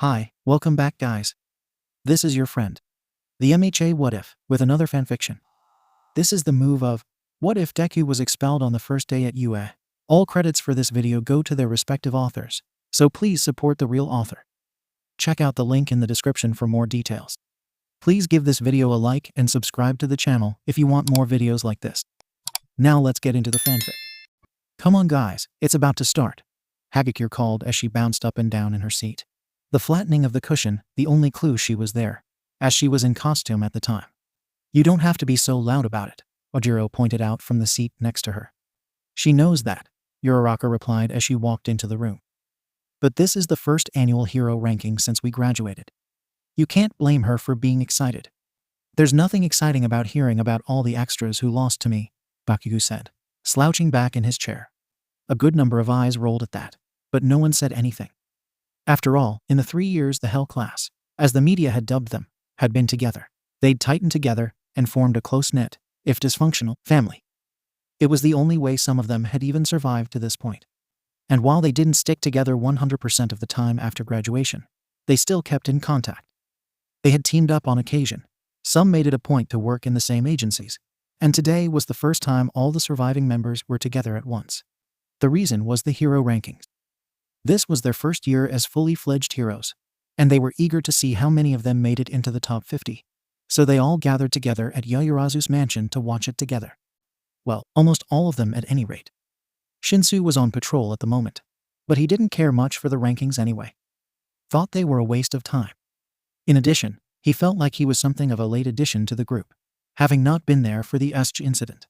Hi, welcome back guys. This is your friend, the MHA What If, with another fanfiction. This is the move of, what if Deku was expelled on the first day at UA? All credits for this video go to their respective authors, so please support the real author. Check out the link in the description for more details. Please give this video a like and subscribe to the channel if you want more videos like this. Now let's get into the fanfic. Come on guys, it's about to start, Hagakure called as she bounced up and down in her seat. The flattening of the cushion, the only clue she was there, as she was in costume at the time. You don't have to be so loud about it, Ojiro pointed out from the seat next to her. She knows that, Uraraka replied as she walked into the room. But this is the first annual hero ranking since we graduated. You can't blame her for being excited. There's nothing exciting about hearing about all the extras who lost to me, Bakugo said, slouching back in his chair. A good number of eyes rolled at that, but no one said anything. After all, in the 3 years the Hell class, as the media had dubbed them, had been together. They'd tightened together and formed a close-knit, if dysfunctional, family. It was the only way some of them had even survived to this point. And while they didn't stick together 100% of the time after graduation, they still kept in contact. They had teamed up on occasion. Some made it a point to work in the same agencies. And today was the first time all the surviving members were together at once. The reason was the hero rankings. This was their first year as fully fledged heroes, and they were eager to see how many of them made it into the top 50. So they all gathered together at Yaoyorozu's mansion to watch it together. Well, almost all of them at any rate. Shinsu was on patrol at the moment, but he didn't care much for the rankings anyway. Thought they were a waste of time. In addition, he felt like he was something of a late addition to the group, having not been there for the USJ incident.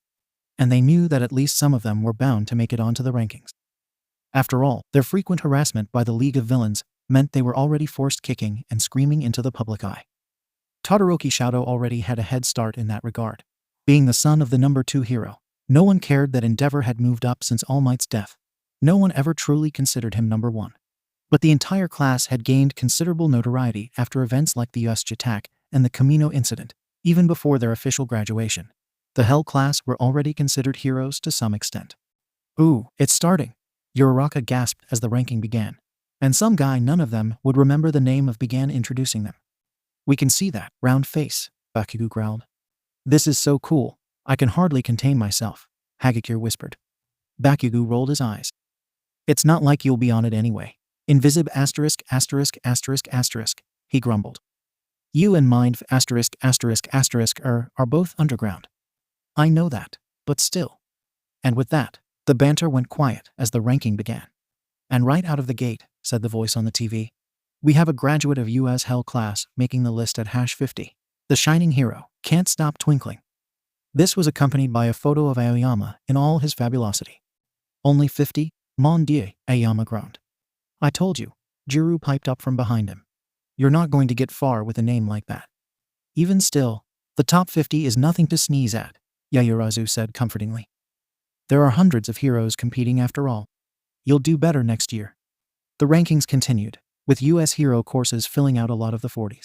And they knew that at least some of them were bound to make it onto the rankings. After all, their frequent harassment by the League of Villains meant they were already forced kicking and screaming into the public eye. Todoroki Shoto already had a head start in that regard. Being the son of the number 2 hero, no one cared that Endeavor had moved up since All Might's death. No one ever truly considered him number 1. But the entire class had gained considerable notoriety after events like the USJ attack and the Kamino incident, even before their official graduation. The Hell class were already considered heroes to some extent. Ooh, it's starting, Uraraka gasped as the ranking began. And some guy none of them would remember the name of began introducing them. We can see that, round face, Bakugo growled. This is so cool, I can hardly contain myself, Hagakure whispered. Bakugo rolled his eyes. It's not like you'll be on it anyway. Invisib ******, he grumbled. You and mine are both underground. I know that, but still. And with that, the banter went quiet as the ranking began. And right out of the gate, said the voice on the TV, we have a graduate of US Hell class making the list at #50. The shining hero, can't stop twinkling. This was accompanied by a photo of Aoyama in all his fabulosity. Only 50? Mon Dieu, Aoyama groaned. I told you, Jiro piped up from behind him. You're not going to get far with a name like that. Even still, the top 50 is nothing to sneeze at, Yaoyorozu said comfortingly. There are hundreds of heroes competing after all. You'll do better next year. The rankings continued, with US hero courses filling out a lot of the 40s.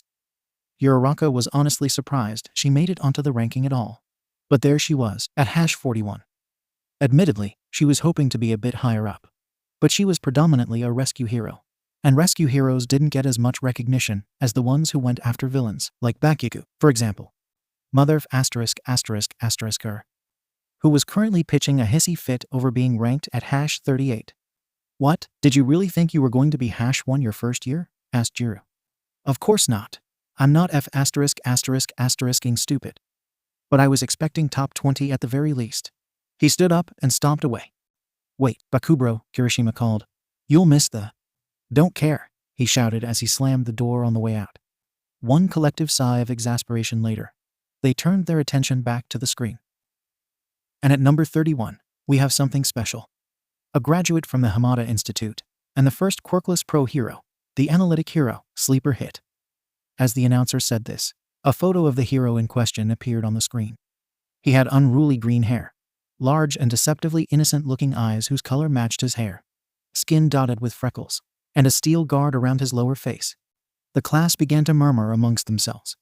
Uraraka was honestly surprised she made it onto the ranking at all. But there she was, at #41. Admittedly, she was hoping to be a bit higher up. But she was predominantly a rescue hero. And rescue heroes didn't get as much recognition as the ones who went after villains, like Bakugo, for example. Mother of *****, who was currently pitching a hissy fit over being ranked at #38. What, did you really think you were going to be #1 your first year? Asked Jiro. Of course not. I'm not *****ing stupid. But I was expecting top 20 at the very least. He stood up and stomped away. Wait, Bakubro, Kirishima called. You'll miss the... Don't care, he shouted as he slammed the door on the way out. One collective sigh of exasperation later, they turned their attention back to the screen. And at number 31, we have something special. A graduate from the Hamada Institute, and the first quirkless pro hero, the analytic hero, Sleeper Hit. As the announcer said this, a photo of the hero in question appeared on the screen. He had unruly green hair, large and deceptively innocent-looking eyes whose color matched his hair, skin dotted with freckles, and a steel guard around his lower face. The class began to murmur amongst themselves.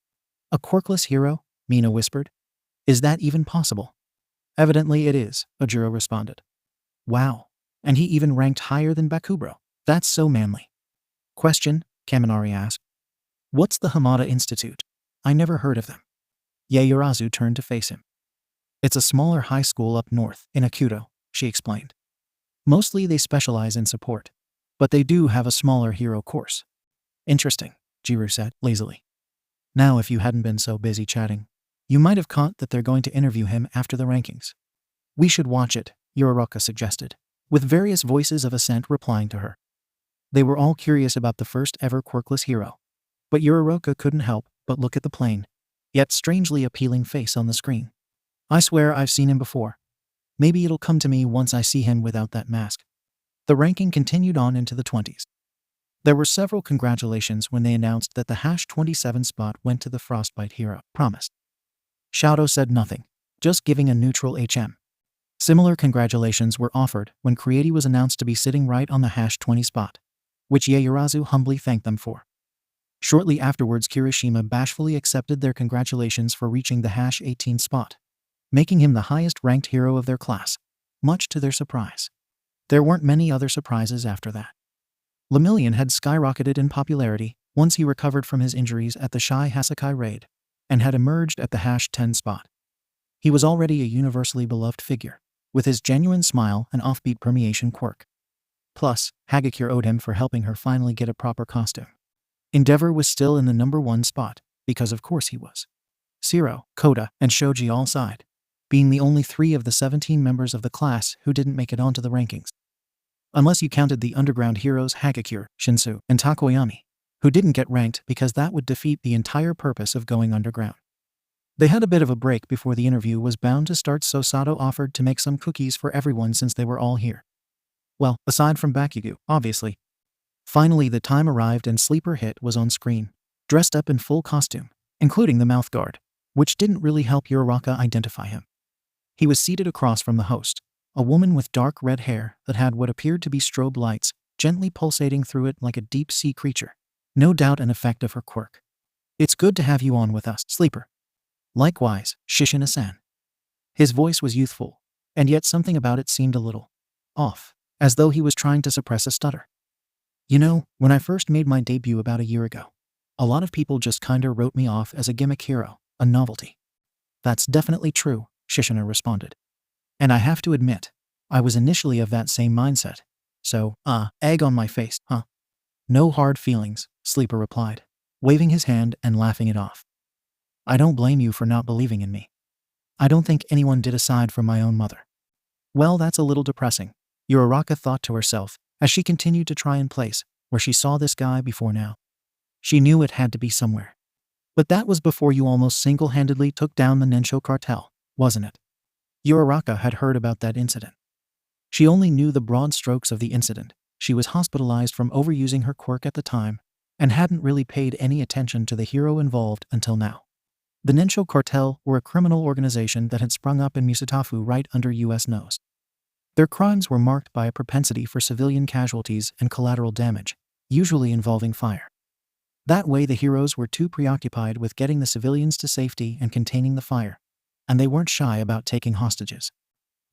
A quirkless hero? Mina whispered. Is that even possible? Evidently it is, Ojiro responded. Wow, and he even ranked higher than Bakubro. That's so manly. Question, Kaminari asked. What's the Hamada Institute? I never heard of them. Yaoyorozu turned to face him. It's a smaller high school up north, in Akuto, she explained. Mostly they specialize in support, but they do have a smaller hero course. Interesting, Jiru said, lazily. Now if you hadn't been so busy chatting, you might have caught that they're going to interview him after the rankings. We should watch it, Yororoka suggested, with various voices of assent replying to her. They were all curious about the first ever quirkless hero, but Yororoka couldn't help but look at the plain, yet strangely appealing face on the screen. I swear I've seen him before. Maybe it'll come to me once I see him without that mask. The ranking continued on into the 20s. There were several congratulations when they announced that the #27 spot went to the Frostbite hero, promised. Shadow said nothing, just giving a neutral HM. Similar congratulations were offered when Creati was announced to be sitting right on the #20 spot, which Yaoyorozu humbly thanked them for. Shortly afterwards, Kirishima bashfully accepted their congratulations for reaching the #18 spot, making him the highest-ranked hero of their class, much to their surprise. There weren't many other surprises after that. Lemillion had skyrocketed in popularity once he recovered from his injuries at the Shai Hasakai raid, and had emerged at the #10 spot. He was already a universally beloved figure, with his genuine smile and offbeat permeation quirk. Plus, Hagakure owed him for helping her finally get a proper costume. Endeavor was still in the #1 spot, because of course he was. Shiro, Koda, and Shoji all sighed, being the only 3 of the 17 members of the class who didn't make it onto the rankings. Unless you counted the underground heroes Hagakure, Shinsu, and Takoyami, who didn't get ranked because that would defeat the entire purpose of going underground. They had a bit of a break before the interview was bound to start, so Sato offered to make some cookies for everyone since they were all here. Well, aside from Bakugo, obviously. Finally the time arrived and Sleeper Hit was on screen, dressed up in full costume, including the mouth guard, which didn't really help Yororoka identify him. He was seated across from the host, a woman with dark red hair that had what appeared to be strobe lights gently pulsating through it like a deep-sea creature, no doubt an effect of her quirk. It's good to have you on with us, Sleeper. Likewise, Shishina-san. His voice was youthful, and yet something about it seemed a little off, as though he was trying to suppress a stutter. You know, when I first made my debut about a year ago, a lot of people just kinda wrote me off as a gimmick hero, a novelty. That's definitely true, Shishina responded. And I have to admit, I was initially of that same mindset. So, egg on my face, huh? No hard feelings, Sleeper replied, waving his hand and laughing it off. I don't blame you for not believing in me. I don't think anyone did aside from my own mother. Well, that's a little depressing, Yororoka thought to herself as she continued to try and place where she saw this guy before now. She knew it had to be somewhere. But that was before you almost single-handedly took down the Nensho cartel, wasn't it? Yororoka had heard about that incident. She only knew the broad strokes of the incident. She was hospitalized from overusing her quirk at the time, and hadn't really paid any attention to the hero involved until now. The Nensho cartel were a criminal organization that had sprung up in Musutafu right under US nose. Their crimes were marked by a propensity for civilian casualties and collateral damage, usually involving fire. That way the heroes were too preoccupied with getting the civilians to safety and containing the fire, and they weren't shy about taking hostages.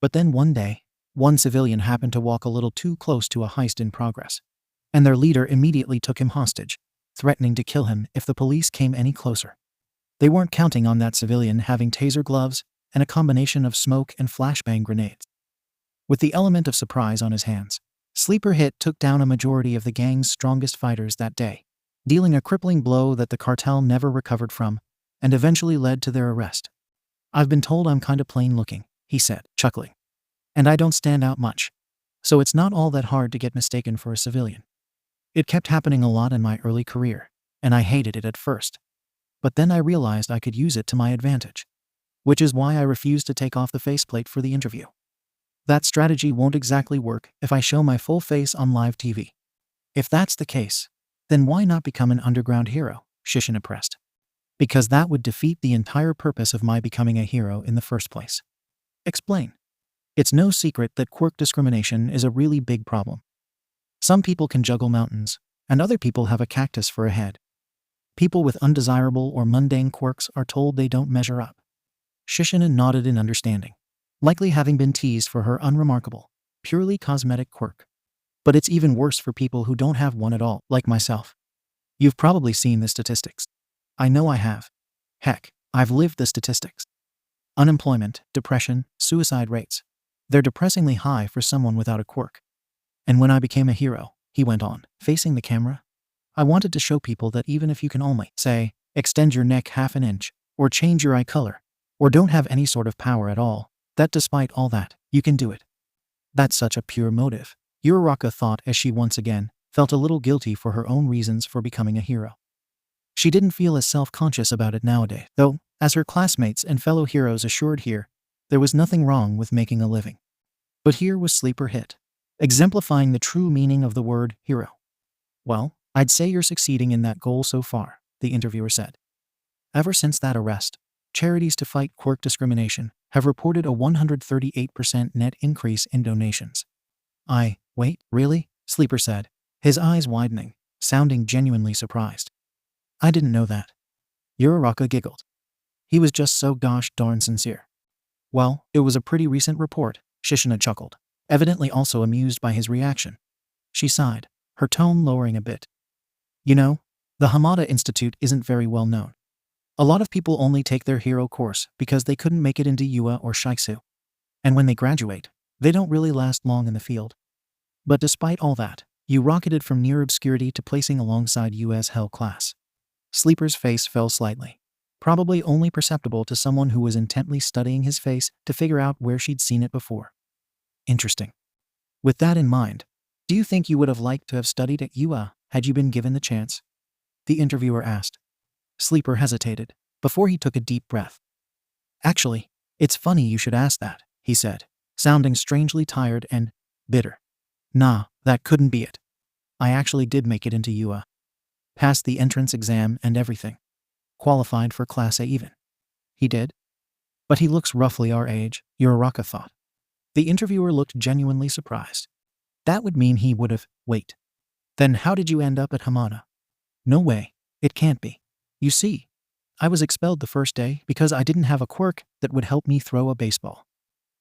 But then one day, one civilian happened to walk a little too close to a heist in progress, and their leader immediately took him hostage, threatening to kill him if the police came any closer. They weren't counting on that civilian having taser gloves and a combination of smoke and flashbang grenades. With the element of surprise on his hands, Sleeper Hit took down a majority of the gang's strongest fighters that day, dealing a crippling blow that the cartel never recovered from, and eventually led to their arrest. I've been told I'm kinda plain looking, he said, chuckling. And I don't stand out much, so it's not all that hard to get mistaken for a civilian. It kept happening a lot in my early career, and I hated it at first. But then I realized I could use it to my advantage, which is why I refused to take off the faceplate for the interview. That strategy won't exactly work if I show my full face on live TV. If that's the case, then why not become an underground hero, Shishina pressed. Because that would defeat the entire purpose of my becoming a hero in the first place. Explain. It's no secret that quirk discrimination is a really big problem. Some people can juggle mountains, and other people have a cactus for a head. People with undesirable or mundane quirks are told they don't measure up. Shishina nodded in understanding, likely having been teased for her unremarkable, purely cosmetic quirk. But it's even worse for people who don't have one at all, like myself. You've probably seen the statistics. I know I have. Heck, I've lived the statistics. Unemployment, depression, suicide rates. They're depressingly high for someone without a quirk. And when I became a hero, he went on, facing the camera, I wanted to show people that even if you can only, say, extend your neck half an inch, or change your eye color, or don't have any sort of power at all, that despite all that, you can do it. That's such a pure motive, Uraraka thought as she once again felt a little guilty for her own reasons for becoming a hero. She didn't feel as self-conscious about it nowadays, though, as her classmates and fellow heroes assured here, there was nothing wrong with making a living. But here was Sleeper hit, exemplifying the true meaning of the word hero. Well, I'd say you're succeeding in that goal so far, the interviewer said. Ever since that arrest, charities to fight quirk discrimination have reported a 138% net increase in donations. Wait, really? Sleeper said, his eyes widening, sounding genuinely surprised. I didn't know that. Uraraka giggled. He was just so gosh darn sincere. Well, it was a pretty recent report, Shishina chuckled, evidently also amused by his reaction. She sighed, her tone lowering a bit. You know, the Hamada Institute isn't very well known. A lot of people only take their hero course because they couldn't make it into UA or Shiksu. And when they graduate, they don't really last long in the field. But despite all that, you rocketed from near obscurity to placing alongside UA's Hell class. Sleeper's face fell slightly, probably only perceptible to someone who was intently studying his face to figure out where she'd seen it before. Interesting. With that in mind, do you think you would have liked to have studied at UA had you been given the chance? The interviewer asked. Sleeper hesitated, before he took a deep breath. Actually, it's funny you should ask that, he said, sounding strangely tired and bitter. Nah, that couldn't be it. I actually did make it into UA. Passed the entrance exam and everything. Qualified for Class A even. He did? But he looks roughly our age, Uraraka thought. The interviewer looked genuinely surprised. That would mean he would have, wait. Then how did you end up at Hamada? No way, it can't be. You see, I was expelled the first day because I didn't have a quirk that would help me throw a baseball.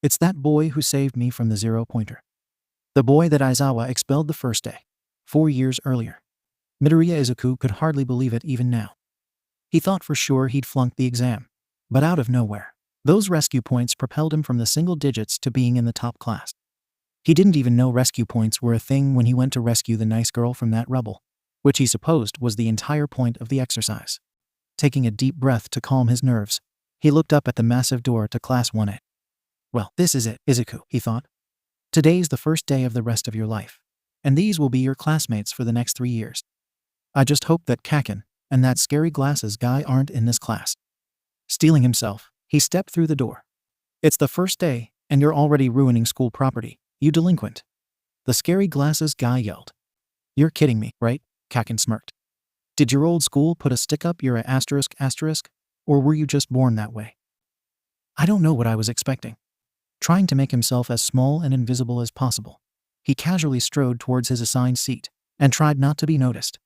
It's that boy who saved me from the 0-pointer. The boy that Aizawa expelled the first day, 4 years earlier. Midoriya Izuku could hardly believe it even now. He thought for sure he'd flunked the exam, but out of nowhere, those rescue points propelled him from the single digits to being in the top class. He didn't even know rescue points were a thing when he went to rescue the nice girl from that rubble, which he supposed was the entire point of the exercise. Taking a deep breath to calm his nerves, he looked up at the massive door to Class 1A. Well, this is it, Izuku, he thought. Today's the first day of the rest of your life, and these will be your classmates for the next 3 years. I just hope that Kaken and that scary glasses guy aren't in this class. Steeling himself, he stepped through the door. It's the first day, and you're already ruining school property, you delinquent. The scary glasses guy yelled. You're kidding me, right? Kaken smirked. Did your old school put a stick up your asterisk, or were you just born that way? I don't know what I was expecting. Trying to make himself as small and invisible as possible, he casually strode towards his assigned seat and tried not to be noticed,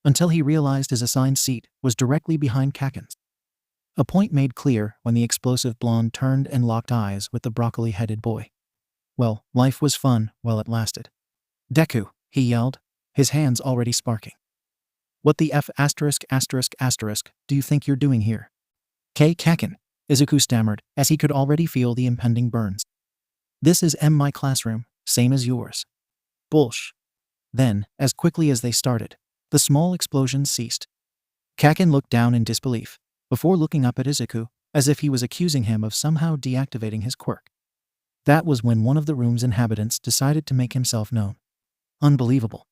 until he realized his assigned seat was directly behind Kaken's. A point made clear when the explosive blonde turned and locked eyes with the broccoli-headed boy. Well, life was fun while it lasted. Deku, he yelled, his hands already sparking. What the F*** do you think you're doing here? Kaken, Izuku stammered, as he could already feel the impending burns. This is my classroom, same as yours. Bullsh. Then, as quickly as they started, the small explosions ceased. Kaken looked down in disbelief, before looking up at Izuku, as if he was accusing him of somehow deactivating his quirk. That was when one of the room's inhabitants decided to make himself known. Unbelievable.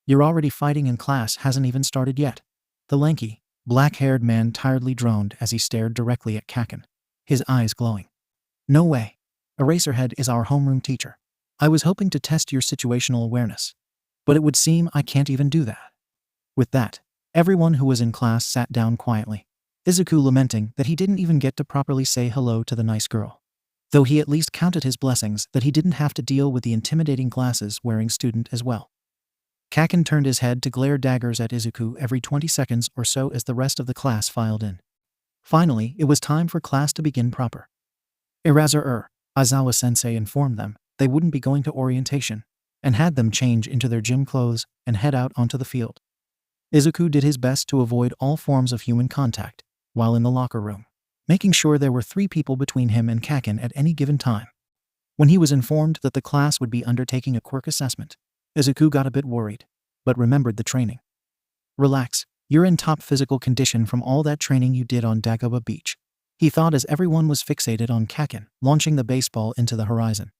You're already fighting and class hasn't even started yet. The lanky, black-haired man tiredly droned as he stared directly at Kaken, his eyes glowing. No way. Eraserhead is our homeroom teacher. I was hoping to test your situational awareness, but it would seem I can't even do that. With that, everyone who was in class sat down quietly, Izuku lamenting that he didn't even get to properly say hello to the nice girl, though he at least counted his blessings that he didn't have to deal with the intimidating glasses-wearing student as well. Kaken turned his head to glare daggers at Izuku every 20 seconds or so as the rest of the class filed in. Finally, it was time for class to begin proper. Aizawa-sensei informed them they wouldn't be going to orientation, and had them change into their gym clothes and head out onto the field. Izuku did his best to avoid all forms of human contact while in the locker room, making sure there were 3 people between him and Kaken at any given time. When he was informed that the class would be undertaking a quirk assessment, Izuku got a bit worried, but remembered the training. Relax, you're in top physical condition from all that training you did on Dagobah Beach, he thought as everyone was fixated on Kaken launching the baseball into the horizon.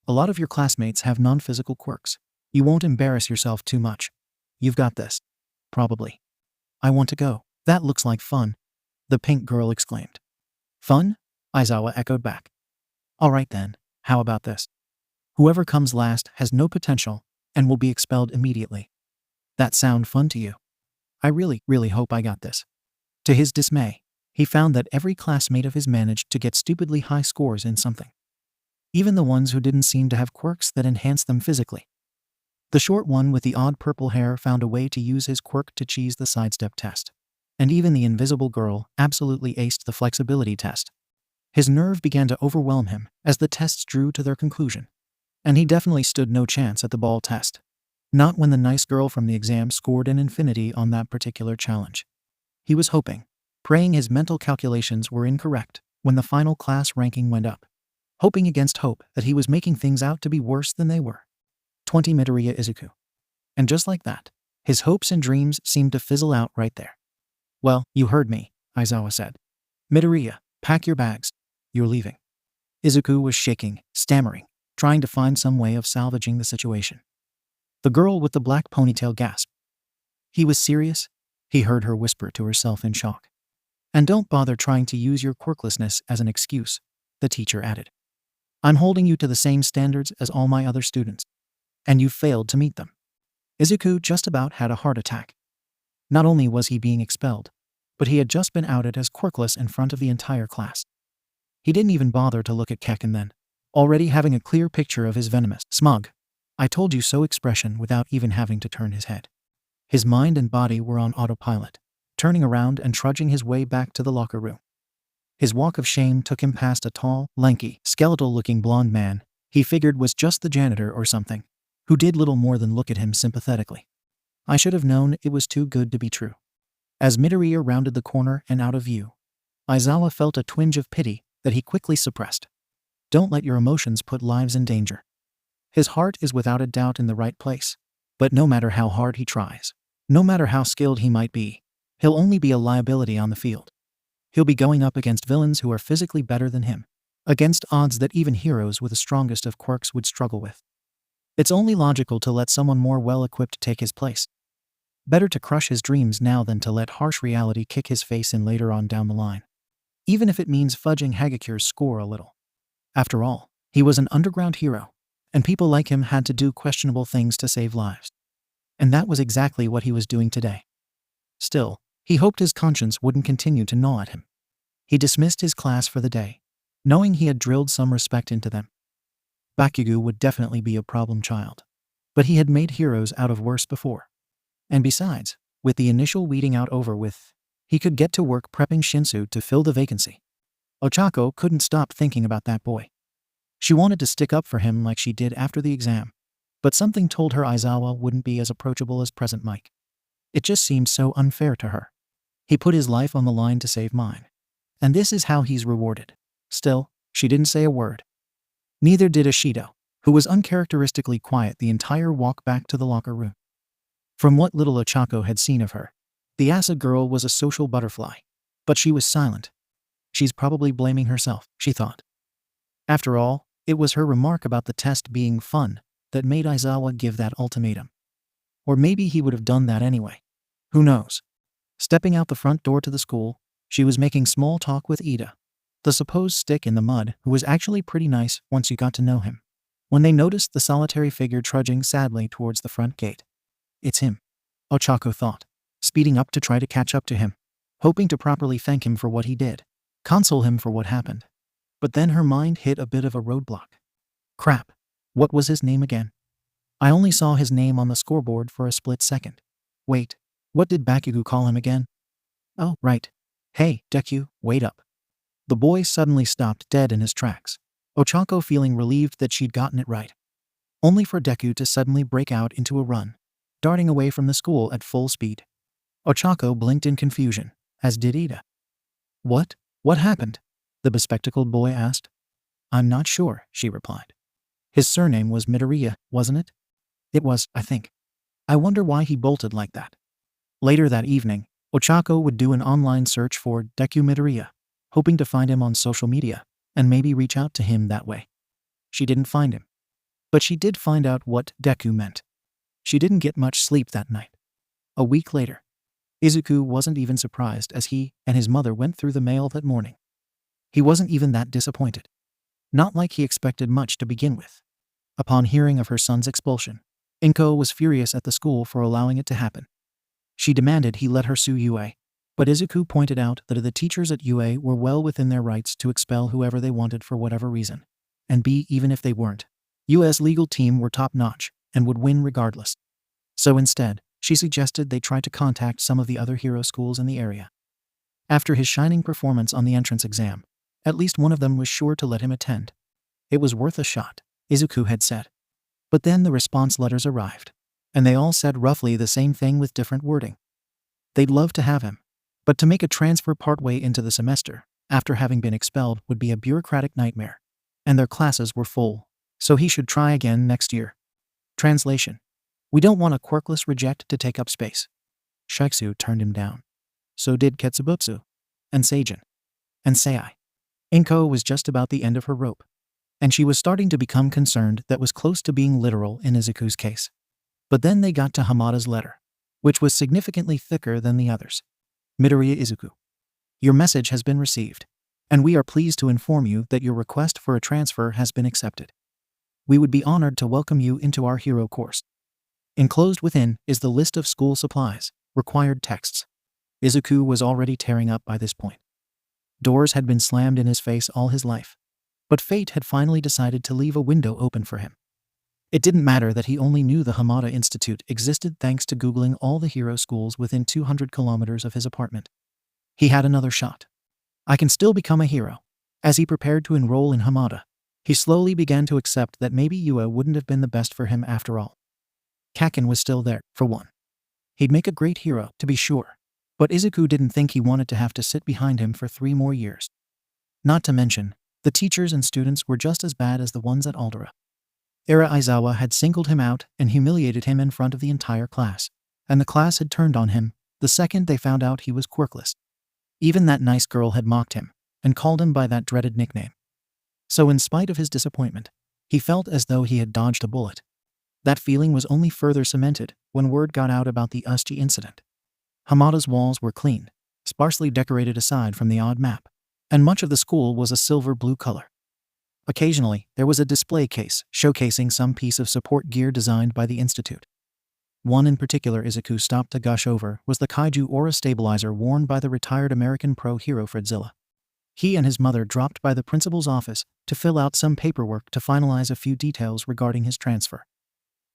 A lot of your classmates have non-physical quirks. You won't embarrass yourself too much. You've got this. Probably. I want to go. That looks like fun, the pink girl exclaimed. Fun? Aizawa echoed back. All right then, how about this? Whoever comes last has no potential and will be expelled immediately. That sound fun to you? I really hope I got this. To his dismay, he found that every classmate of his managed to get stupidly high scores in something. Even the ones who didn't seem to have quirks that enhanced them physically. The short one with the odd purple hair found a way to use his quirk to cheese the sidestep test. And even the invisible girl absolutely aced the flexibility test. His nerve began to overwhelm him as the tests drew to their conclusion. And he definitely stood no chance at the ball test. Not when the nice girl from the exam scored an infinity on that particular challenge. He was hoping, praying his mental calculations were incorrect when the final class ranking went up. Hoping against hope that he was making things out to be worse than they were. 20 Midoriya Izuku. And just like that, his hopes and dreams seemed to fizzle out right there. Well, you heard me, Aizawa said. Midoriya, pack your bags. You're leaving. Izuku was shaking, stammering, trying to find some way of salvaging the situation. The girl with the black ponytail gasped. He was serious? He heard her whisper to herself in shock. And don't bother trying to use your quirklessness as an excuse, the teacher added. I'm holding you to the same standards as all my other students. And you failed to meet them. Izuku just about had a heart attack. Not only was he being expelled, but he had just been outed as quirkless in front of the entire class. He didn't even bother to look at Kaken then, already having a clear picture of his venomous, smug, I told you so expression without even having to turn his head. His mind and body were on autopilot, turning around and trudging his way back to the locker room. His walk of shame took him past a tall, lanky, skeletal-looking blonde man he figured was just the janitor or something, who did little more than look at him sympathetically. I should have known it was too good to be true. As Midoriya rounded the corner and out of view, Aizawa felt a twinge of pity that he quickly suppressed. Don't let your emotions put lives in danger. His heart is without a doubt in the right place, but no matter how hard he tries, no matter how skilled he might be, he'll only be a liability on the field. He'll be going up against villains who are physically better than him, against odds that even heroes with the strongest of quirks would struggle with. It's only logical to let someone more well-equipped take his place. Better to crush his dreams now than to let harsh reality kick his face in later on down the line. Even if it means fudging Hagakure's score a little. After all, he was an underground hero, and people like him had to do questionable things to save lives. And that was exactly what he was doing today. Still, he hoped his conscience wouldn't continue to gnaw at him. He dismissed his class for the day, knowing he had drilled some respect into them. Bakugo would definitely be a problem child, but he had made heroes out of worse before. And besides, with the initial weeding out over with, he could get to work prepping Shinsu to fill the vacancy. Ochako couldn't stop thinking about that boy. She wanted to stick up for him like she did after the exam, but something told her Aizawa wouldn't be as approachable as present Mike. It just seemed so unfair to her. He put his life on the line to save mine. And this is how he's rewarded. Still, she didn't say a word. Neither did Ashido, who was uncharacteristically quiet the entire walk back to the locker room. From what little Ochako had seen of her, the acid girl was a social butterfly, but she was silent. She's probably blaming herself, she thought. After all, it was her remark about the test being fun that made Aizawa give that ultimatum. Or maybe he would have done that anyway. Who knows? Stepping out the front door to the school, she was making small talk with Ida, the supposed stick in the mud who was actually pretty nice once you got to know him, when they noticed the solitary figure trudging sadly towards the front gate. It's him, Ochako thought, speeding up to try to catch up to him, hoping to properly thank him for what he did, console him for what happened. But then her mind hit a bit of a roadblock. Crap, what was his name again? I only saw his name on the scoreboard for a split second. Wait, what did Bakugo call him again? Oh, right. Hey, Deku, wait up. The boy suddenly stopped dead in his tracks, Ochako feeling relieved that she'd gotten it right. Only for Deku to suddenly break out into a run, darting away from the school at full speed. Ochako blinked in confusion, as did Ida. What? What happened? The bespectacled boy asked. I'm not sure, she replied. His surname was Midoriya, wasn't it? It was, I think. I wonder why he bolted like that. Later that evening, Ochako would do an online search for Deku Midoriya, hoping to find him on social media, and maybe reach out to him that way. She didn't find him. But she did find out what Deku meant. She didn't get much sleep that night. A week later, Izuku wasn't even surprised as he and his mother went through the mail that morning. He wasn't even that disappointed. Not like he expected much to begin with. Upon hearing of her son's expulsion, Inko was furious at the school for allowing it to happen. She demanded he let her sue UA, but Izuku pointed out that the teachers at UA were well within their rights to expel whoever they wanted for whatever reason, and even if they weren't, UA's legal team were top-notch and would win regardless. So instead, she suggested they try to contact some of the other hero schools in the area. After his shining performance on the entrance exam, at least one of them was sure to let him attend. It was worth a shot, Izuku had said. But then the response letters arrived, and they all said roughly the same thing with different wording. They'd love to have him, but to make a transfer partway into the semester, after having been expelled, would be a bureaucratic nightmare, and their classes were full, so he should try again next year. Translation: we don't want a quirkless reject to take up space. Shiksu turned him down. So did Ketsubutsu, and Seijin, and Sei. Inko was just about the end of her rope, and she was starting to become concerned that was close to being literal in Izuku's case. But then they got to Hamada's letter, which was significantly thicker than the others. Midoriya Izuku, your message has been received, and we are pleased to inform you that your request for a transfer has been accepted. We would be honored to welcome you into our hero course. Enclosed within is the list of school supplies, required texts. Izuku was already tearing up by this point. Doors had been slammed in his face all his life, but fate had finally decided to leave a window open for him. It didn't matter that he only knew the Hamada Institute existed thanks to Googling all the hero schools within 200 kilometers of his apartment. He had another shot. I can still become a hero. As he prepared to enroll in Hamada, he slowly began to accept that maybe UA wouldn't have been the best for him after all. Kaken was still there, for one. He'd make a great hero, to be sure, but Izuku didn't think he wanted to have to sit behind him for 3 more years. Not to mention, the teachers and students were just as bad as the ones at Aldera. Era Aizawa had singled him out and humiliated him in front of the entire class, and the class had turned on him the second they found out he was quirkless. Even that nice girl had mocked him and called him by that dreaded nickname. So in spite of his disappointment, he felt as though he had dodged a bullet. That feeling was only further cemented when word got out about the Uschi incident. Hamada's walls were clean, sparsely decorated aside from the odd map, and much of the school was a silver-blue color. Occasionally, there was a display case showcasing some piece of support gear designed by the institute. One in particular Izuku stopped to gush over was the kaiju aura stabilizer worn by the retired American pro hero Fredzilla. He and his mother dropped by the principal's office to fill out some paperwork to finalize a few details regarding his transfer.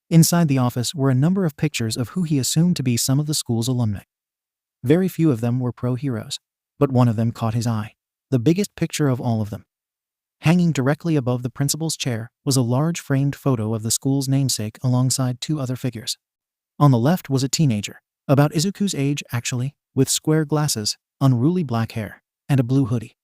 Inside the office were a number of pictures of who he assumed to be some of the school's alumni. Very few of them were pro heroes, but one of them caught his eye, the biggest picture of all of them. Hanging directly above the principal's chair was a large framed photo of the school's namesake alongside 2 other figures. On the left was a teenager, about Izuku's age actually, with square glasses, unruly black hair, and a blue hoodie.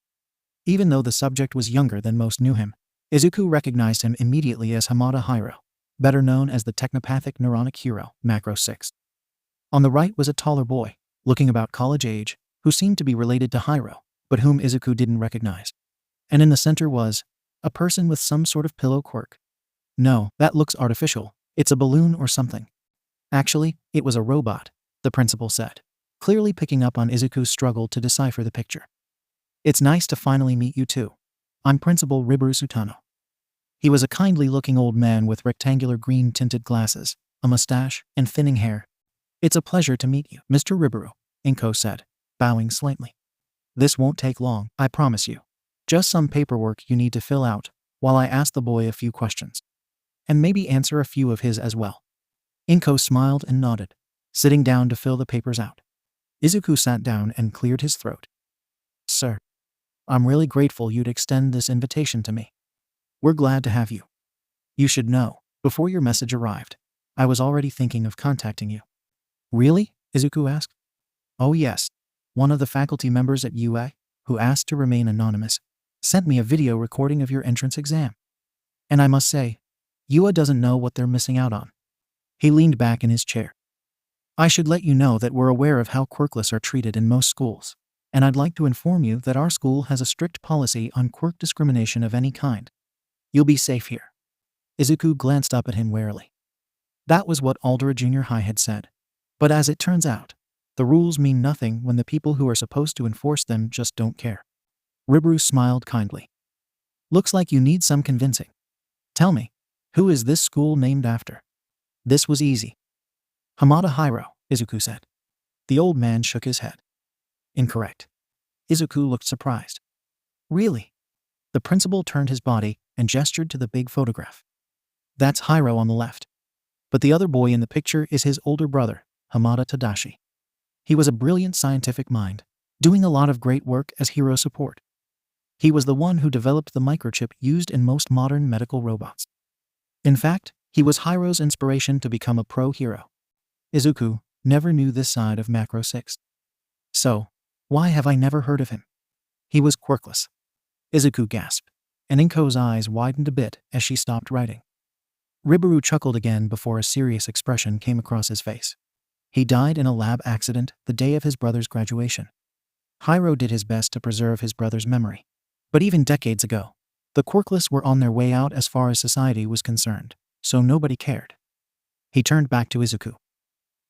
Even though the subject was younger than most knew him, Izuku recognized him immediately as Hamada Hiro, better known as the technopathic neuronic hero, Macro 6. On the right was a taller boy, looking about college age, who seemed to be related to Hiro, but whom Izuku didn't recognize. And in the center was a person with some sort of pillow quirk. No, that looks artificial. It's a balloon or something. Actually, it was a robot, the principal said, clearly picking up on Izuku's struggle to decipher the picture. It's nice to finally meet you too. I'm Principal Ribaru Sutano. He was a kindly-looking old man with rectangular green-tinted glasses, a mustache, and thinning hair. It's a pleasure to meet you, Mr. Ribaru, Inko said, bowing slightly. This won't take long, I promise you. Just some paperwork you need to fill out, while I ask the boy a few questions. And maybe answer a few of his as well. Inko smiled and nodded, sitting down to fill the papers out. Izuku sat down and cleared his throat. Sir, I'm really grateful you'd extend this invitation to me. We're glad to have you. You should know, before your message arrived, I was already thinking of contacting you. Really? Izuku asked. Oh yes, one of the faculty members at UA, who asked to remain anonymous, sent me a video recording of your entrance exam. And I must say, UA doesn't know what they're missing out on. He leaned back in his chair. I should let you know that we're aware of how quirkless are treated in most schools, and I'd like to inform you that our school has a strict policy on quirk discrimination of any kind. You'll be safe here. Izuku glanced up at him warily. That was what Aldera Junior High had said. But as it turns out, the rules mean nothing when the people who are supposed to enforce them just don't care. Ribaru smiled kindly. Looks like you need some convincing. Tell me, who is this school named after? This was easy. Hamada Hiro, Izuku said. The old man shook his head. Incorrect. Izuku looked surprised. Really? The principal turned his body and gestured to the big photograph. That's Hiro on the left. But the other boy in the picture is his older brother, Hamada Tadashi. He was a brilliant scientific mind, doing a lot of great work as hero support. He was the one who developed the microchip used in most modern medical robots. In fact, he was Hiro's inspiration to become a pro-hero. Izuku never knew this side of Macro 6. So, why have I never heard of him? He was quirkless. Izuku gasped, and Inko's eyes widened a bit as she stopped writing. Ribaru chuckled again before a serious expression came across his face. He died in a lab accident the day of his brother's graduation. Hiro did his best to preserve his brother's memory. But even decades ago, the quirkless were on their way out as far as society was concerned, so nobody cared. He turned back to Izuku.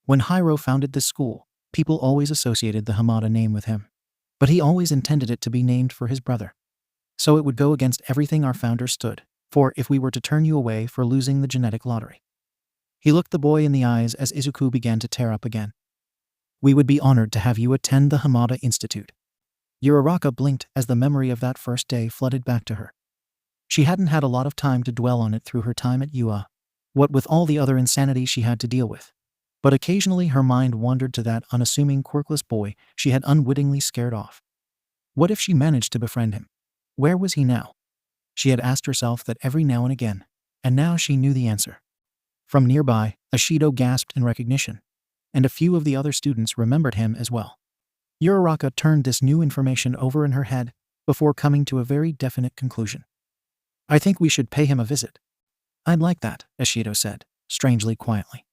When Hiro founded this school, people always associated the Hamada name with him. But he always intended it to be named for his brother. So it would go against everything our founder stood for if we were to turn you away for losing the genetic lottery. He looked the boy in the eyes as Izuku began to tear up again. We would be honored to have you attend the Hamada Institute. Uraraka blinked as the memory of that first day flooded back to her. She hadn't had a lot of time to dwell on it through her time at UA, what with all the other insanity she had to deal with. But occasionally her mind wandered to that unassuming quirkless boy she had unwittingly scared off. What if she managed to befriend him? Where was he now? She had asked herself that every now and again, and now she knew the answer. From nearby, Ashido gasped in recognition, and a few of the other students remembered him as well. Uraraka turned this new information over in her head before coming to a very definite conclusion. I think we should pay him a visit. I'd like that, Ashido said, strangely quietly.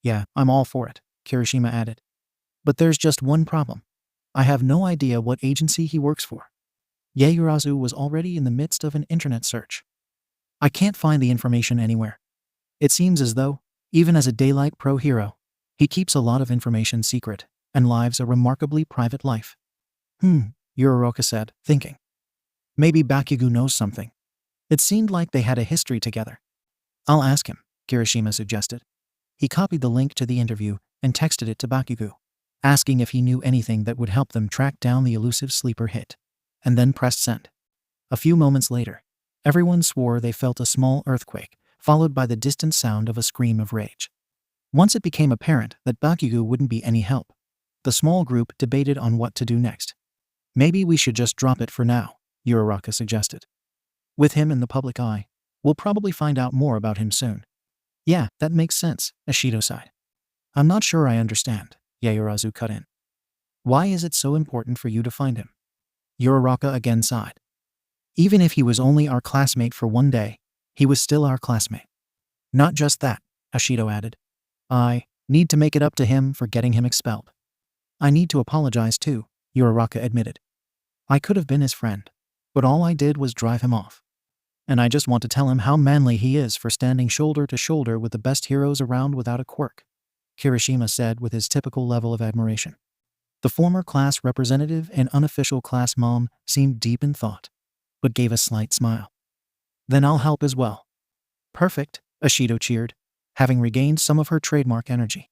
Yeah, I'm all for it, Kirishima added. But there's just one problem. I have no idea what agency he works for. Yaoyorozu was already in the midst of an internet search. I can't find the information anywhere. It seems as though, even as a daylight pro-hero, he keeps a lot of information secret and lives a remarkably private life. Uraraka said, thinking. Maybe Bakugo knows something. It seemed like they had a history together. I'll ask him, Kirishima suggested. He copied the link to the interview and texted it to Bakugo, asking if he knew anything that would help them track down the elusive sleeper hit, and then pressed send. A few moments later, everyone swore they felt a small earthquake, followed by the distant sound of a scream of rage. Once it became apparent that Bakugo wouldn't be any help, the small group debated on what to do next. Maybe we should just drop it for now, Uraraka suggested. With him in the public eye, we'll probably find out more about him soon. Yeah, that makes sense, Ashido sighed. I'm not sure I understand, Yaoyorozu cut in. Why is it so important for you to find him? Uraraka again sighed. Even if he was only our classmate for one day, he was still our classmate. Not just that, Ashido added. I need to make it up to him for getting him expelled. I need to apologize too, Uraraka admitted. I could have been his friend, but all I did was drive him off. And I just want to tell him how manly he is for standing shoulder to shoulder with the best heroes around without a quirk, Kirishima said with his typical level of admiration. The former class representative and unofficial class mom seemed deep in thought, but gave a slight smile. Then I'll help as well. Perfect, Ashido cheered, having regained some of her trademark energy.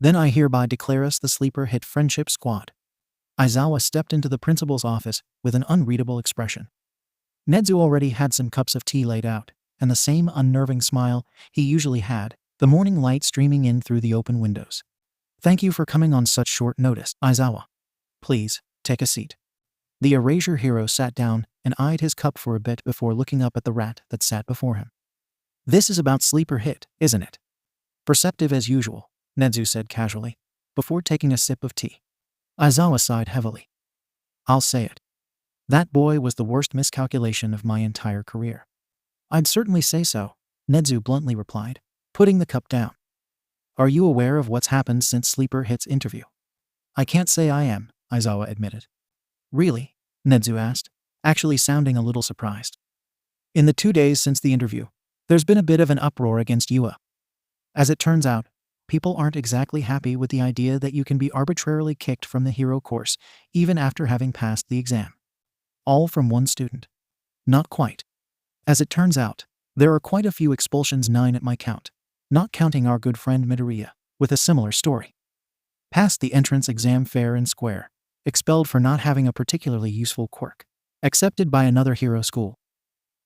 Then I hereby declare us the Sleeper Hit Friendship Squad. Aizawa stepped into the principal's office with an unreadable expression. Nedzu already had some cups of tea laid out, and the same unnerving smile he usually had, the morning light streaming in through the open windows. Thank you for coming on such short notice, Aizawa. Please, take a seat. The erasure hero sat down and eyed his cup for a bit before looking up at the rat that sat before him. This is about Sleeper Hit, isn't it? Perceptive as usual, Nedzu said casually, before taking a sip of tea. Aizawa sighed heavily. I'll say it. That boy was the worst miscalculation of my entire career. I'd certainly say so, Nedzu bluntly replied, putting the cup down. Are you aware of what's happened since Sleeper Hit's interview? I can't say I am, Aizawa admitted. Really? Nedzu asked, actually sounding a little surprised. In the 2 days since the interview, there's been a bit of an uproar against Yua. As it turns out, people aren't exactly happy with the idea that you can be arbitrarily kicked from the hero course even after having passed the exam. All from one student. Not quite. As it turns out, there are quite a few expulsions, 9 at my count, not counting our good friend Midoriya, with a similar story. Passed the entrance exam fair and square, expelled for not having a particularly useful quirk, accepted by another hero school.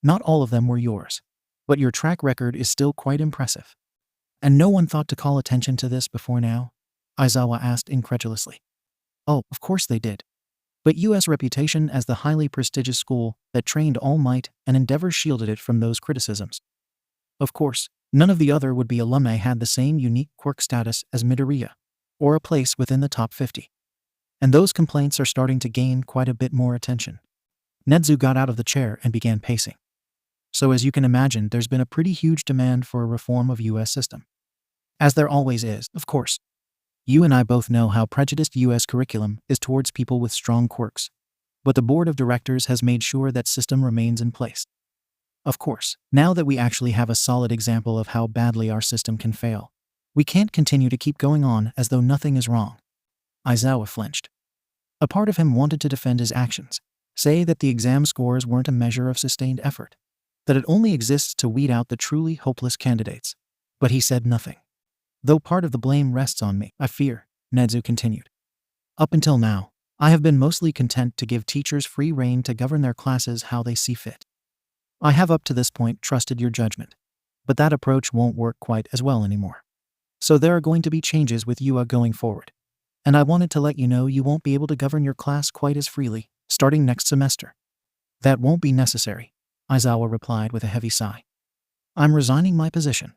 Not all of them were yours, but your track record is still quite impressive. And no one thought to call attention to this before now? Aizawa asked incredulously. Oh, of course they did. But U.S. reputation as the highly prestigious school that trained All Might and Endeavor shielded it from those criticisms. Of course, none of the other would-be alumni had the same unique quirk status as Midoriya, or a place within the top 50. And those complaints are starting to gain quite a bit more attention. Nedzu got out of the chair and began pacing. So as you can imagine, there's been a pretty huge demand for a reform of U.S. system. As there always is, of course. You and I both know how prejudiced U.S. curriculum is towards people with strong quirks, but the board of directors has made sure that system remains in place. Of course, now that we actually have a solid example of how badly our system can fail, we can't continue to keep going on as though nothing is wrong. Aizawa flinched. A part of him wanted to defend his actions, say that the exam scores weren't a measure of sustained effort, that it only exists to weed out the truly hopeless candidates. But he said nothing. Though part of the blame rests on me, I fear, Nedzu continued. Up until now, I have been mostly content to give teachers free rein to govern their classes how they see fit. I have up to this point trusted your judgment, but that approach won't work quite as well anymore. So there are going to be changes with Yua going forward, and I wanted to let you know you won't be able to govern your class quite as freely, starting next semester. That won't be necessary, Aizawa replied with a heavy sigh. I'm resigning my position.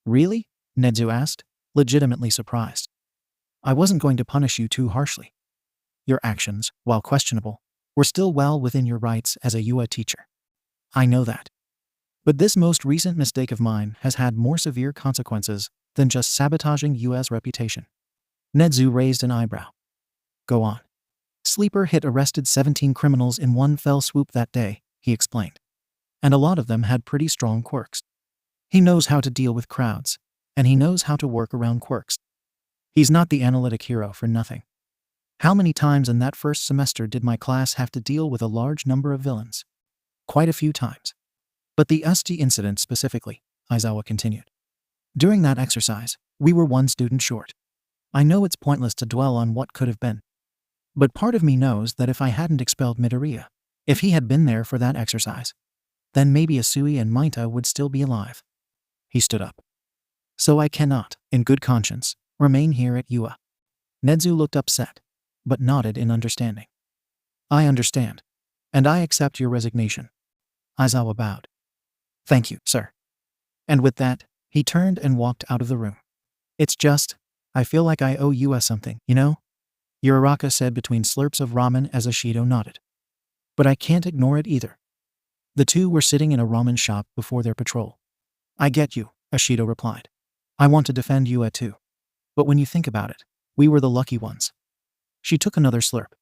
Really? Nedzu asked, legitimately surprised. I wasn't going to punish you too harshly. Your actions, while questionable, were still well within your rights as a Yua teacher. I know that. But this most recent mistake of mine has had more severe consequences than just sabotaging Yua's reputation. Nedzu raised an eyebrow. Go on. Sleeper Hit arrested 17 criminals in one fell swoop that day, he explained. And a lot of them had pretty strong quirks. He knows how to deal with crowds, and he knows how to work around quirks. He's not the analytic hero for nothing. How many times in that first semester did my class have to deal with a large number of villains? Quite a few times. But the Usti incident specifically, Aizawa continued. During that exercise, we were one student short. I know it's pointless to dwell on what could have been. But part of me knows that if I hadn't expelled Midoriya, if he had been there for that exercise, then maybe Asui and Maita would still be alive. He stood up. So I cannot, in good conscience, remain here at Yua. Nedzu looked upset, but nodded in understanding. I understand, and I accept your resignation. Aizawa bowed. Thank you, sir. And with that, he turned and walked out of the room. It's just, I feel like I owe Yua something, you know? Uraraka said between slurps of ramen as Ashido nodded. But I can't ignore it either. The two were sitting in a ramen shop before their patrol. I get you, Ashido replied. I want to defend Yua too. But when you think about it, we were the lucky ones. She took another slurp.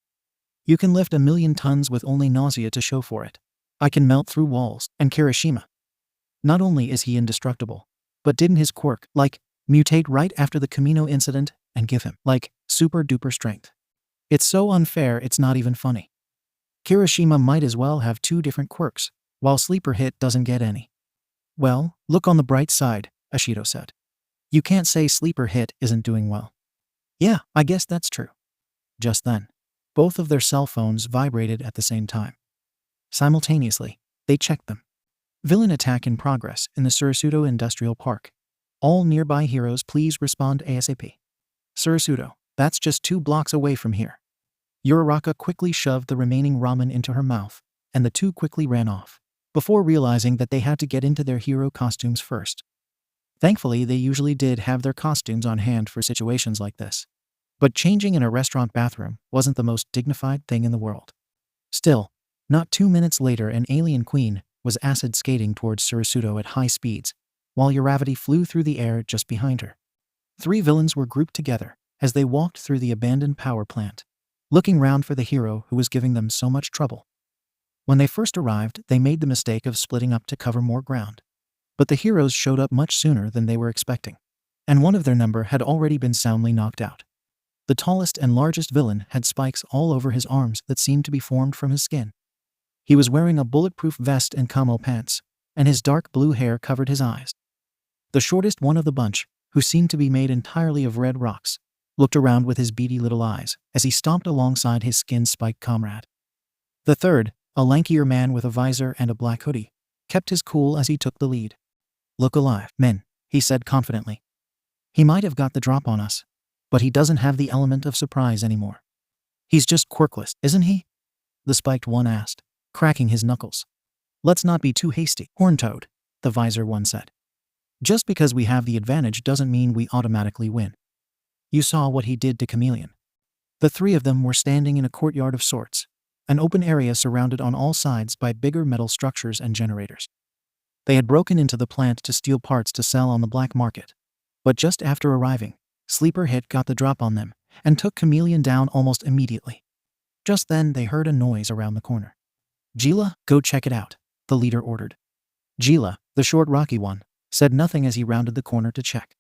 You can lift 1,000,000 tons with only nausea to show for it. I can melt through walls, and Kirishima. Not only is he indestructible, but didn't his quirk, mutate right after the Kamino incident and give him, super duper strength. It's so unfair it's not even funny. Kirishima might as well have 2 different quirks, while Sleeper Hit doesn't get any. Well, look on the bright side, Ashido said. You can't say Sleeper Hit isn't doing well. Yeah, I guess that's true. Just then, both of their cell phones vibrated at the same time. Simultaneously, they checked them. Villain attack in progress in the Surasudo Industrial Park. All nearby heroes please respond ASAP. Surasudo, that's just 2 blocks away from here. Uraraka quickly shoved the remaining ramen into her mouth, and the 2 quickly ran off, before realizing that they had to get into their hero costumes first. Thankfully, they usually did have their costumes on hand for situations like this. But changing in a restaurant bathroom wasn't the most dignified thing in the world. Still, not 2 minutes later an alien queen was acid skating towards Surasudo at high speeds, while Uravity flew through the air just behind her. 3 villains were grouped together as they walked through the abandoned power plant, looking round for the hero who was giving them so much trouble. When they first arrived, they made the mistake of splitting up to cover more ground. But the heroes showed up much sooner than they were expecting, and one of their number had already been soundly knocked out. The tallest and largest villain had spikes all over his arms that seemed to be formed from his skin. He was wearing a bulletproof vest and camo pants, and his dark blue hair covered his eyes. The shortest one of the bunch, who seemed to be made entirely of red rocks, looked around with his beady little eyes as he stomped alongside his skin-spiked comrade. The third, a lankier man with a visor and a black hoodie, kept his cool as he took the lead. "Look alive, men," he said confidently. "He might have got the drop on us, but he doesn't have the element of surprise anymore. He's just quirkless, isn't he?" the spiked one asked, cracking his knuckles. "Let's not be too hasty, Horntoad," the visor one said. "Just because we have the advantage doesn't mean we automatically win. You saw what he did to Chameleon." The 3 of them were standing in a courtyard of sorts, an open area surrounded on all sides by bigger metal structures and generators. They had broken into the plant to steal parts to sell on the black market, but just after arriving, Sleeper Hit got the drop on them and took Chameleon down almost immediately. Just then they heard a noise around the corner. "Gila, go check it out," the leader ordered. Gila, the short rocky one, said nothing as he rounded the corner to check.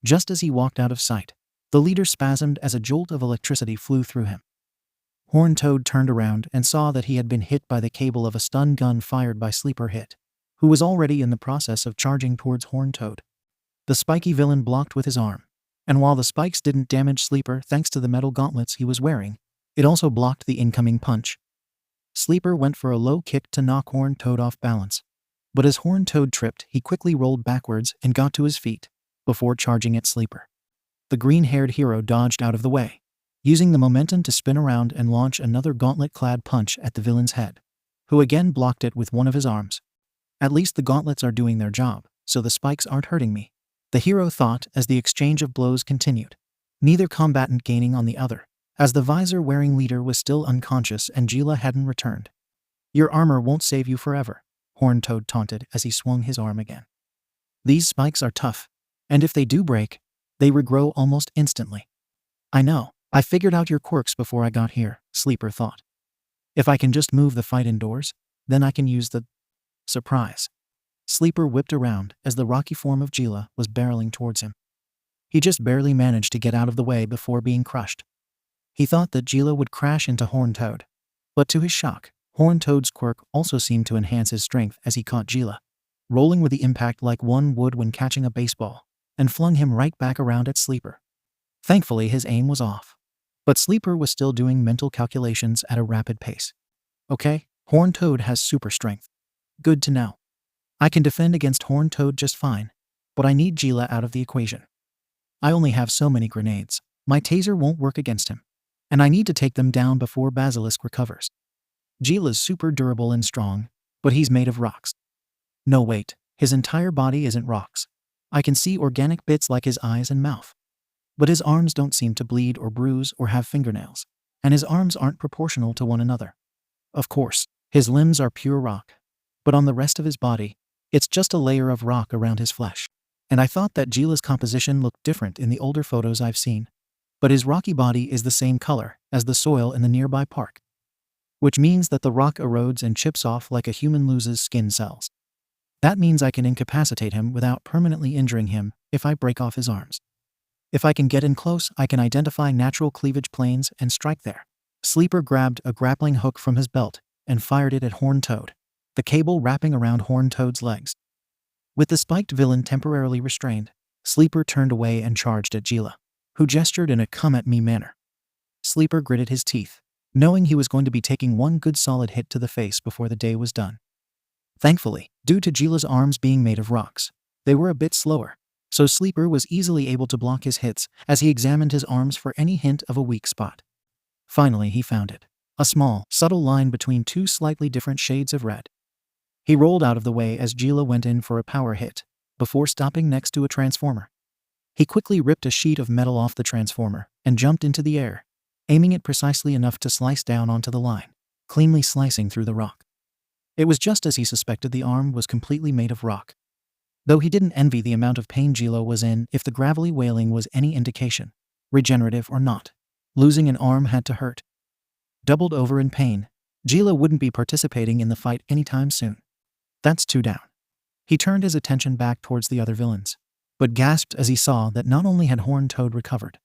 Just as he walked out of sight, the leader spasmed as a jolt of electricity flew through him. Horntoad turned around and saw that he had been hit by the cable of a stun gun fired by Sleeper Hit, who was already in the process of charging towards Horntoad. The spiky villain blocked with his arm, and while the spikes didn't damage Sleeper thanks to the metal gauntlets he was wearing, it also blocked the incoming punch. Sleeper went for a low kick to knock Horntoad off balance, but as Horntoad tripped, he quickly rolled backwards and got to his feet, before charging at Sleeper. The green-haired hero dodged out of the way, using the momentum to spin around and launch another gauntlet-clad punch at the villain's head, who again blocked it with one of his arms. "At least the gauntlets are doing their job, so the spikes aren't hurting me," the hero thought as the exchange of blows continued, neither combatant gaining on the other, as the visor-wearing leader was still unconscious and Gila hadn't returned. "Your armor won't save you forever," Horntoad taunted as he swung his arm again. "These spikes are tough, and if they do break, they regrow almost instantly." "I know. I figured out your quirks before I got here," Sleeper thought. "If I can just move the fight indoors, then I can use the surprise." Sleeper whipped around as the rocky form of Gila was barreling towards him. He just barely managed to get out of the way before being crushed. He thought that Gila would crash into Horntoad, but to his shock, Horntoad's quirk also seemed to enhance his strength as he caught Gila, rolling with the impact like one would when catching a baseball, and flung him right back around at Sleeper. Thankfully his aim was off, but Sleeper was still doing mental calculations at a rapid pace. "Okay, Horntoad has super strength. Good to know. I can defend against Horntoad just fine, but I need Gila out of the equation. I only have so many grenades, my taser won't work against him, and I need to take them down before Basilisk recovers. Gila's super durable and strong, but he's made of rocks. No wait, his entire body isn't rocks. I can see organic bits like his eyes and mouth. But his arms don't seem to bleed or bruise or have fingernails, and his arms aren't proportional to one another. Of course, his limbs are pure rock, but on the rest of his body, it's just a layer of rock around his flesh. And I thought that Gila's composition looked different in the older photos I've seen, but his rocky body is the same color as the soil in the nearby park, which means that the rock erodes and chips off like a human loses skin cells. That means I can incapacitate him without permanently injuring him if I break off his arms. If I can get in close, I can identify natural cleavage planes and strike there." Sleeper grabbed a grappling hook from his belt and fired it at Horntoad, the cable wrapping around Horntoad's legs. With the spiked villain temporarily restrained, Sleeper turned away and charged at Gila, who gestured in a come-at-me manner. Sleeper gritted his teeth, knowing he was going to be taking one good solid hit to the face before the day was done. Thankfully, due to Gila's arms being made of rocks, they were a bit slower, so Sleeper was easily able to block his hits as he examined his arms for any hint of a weak spot. Finally he found it, a small, subtle line between 2 slightly different shades of red. He rolled out of the way as Gila went in for a power hit, before stopping next to a transformer. He quickly ripped a sheet of metal off the transformer and jumped into the air, aiming it precisely enough to slice down onto the line, cleanly slicing through the rock. It was just as he suspected. The arm was completely made of rock. Though he didn't envy the amount of pain Gila was in, if the gravelly wailing was any indication, regenerative or not, losing an arm had to hurt. Doubled over in pain, Gila wouldn't be participating in the fight anytime soon. That's 2 down. He turned his attention back towards the other villains, but gasped as he saw that not only had Horned Toad recovered,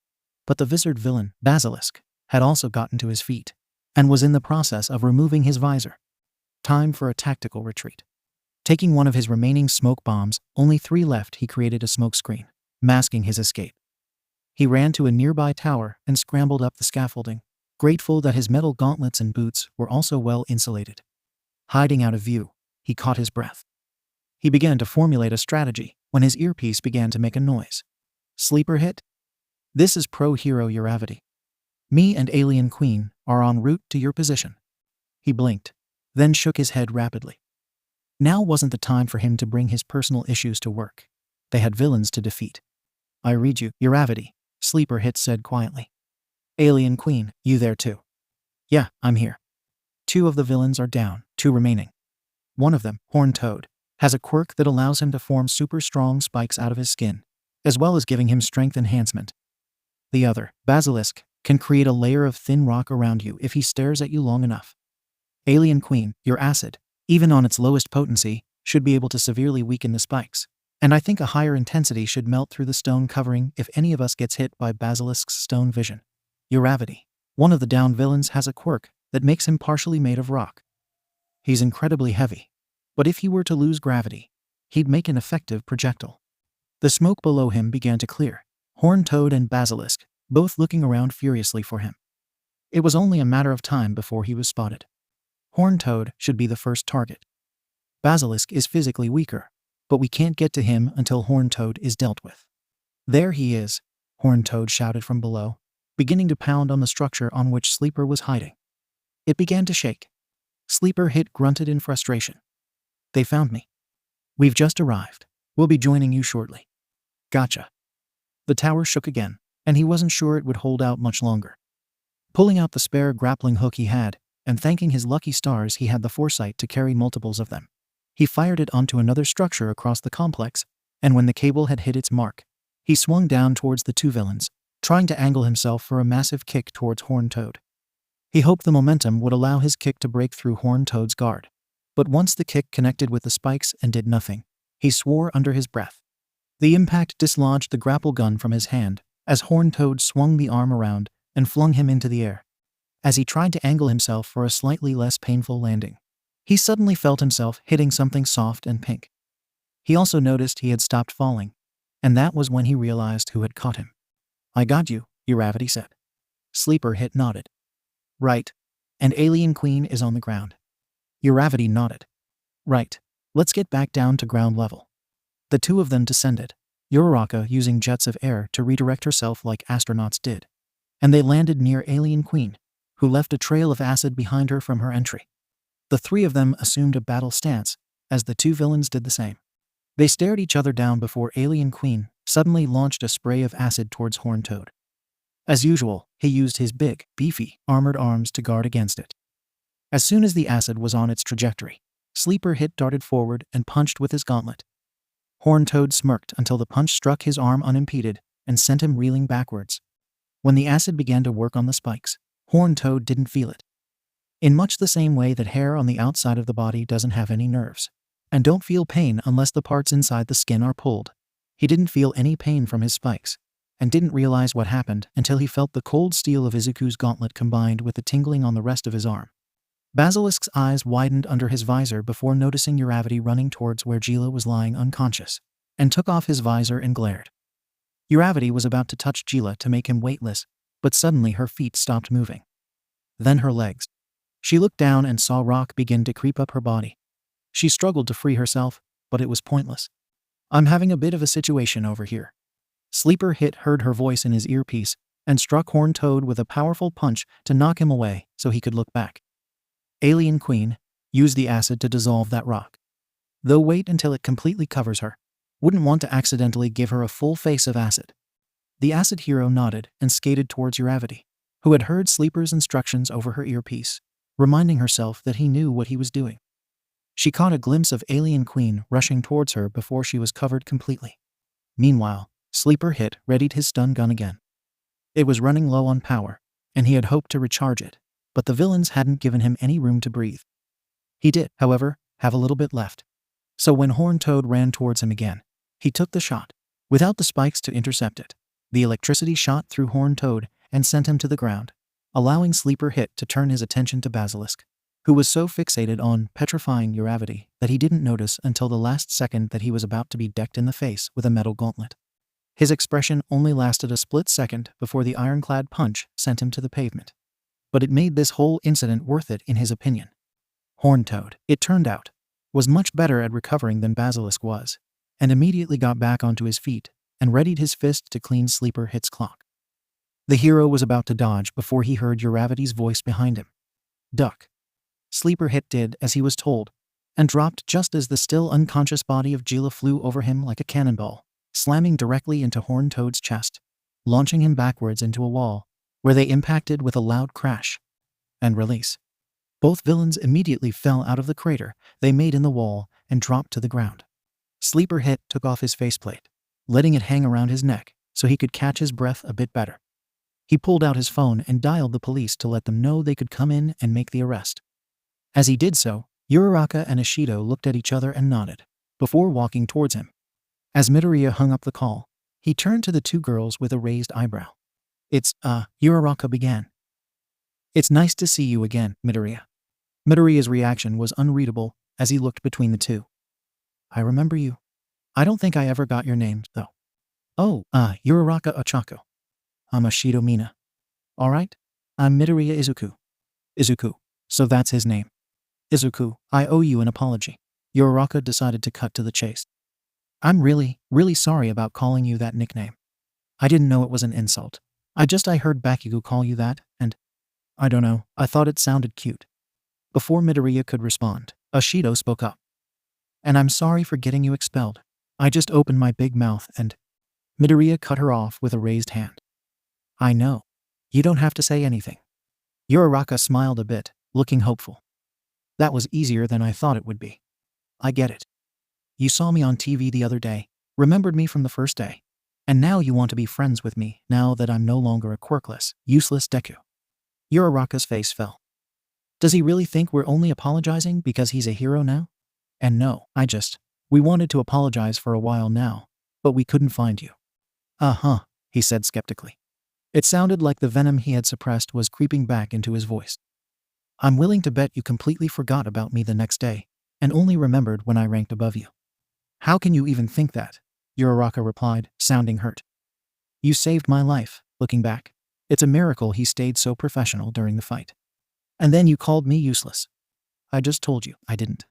but the visored villain, Basilisk, had also gotten to his feet and was in the process of removing his visor. Time for a tactical retreat. Taking one of his remaining smoke bombs, only 3 left, he created a smoke screen, masking his escape. He ran to a nearby tower and scrambled up the scaffolding, grateful that his metal gauntlets and boots were also well insulated. Hiding out of view, he caught his breath. He began to formulate a strategy when his earpiece began to make a noise. Sleeper hit? This is pro-hero Uravity. Me and Alien Queen are en route to your position. He blinked, then shook his head rapidly. Now wasn't the time for him to bring his personal issues to work. They had villains to defeat. I read you, Uravity, Sleeper Hit said quietly. Alien Queen, you there too? Yeah, I'm here. 2 of the villains are down, 2 remaining. One of them, Horned Toad, has a quirk that allows him to form super strong spikes out of his skin, as well as giving him strength enhancement. The other, Basilisk, can create a layer of thin rock around you if he stares at you long enough. Alien Queen, your acid, even on its lowest potency, should be able to severely weaken the spikes, and I think a higher intensity should melt through the stone covering if any of us gets hit by Basilisk's stone vision. Uravity, one of the down villains, has a quirk that makes him partially made of rock. He's incredibly heavy, but if he were to lose gravity, he'd make an effective projectile. The smoke below him began to clear, Horned Toad and Basilisk both looking around furiously for him. It was only a matter of time before he was spotted. Horned Toad should be the first target. Basilisk is physically weaker, but we can't get to him until Horned Toad is dealt with. There he is, Horned Toad shouted from below, beginning to pound on the structure on which Sleeper was hiding. It began to shake. Sleeper Hit grunted in frustration. They found me. We've just arrived. We'll be joining you shortly. Gotcha. The tower shook again, and he wasn't sure it would hold out much longer. Pulling out the spare grappling hook he had, and thanking his lucky stars he had the foresight to carry multiples of them, he fired it onto another structure across the complex, and when the cable had hit its mark, he swung down towards the 2 villains, trying to angle himself for a massive kick towards Horned Toad. He hoped the momentum would allow his kick to break through Horned Toad's guard, but once the kick connected with the spikes and did nothing, he swore under his breath. The impact dislodged the grapple gun from his hand as Horned Toad swung the arm around and flung him into the air. As he tried to angle himself for a slightly less painful landing, he suddenly felt himself hitting something soft and pink. He also noticed he had stopped falling, and that was when he realized who had caught him. I got you, Uravity said. Sleeper Hit nodded. Right. And Alien Queen is on the ground. Uravity nodded. Right. Let's get back down to ground level. The 2 of them descended, Uraraka using jets of air to redirect herself like astronauts did, and they landed near Alien Queen, who left a trail of acid behind her from her entry. The 3 of them assumed a battle stance, as the 2 villains did the same. They stared each other down before Alien Queen suddenly launched a spray of acid towards Horned Toad. As usual, he used his big, beefy, armored arms to guard against it. As soon as the acid was on its trajectory, Sleeper Hit darted forward and punched with his gauntlet. Horned Toad smirked until the punch struck his arm unimpeded and sent him reeling backwards. When the acid began to work on the spikes, Horned Toad didn't feel it. In much the same way that hair on the outside of the body doesn't have any nerves, and don't feel pain unless the parts inside the skin are pulled, he didn't feel any pain from his spikes, and didn't realize what happened until he felt the cold steel of Izuku's gauntlet combined with the tingling on the rest of his arm. Basilisk's eyes widened under his visor before noticing Uravity running towards where Gila was lying unconscious, and took off his visor and glared. Uravity was about to touch Gila to make him weightless, but suddenly her feet stopped moving. Then her legs. She looked down and saw rock begin to creep up her body. She struggled to free herself, but it was pointless. I'm having a bit of a situation over here. Sleeper Hit heard her voice in his earpiece and struck Horned Toad with a powerful punch to knock him away so he could look back. Alien Queen, use the acid to dissolve that rock. Though wait until it completely covers her. Wouldn't want to accidentally give her a full face of acid. The acid hero nodded and skated towards Uravity, who had heard Sleeper's instructions over her earpiece, reminding herself that he knew what he was doing. She caught a glimpse of Alien Queen rushing towards her before she was covered completely. Meanwhile, Sleeper readied his stun gun again. It was running low on power, and he had hoped to recharge it, but the villains hadn't given him any room to breathe. He did, however, have a little bit left. So when Horned Toad ran towards him again, he took the shot, without the spikes to intercept it. The electricity shot through Horned Toad and sent him to the ground, allowing Sleeper to turn his attention to Basilisk, who was so fixated on petrifying Uravity that he didn't notice until the last second that he was about to be decked in the face with a metal gauntlet. His expression only lasted a split second before the ironclad punch sent him to the pavement. But it made this whole incident worth it in his opinion. Horned Toad, it turned out, was much better at recovering than Basilisk was, and immediately got back onto his feet and readied his fist to clean Sleeper's clock. The hero was about to dodge before he heard Uravity's voice behind him. Duck. Sleeper did as he was told, and dropped just as the still unconscious body of Gila flew over him like a cannonball, slamming directly into Horned Toad's chest, launching him backwards into a wall, where they impacted with a loud crash and release. Both villains immediately fell out of the crater they made in the wall and dropped to the ground. Sleeper took off his faceplate, letting it hang around his neck so he could catch his breath a bit better. He pulled out his phone and dialed the police to let them know they could come in and make the arrest. As he did so, Uraraka and Ishido looked at each other and nodded, before walking towards him. As Midoriya hung up the call, he turned to the two girls with a raised eyebrow. Uraraka began. "It's nice to see you again, Midoriya." Midoriya's reaction was unreadable as he looked between the two. "I remember you. I don't think I ever got your name, though." "Oh, Uraraka Ochako. I'm Ishido Mina. All right, I'm Midoriya Izuku." "Izuku, so that's his name. Izuku, I owe you an apology." Uraraka decided to cut to the chase. "I'm really, really sorry about calling you that nickname. I didn't know it was an insult. I heard Bakugo call you that, and I don't know, I thought it sounded cute." Before Midoriya could respond, Ishido spoke up. "And I'm sorry for getting you expelled. I just opened my big mouth and—" Midoriya cut her off with a raised hand. "I know. You don't have to say anything." Uraraka smiled a bit, looking hopeful. "That was easier than I thought it would be. I get it. You saw me on TV the other day, remembered me from the first day, and now you want to be friends with me now that I'm no longer a quirkless, useless Deku." Uraraka's face fell. Does he really think we're only apologizing because he's a hero now? And no, we wanted to apologize for a while now, but we couldn't find you. "Uh-huh," he said skeptically. It sounded like the venom he had suppressed was creeping back into his voice. "I'm willing to bet you completely forgot about me the next day, and only remembered when I ranked above you." "How can you even think that?" Uraraka replied, sounding hurt. "You saved my life, looking back. It's a miracle he stayed so professional during the fight. And then you called me useless." "I just told you I didn't."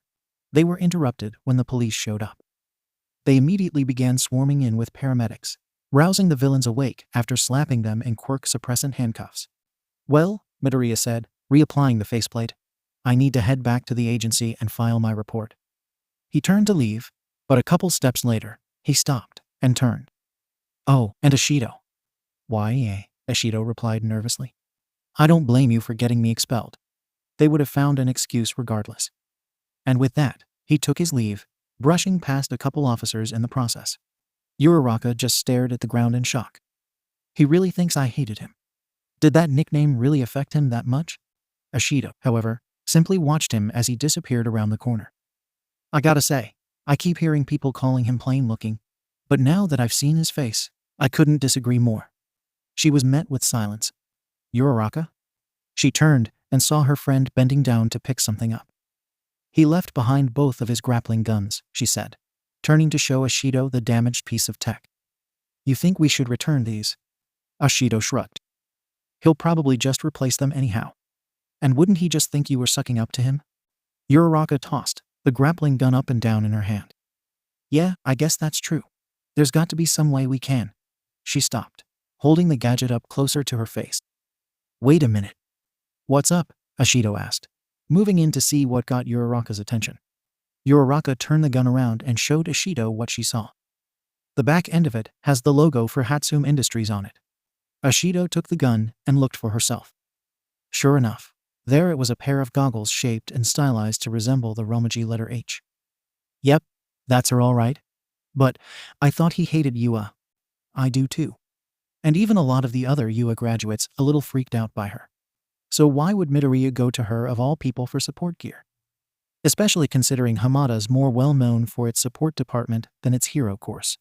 They were interrupted when the police showed up. They immediately began swarming in with paramedics, rousing the villains awake after slapping them in quirk-suppressant handcuffs. "Well," Midoriya said, reapplying the faceplate, "I need to head back to the agency and file my report." He turned to leave, but a couple steps later, he stopped and turned. "Oh, and Ishido." "Why, Ishido replied nervously. "I don't blame you for getting me expelled. They would have found an excuse regardless." And with that, he took his leave, brushing past a couple officers in the process. Uraraka just stared at the ground in shock. He really thinks I hated him. Did that nickname really affect him that much? Ishido, however, simply watched him as he disappeared around the corner. "I gotta say, I keep hearing people calling him plain looking, but now that I've seen his face, I couldn't disagree more." She was met with silence. "Uraraka?" She turned and saw her friend bending down to pick something up. "He left behind both of his grappling guns," she said, turning to show Ishido the damaged piece of tech. "You think we should return these?" Ishido shrugged. "He'll probably just replace them anyhow. And wouldn't he just think you were sucking up to him?" Uraraka tossed the grappling gun up and down in her hand. "Yeah, I guess that's true. There's got to be some way we can." She stopped, holding the gadget up closer to her face. "Wait a minute. What's up?" Ishido asked, moving in to see what got Uraraka's attention. Uraraka turned the gun around and showed Ishido what she saw. The back end of it has the logo for Hatsume Industries on it. Ashido took the gun and looked for herself. Sure enough, there it was, a pair of goggles shaped and stylized to resemble the Romaji letter H. Yep, that's her all right. But I thought he hated UA. I do too. And even a lot of the other UA graduates a little freaked out by her. So why would Midoriya go to her of all people for support gear? Especially considering Hamada's more well known for its support department than its hero course.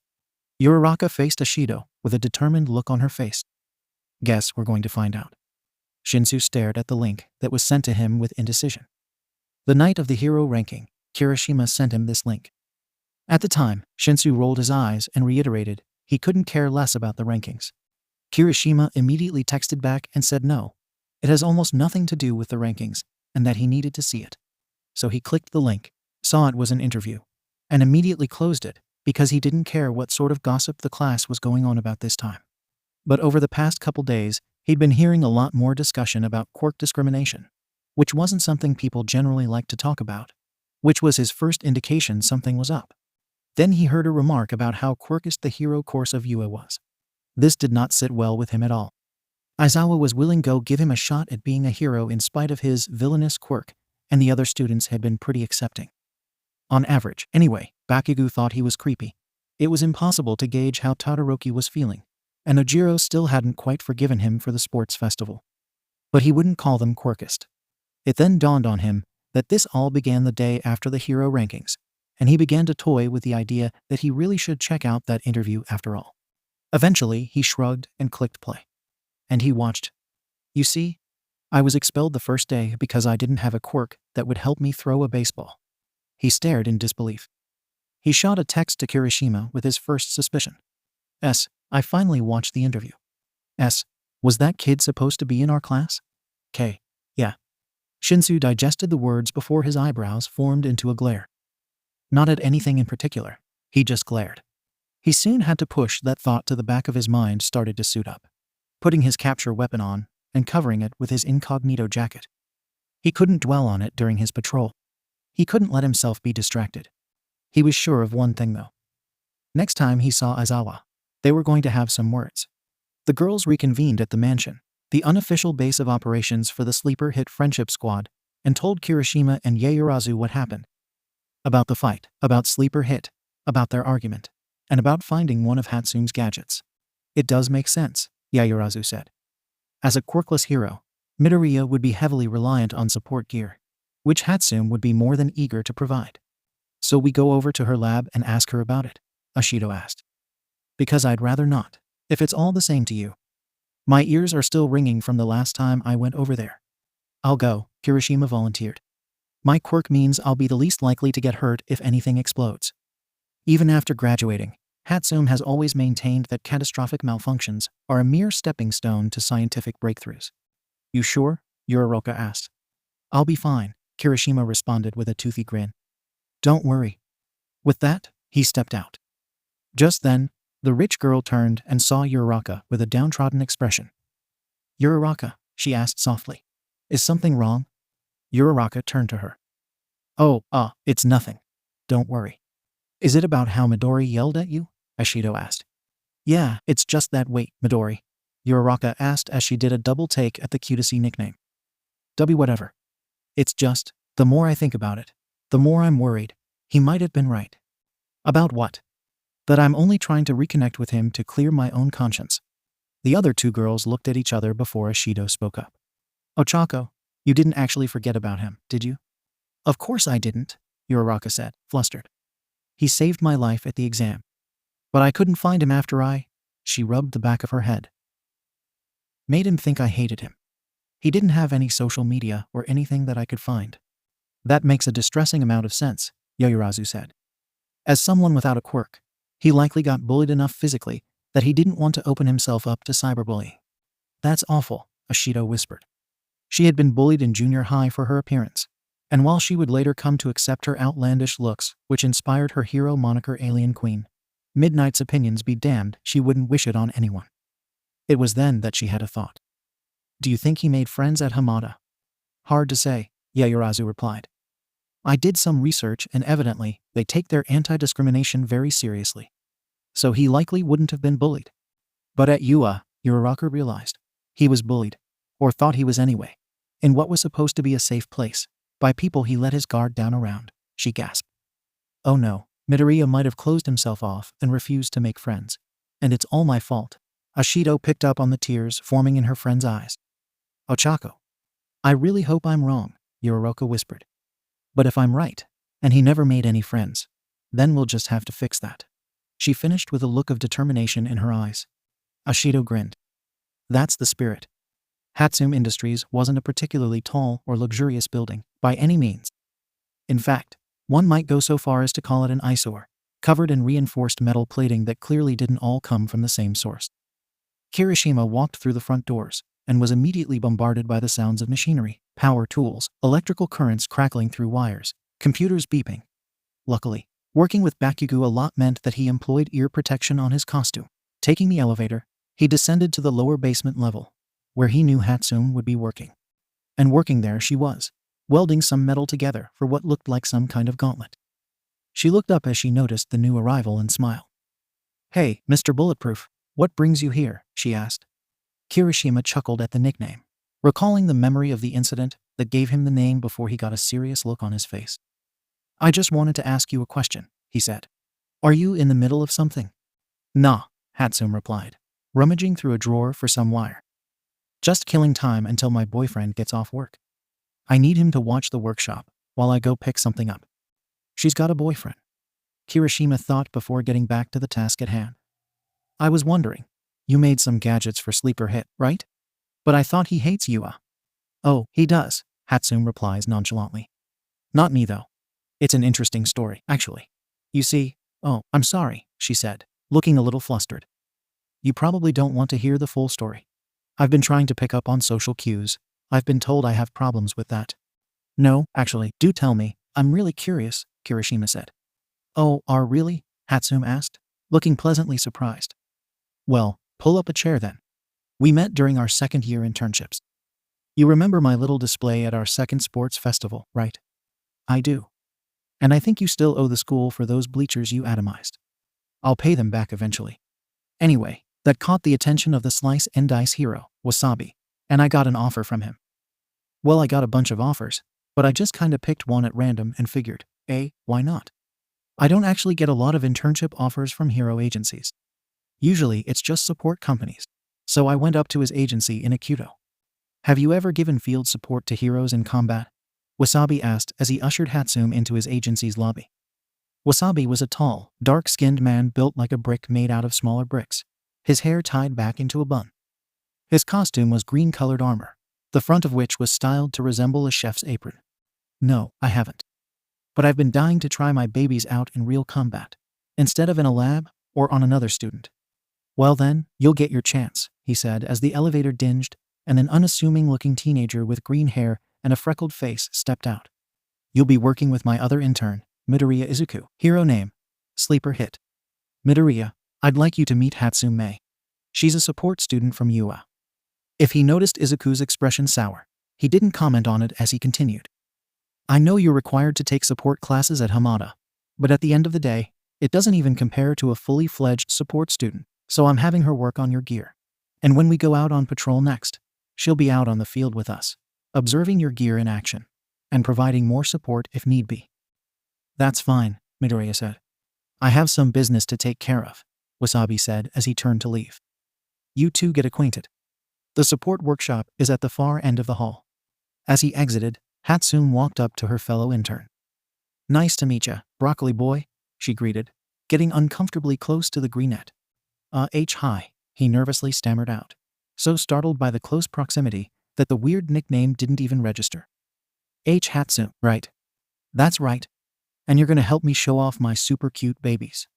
Uraraka faced Ashido with a determined look on her face. Guess we're going to find out. Shinsu stared at the link that was sent to him with indecision. The night of the hero ranking, Kirishima sent him this link. At the time, Shinsu rolled his eyes and reiterated he couldn't care less about the rankings. Kirishima immediately texted back and said no, it has almost nothing to do with the rankings, and that he needed to see it. So he clicked the link, saw it was an interview, and immediately closed it because he didn't care what sort of gossip the class was going on about this time. But over the past couple days, he'd been hearing a lot more discussion about quirk discrimination, which wasn't something people generally liked to talk about, which was his first indication something was up. Then he heard a remark about how quirkish the hero course of UA was. This did not sit well with him at all. Aizawa was willing to give him a shot at being a hero in spite of his villainous quirk, and the other students had been pretty accepting. On average, anyway, Bakugo thought he was creepy. It was impossible to gauge how Todoroki was feeling, and Ojiro still hadn't quite forgiven him for the sports festival. But he wouldn't call them quirkist. It then dawned on him that this all began the day after the hero rankings, and he began to toy with the idea that he really should check out that interview after all. Eventually, he shrugged and clicked play. And he watched. You see, I was expelled the first day because I didn't have a quirk that would help me throw a baseball. He stared in disbelief. He shot a text to Kirishima with his first suspicion. S. I finally watched the interview. S. Was that kid supposed to be in our class? K. Yeah. Shinsu digested the words before his eyebrows formed into a glare. Not at anything in particular. He just glared. He soon had to push that thought to the back of his mind, started to suit up, putting his capture weapon on and covering it with his incognito jacket. He couldn't dwell on it during his patrol. He couldn't let himself be distracted. He was sure of one thing though. Next time he saw Aizawa, they were going to have some words. The girls reconvened at the mansion, the unofficial base of operations for the Sleeper Hit Friendship Squad, and told Kirishima and Yaoyorozu what happened. About the fight, about Sleeper Hit, about their argument, and about finding one of Hatsume's gadgets. It does make sense, Yaoyorozu said. As a quirkless hero, Midoriya would be heavily reliant on support gear, which Hatsume would be more than eager to provide. So we go over to her lab and ask her about it, Ashido asked. Because I'd rather not, if it's all the same to you. My ears are still ringing from the last time I went over there. I'll go, Kirishima volunteered. My quirk means I'll be the least likely to get hurt if anything explodes. Even after graduating, Hatsume has always maintained that catastrophic malfunctions are a mere stepping stone to scientific breakthroughs. You sure? Uraraka asked. I'll be fine, Kirishima responded with a toothy grin. Don't worry. With that, he stepped out. Just then, the rich girl turned and saw Uraraka with a downtrodden expression. Uraraka, she asked softly. Is something wrong? Uraraka turned to her. Oh, it's nothing. Don't worry. Is it about how Midori yelled at you? Ashido asked. Yeah, it's just that. Wait, Midori, Uraraka asked as she did a double take at the cutesy nickname. Whatever. It's just, the more I think about it, the more I'm worried. He might have been right. About what? That I'm only trying to reconnect with him to clear my own conscience. The other two girls looked at each other before Ashido spoke up. Ochako, you didn't actually forget about him, did you? Of course I didn't, Uraraka said, flustered. He saved my life at the exam. But I couldn't find him after she rubbed the back of her head. Made him think I hated him. He didn't have any social media or anything that I could find. That makes a distressing amount of sense, Yaoyorozu said. As someone without a quirk, he likely got bullied enough physically that he didn't want to open himself up to cyberbullying. That's awful, Ashido whispered. She had been bullied in junior high for her appearance, and while she would later come to accept her outlandish looks, which inspired her hero moniker Alien Queen, Midnight's opinions be damned, she wouldn't wish it on anyone. It was then that she had a thought. Do you think he made friends at Hamada? Hard to say, Yaoyorozu replied. I did some research and evidently, they take their anti-discrimination very seriously. so he likely wouldn't have been bullied. But at Uraraka realized he was bullied, or thought he was anyway, in what was supposed to be a safe place, by people he let his guard down around. She gasped. Oh no, Midoriya might have closed himself off and refused to make friends. And it's all my fault. Ashido picked up on the tears forming in her friend's eyes. Ochako. I really hope I'm wrong, Uraraka whispered. But if I'm right, and he never made any friends, then we'll just have to fix that. She finished with a look of determination in her eyes. Ashido grinned. That's the spirit. Hatsum Industries wasn't a particularly tall or luxurious building, by any means. In fact, one might go so far as to call it an eyesore, covered in reinforced metal plating that clearly didn't all come from the same source. Kirishima walked through the front doors, and was immediately bombarded by the sounds of machinery, power tools, electrical currents crackling through wires, computers beeping. Luckily, working with Bakugo a lot meant that he employed ear protection on his costume. Taking the elevator, he descended to the lower basement level, where he knew Hatsum would be working. And working there she was, welding some metal together for what looked like some kind of gauntlet. She looked up as she noticed the new arrival and smiled. Hey, Mr. Bulletproof, what brings you here? She asked. Kirishima chuckled at the nickname, recalling the memory of the incident that gave him the name before he got a serious look on his face. I just wanted to ask you a question, he said. Are you in the middle of something? Nah, Hatsum replied, rummaging through a drawer for some wire. Just killing time until my boyfriend gets off work. I need him to watch the workshop while I go pick something up. She's got a boyfriend, Kirishima thought before getting back to the task at hand. I was wondering, you made some gadgets for Sleeper Hit, right? But I thought he hates you. Oh, he does, Hatsum replies nonchalantly. Not me though. It's an interesting story, actually. You see, oh, I'm sorry, she said, looking a little flustered. You probably don't want to hear the full story. I've been trying to pick up on social cues. I've been told I have problems with that. No, actually, do tell me. I'm really curious, Kirishima said. Oh, are really? Hatsum asked, looking pleasantly surprised. Well, pull up a chair then. We met during our second-year internships. You remember my little display at our second sports festival, right? I do. And I think you still owe the school for those bleachers you atomized. I'll pay them back eventually. Anyway, that caught the attention of the slice and dice hero, Wasabi, and I got an offer from him. Well, I got a bunch of offers, but I just kinda picked one at random and figured, why not? I don't actually get a lot of internship offers from hero agencies. Usually it's just support companies. So I went up to his agency in Akuto. Have you ever given field support to heroes in combat? Wasabi asked as he ushered Hatsum into his agency's lobby. Wasabi was a tall, dark-skinned man built like a brick made out of smaller bricks, his hair tied back into a bun. His costume was green-colored armor, the front of which was styled to resemble a chef's apron. No, I haven't. But I've been dying to try my babies out in real combat, instead of in a lab or on another student. Well then, you'll get your chance, he said as the elevator dinged, and an unassuming-looking teenager with green hair and a freckled face stepped out. You'll be working with my other intern, Midoriya Izuku. Hero name, Sleeper Hit. Midoriya, I'd like you to meet Hatsum Mei. She's a support student from UA. If he noticed Izuku's expression sour, he didn't comment on it as he continued. I know you're required to take support classes at Hamada, but at the end of the day, it doesn't even compare to a fully fledged support student, so I'm having her work on your gear. And when we go out on patrol next, she'll be out on the field with us, observing your gear in action, and providing more support if need be. That's fine, Midoriya said. I have some business to take care of, Wasabi said as he turned to leave. You two get acquainted. The support workshop is at the far end of the hall. As he exited, Hatsum walked up to her fellow intern. Nice to meet ya, broccoli boy, she greeted, getting uncomfortably close to the greenette. Hi, he nervously stammered out, so startled by the close proximity that the weird nickname didn't even register. Hatsum, right? That's right. And you're gonna help me show off my super cute babies.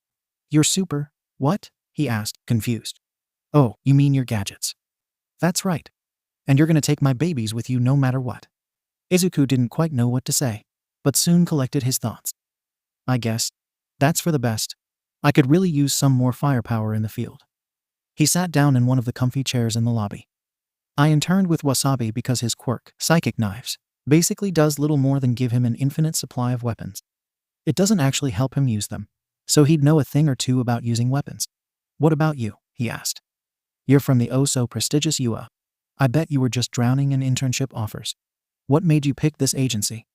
Your super, what? He asked, confused. Oh, you mean your gadgets. That's right. And you're gonna take my babies with you no matter what. Izuku didn't quite know what to say, but soon collected his thoughts. I guess that's for the best. I could really use some more firepower in the field. He sat down in one of the comfy chairs in the lobby. I interned with Wasabi because his quirk, psychic knives, basically does little more than give him an infinite supply of weapons. It doesn't actually help him use them, so he'd know a thing or two about using weapons. "What about you?" he asked. "You're from the oh-so-prestigious UA. I bet you were just drowning in internship offers. What made you pick this agency?"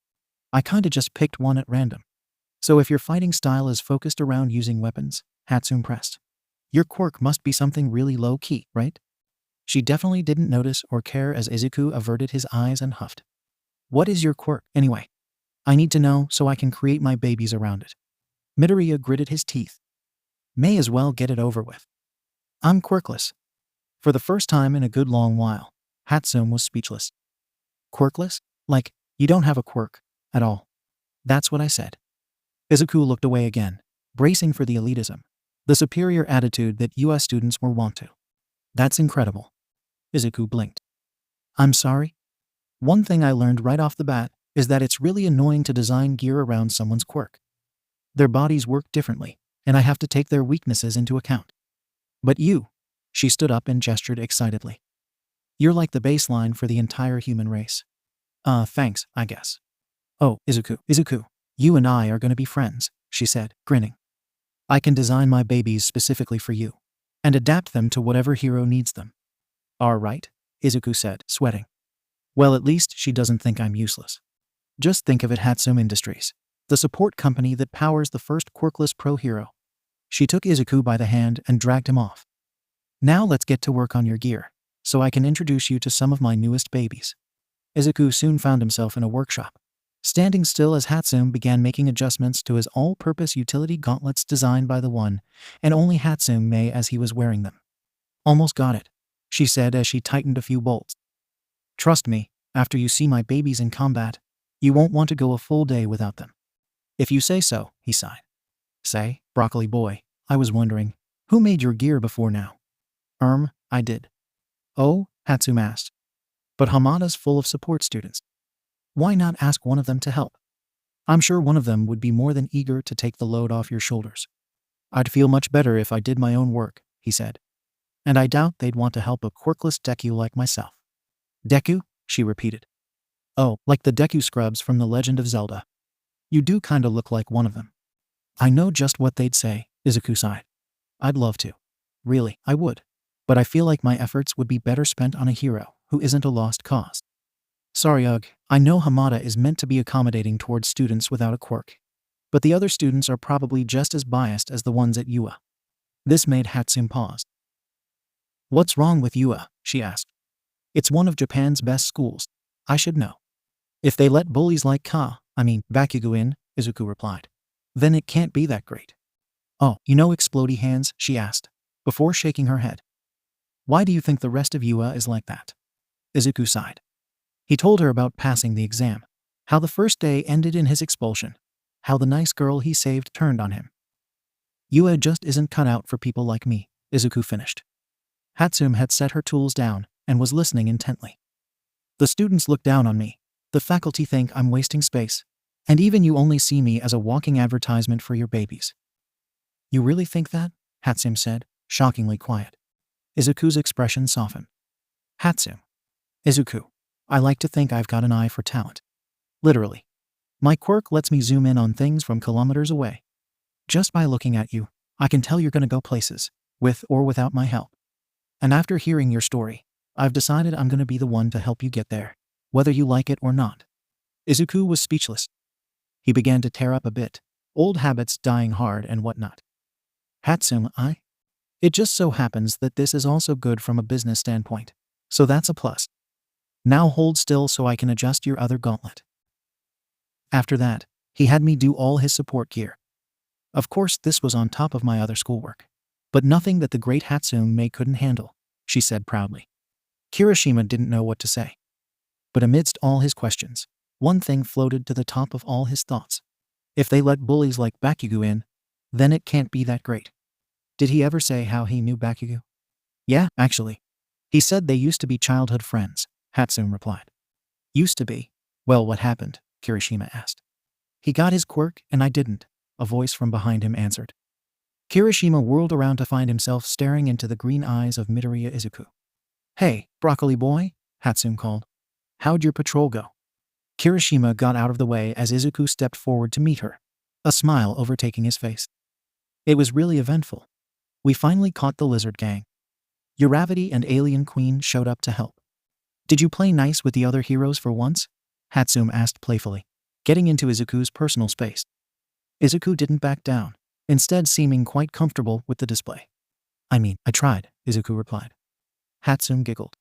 "I kinda just picked one at random." "So if your fighting style is focused around using weapons," Hatsune pressed, "your quirk must be something really low-key, right?" She definitely didn't notice or care as Izuku averted his eyes and huffed. "What is your quirk, anyway? I need to know so I can create my babies around it." Midoriya gritted his teeth. "May as well get it over with." "I'm quirkless." For the first time in a good long while, Hatsune was speechless. "Quirkless? Like, you don't have a quirk at all?" "That's what I said." Izuku looked away again, bracing for the elitism, the superior attitude that US students were wont to. "That's incredible." Izuku blinked. "I'm sorry? One thing I learned right off the bat is that it's really annoying to design gear around someone's quirk. Their bodies work differently, and I have to take their weaknesses into account. But you," she stood up and gestured excitedly, "you're like the baseline for the entire human race." Thanks, I guess." "Oh, Izuku, you and I are gonna be friends," she said, grinning. "I can design my babies specifically for you, and adapt them to whatever hero needs them." "All right," Izuku said, sweating. "Well, at least she doesn't think I'm useless." Just think of it, Hatsune Industries, the support company that powers the first quirkless pro hero. She took Izuku by the hand and dragged him off. "Now let's get to work on your gear, so I can introduce you to some of my newest babies." Izuku soon found himself in a workshop, standing still as Hatsune began making adjustments to his all-purpose utility gauntlets designed by the one and only Hatsune May as he was wearing them. "Almost got it," she said as she tightened a few bolts. "Trust me, after you see my babies in combat, you won't want to go a full day without them." "If you say so," he sighed. "Say, Broccoli Boy, I was wondering, who made your gear before now?" I did." "Oh?" Hatsune asked. "But Hamada's full of support students. Why not ask one of them to help? I'm sure one of them would be more than eager to take the load off your shoulders." "I'd feel much better if I did my own work," he said. "And I doubt they'd want to help a quirkless Deku like myself." "Deku?" she repeated. "Oh, like the Deku scrubs from The Legend of Zelda. You do kinda look like one of them." "I know just what they'd say," Izuku sighed. "I'd love to. Really, I would. But I feel like my efforts would be better spent on a hero who isn't a lost cause." "Sorry, Ugh, I know Hamada is meant to be accommodating towards students without a quirk. But the other students are probably just as biased as the ones at UA." This made Hatsune pause. "What's wrong with UA?" she asked. "It's one of Japan's best schools. I should know." "If they let bullies like Bakugo in," Izuku replied, "then it can't be that great." "Oh, you know Explodey Hands?" she asked, before shaking her head. "Why do you think the rest of UA is like that?" Izuku sighed. He told her about passing the exam, how the first day ended in his expulsion, how the nice girl he saved turned on him. "UA just isn't cut out for people like me," Izuku finished. Hatsune had set her tools down and was listening intently. "The students look down on me. The faculty think I'm wasting space. And even you only see me as a walking advertisement for your babies." "You really think that?" Hatsune said, shockingly quiet. Izuku's expression softened. "Hatsune. Izuku, I like to think I've got an eye for talent. Literally. My quirk lets me zoom in on things from kilometers away. Just by looking at you, I can tell you're gonna go places, with or without my help. And after hearing your story, I've decided I'm gonna be the one to help you get there, whether you like it or not." Izuku was speechless. He began to tear up a bit, old habits dying hard and whatnot. "Hatsune, it just so happens that this is also good from a business standpoint, so that's a plus. Now hold still so I can adjust your other gauntlet." After that, he had me do all his support gear. Of course, this was on top of my other schoolwork. But nothing that the great Hatsune May couldn't handle, she said proudly. Kirishima didn't know what to say. But amidst all his questions, one thing floated to the top of all his thoughts. If they let bullies like Bakugo in, then it can't be that great. Did he ever say how he knew Bakugo? "Yeah, actually. He said they used to be childhood friends," Hatsune replied. "Used to be? Well, what happened?" Kirishima asked. "He got his quirk and I didn't," a voice from behind him answered. Kirishima whirled around to find himself staring into the green eyes of Midoriya Izuku. "Hey, Broccoli Boy," Hatsune called. "How'd your patrol go?" Kirishima got out of the way as Izuku stepped forward to meet her, a smile overtaking his face. It was really eventful. We finally caught the lizard gang. Uravity and Alien Queen showed up to help. Did you play nice with the other heroes for once? Hatsum asked playfully, getting into Izuku's personal space. Izuku didn't back down, instead seeming quite comfortable with the display. I mean, I tried, Izuku replied. Hatsum giggled.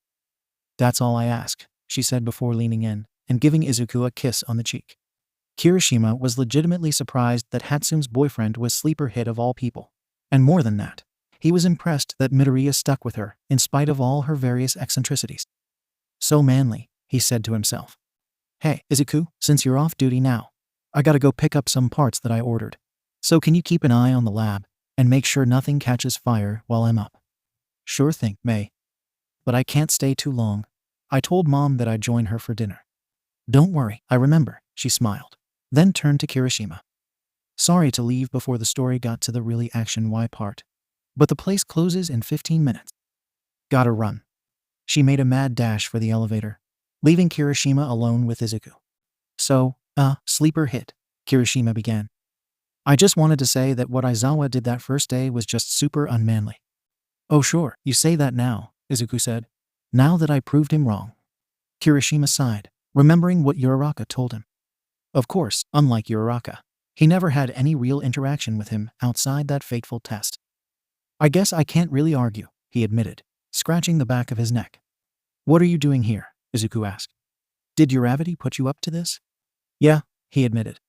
That's all I ask, she said before leaning in and giving Izuku a kiss on the cheek. Kirishima was legitimately surprised that Hatsum's boyfriend was sleeper hit of all people. And more than that, he was impressed that Midoriya stuck with her in spite of all her various eccentricities. So manly, he said to himself. Hey, Izuku, since you're off duty now, I gotta go pick up some parts that I ordered. So can you keep an eye on the lab and make sure nothing catches fire while I'm up? Sure thing, May. But I can't stay too long. I told Mom that I'd join her for dinner. Don't worry, I remember, she smiled, then turned to Kirishima. Sorry to leave before the story got to the really action-y part, but the place closes in 15 minutes. Gotta run. She made a mad dash for the elevator, leaving Kirishima alone with Izuku. So, sleeper hit, Kirishima began. I just wanted to say that what Aizawa did that first day was just super unmanly. Oh sure, you say that now, Izuku said. Now that I proved him wrong. Kirishima sighed, remembering what Uraraka told him. Of course, unlike Uraraka, he never had any real interaction with him outside that fateful test. I guess I can't really argue, he admitted, scratching the back of his neck. What are you doing here? Izuku asked. Did Uravity put you up to this? Yeah, he admitted.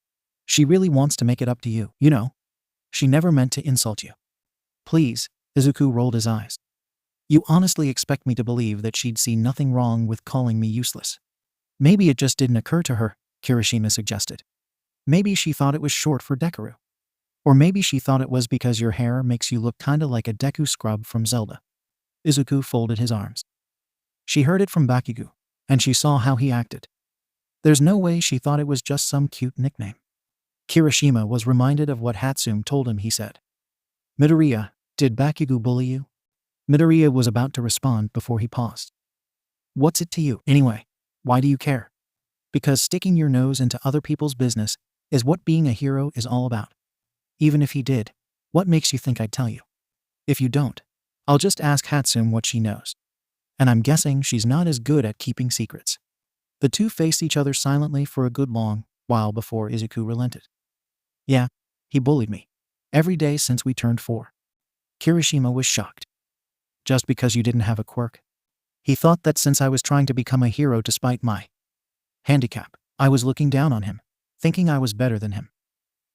She really wants to make it up to you, you know. She never meant to insult you. Please, Izuku rolled his eyes. You honestly expect me to believe that she'd see nothing wrong with calling me useless? Maybe it just didn't occur to her, Kirishima suggested. Maybe she thought it was short for Dekaru. Or maybe she thought it was because your hair makes you look kinda like a Deku scrub from Zelda. Izuku folded his arms. She heard it from Bakugo, and she saw how he acted. There's no way she thought it was just some cute nickname. Kirishima was reminded of what Hatsum told him, he said. Midoriya, did Bakugo bully you? Midoriya was about to respond before he paused. What's it to you, anyway? Why do you care? Because sticking your nose into other people's business is what being a hero is all about. Even if he did, what makes you think I'd tell you? If you don't, I'll just ask Hatsum what she knows. And I'm guessing she's not as good at keeping secrets. The two faced each other silently for a good long while before Izuku relented. Yeah, he bullied me. Every day since we turned 4. Kirishima was shocked. Just because you didn't have a quirk? He thought that since I was trying to become a hero despite my handicap, I was looking down on him, thinking I was better than him.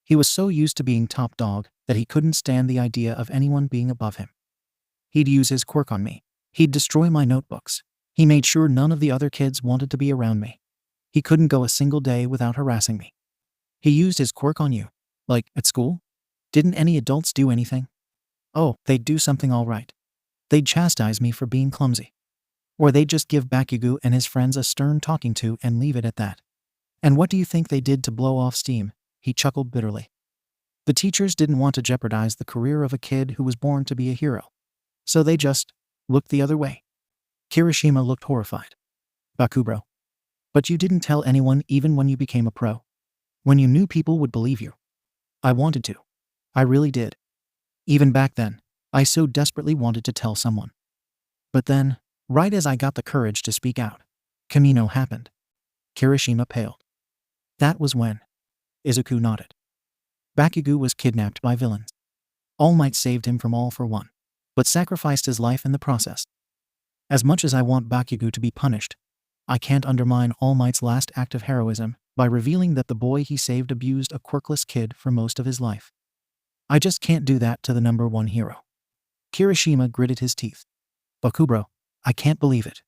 He was so used to being top dog that he couldn't stand the idea of anyone being above him. He'd use his quirk on me. He'd destroy my notebooks. He made sure none of the other kids wanted to be around me. He couldn't go a single day without harassing me. He used his quirk on you. Like, at school? Didn't any adults do anything? Oh, they'd do something all right. They'd chastise me for being clumsy. Or they'd just give Bakugo and his friends a stern talking to and leave it at that. And what do you think they did to blow off steam? He chuckled bitterly. The teachers didn't want to jeopardize the career of a kid who was born to be a hero. So they just looked the other way. Kirishima looked horrified. Bakugo. But you didn't tell anyone even when you became a pro. When you knew people would believe you. I wanted to. I really did. Even back then, I so desperately wanted to tell someone. But then, right as I got the courage to speak out, Kamino happened. Kirishima paled. That was when. Izuku nodded. Bakugo was kidnapped by villains. All Might saved him from All for One, but sacrificed his life in the process. As much as I want Bakugo to be punished, I can't undermine All Might's last act of heroism by revealing that the boy he saved abused a quirkless kid for most of his life. I just can't do that to the #1 hero. Kirishima gritted his teeth. Bakugo, I can't believe it.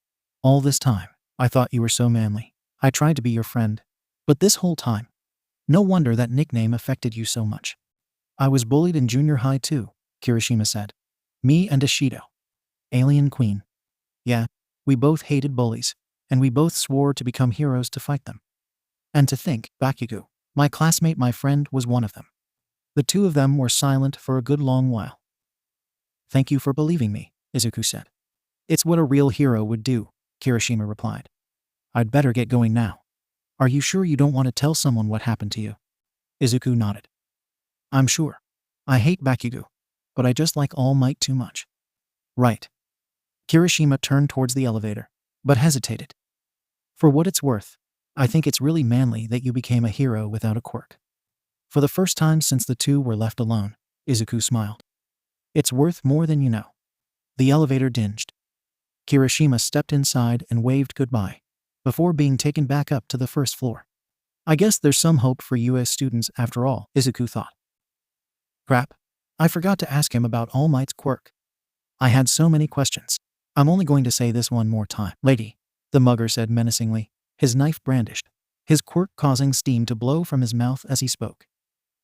All this time, I thought you were so manly. I tried to be your friend. But this whole time, no wonder that nickname affected you so much. I was bullied in junior high too, Kirishima said. Me and Ishido. Alien Queen. Yeah, we both hated bullies, and we both swore to become heroes to fight them. And to think, Bakugo, my classmate, my friend, was one of them. The two of them were silent for a good long while. Thank you for believing me, Izuku said. It's what a real hero would do, Kirishima replied. I'd better get going now. Are you sure you don't want to tell someone what happened to you? Izuku nodded. I'm sure. I hate Bakugo, but I just like All Might too much. Right. Kirishima turned towards the elevator, but hesitated. For what it's worth, I think it's really manly that you became a hero without a quirk. For the first time since the two were left alone, Izuku smiled. It's worth more than you know. The elevator dinged. Kirishima stepped inside and waved goodbye, before being taken back up to the first floor. I guess there's some hope for US students after all, Izuku thought. Crap. I forgot to ask him about All Might's quirk. I had so many questions. I'm only going to say this one more time. Lady, the mugger said menacingly, his knife brandished, his quirk causing steam to blow from his mouth as he spoke.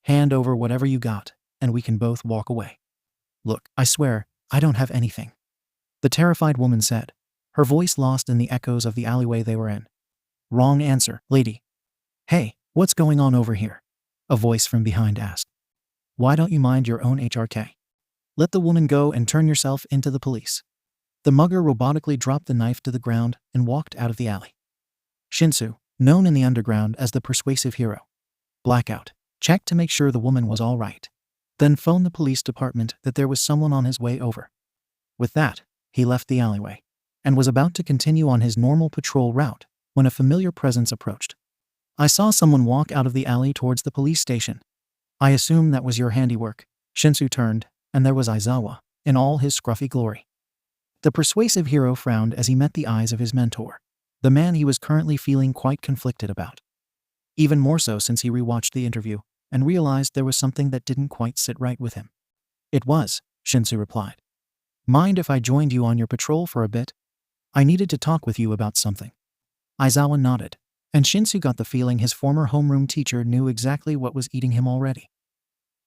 Hand over whatever you got, and we can both walk away. Look, I swear, I don't have anything. The terrified woman said, her voice lost in the echoes of the alleyway they were in. Wrong answer, lady. Hey, what's going on over here? A voice from behind asked. Why don't you mind your own HRK? Let the woman go and turn yourself into the police. The mugger robotically dropped the knife to the ground and walked out of the alley. Shinsu, known in the underground as the persuasive hero. Blackout. Check to make sure the woman was all right. Then phone the police department that there was someone on his way over. With that, he left the alleyway and was about to continue on his normal patrol route when a familiar presence approached. I saw someone walk out of the alley towards the police station. I assume that was your handiwork. Shinsu turned, and there was Aizawa, in all his scruffy glory. The persuasive hero frowned as he met the eyes of his mentor, the man he was currently feeling quite conflicted about. Even more so since he rewatched the interview and realized there was something that didn't quite sit right with him. It was, Shinsu replied. Mind if I joined you on your patrol for a bit? I needed to talk with you about something. Aizawa nodded, and Shinsu got the feeling his former homeroom teacher knew exactly what was eating him already.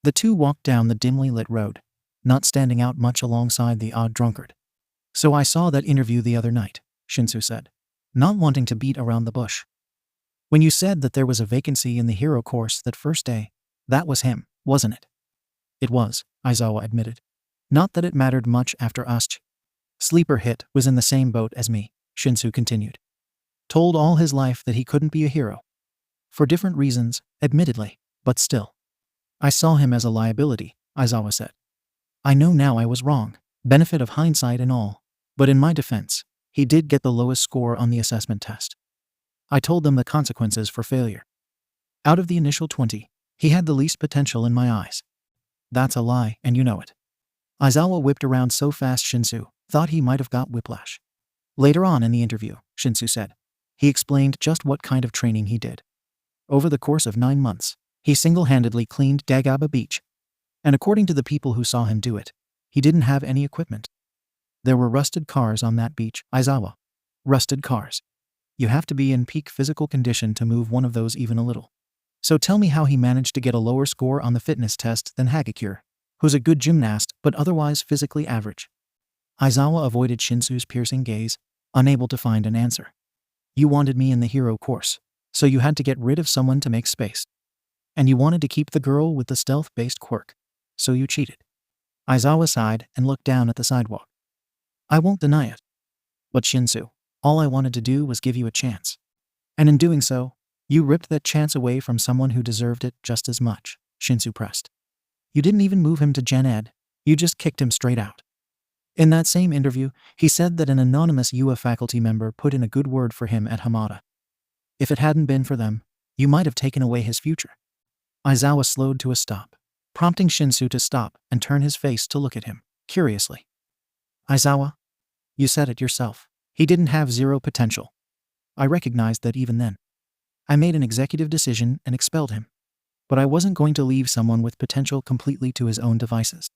The two walked down the dimly lit road, not standing out much alongside the odd drunkard. So I saw that interview the other night, Shinsu said, not wanting to beat around the bush. When you said that there was a vacancy in the hero course that first day, that was him, wasn't it? It was, Aizawa admitted. Not that it mattered much after Asch. Sleeper Hit was in the same boat as me, Shinsu continued. Told all his life that he couldn't be a hero. For different reasons, admittedly, but still. I saw him as a liability, Aizawa said. I know now I was wrong, benefit of hindsight and all, but in my defense, he did get the lowest score on the assessment test. I told them the consequences for failure. Out of the initial 20, he had the least potential in my eyes. That's a lie, and you know it. Aizawa whipped around so fast Shinsu thought he might have got whiplash. Later on in the interview, Shinsu said, he explained just what kind of training he did. Over the course of 9 months, he single-handedly cleaned Dagaba Beach. And according to the people who saw him do it, he didn't have any equipment. There were rusted cars on that beach, Aizawa. Rusted cars. You have to be in peak physical condition to move one of those even a little. So tell me how he managed to get a lower score on the fitness test than Hagakure, who's a good gymnast but otherwise physically average. Aizawa avoided Shinsu's piercing gaze, unable to find an answer. You wanted me in the hero course, so you had to get rid of someone to make space. And you wanted to keep the girl with the stealth-based quirk, so you cheated. Aizawa sighed and looked down at the sidewalk. I won't deny it. But Shinsu, all I wanted to do was give you a chance. And in doing so, you ripped that chance away from someone who deserved it just as much, Shinsu pressed. You didn't even move him to Gen Ed, you just kicked him straight out. In that same interview, he said that an anonymous UA faculty member put in a good word for him at Hamada. If it hadn't been for them, you might have taken away his future. Aizawa slowed to a stop, prompting Shinsu to stop and turn his face to look at him, curiously. Aizawa? You said it yourself. He didn't have zero potential. I recognized that even then. I made an executive decision and expelled him. But I wasn't going to leave someone with potential completely to his own devices.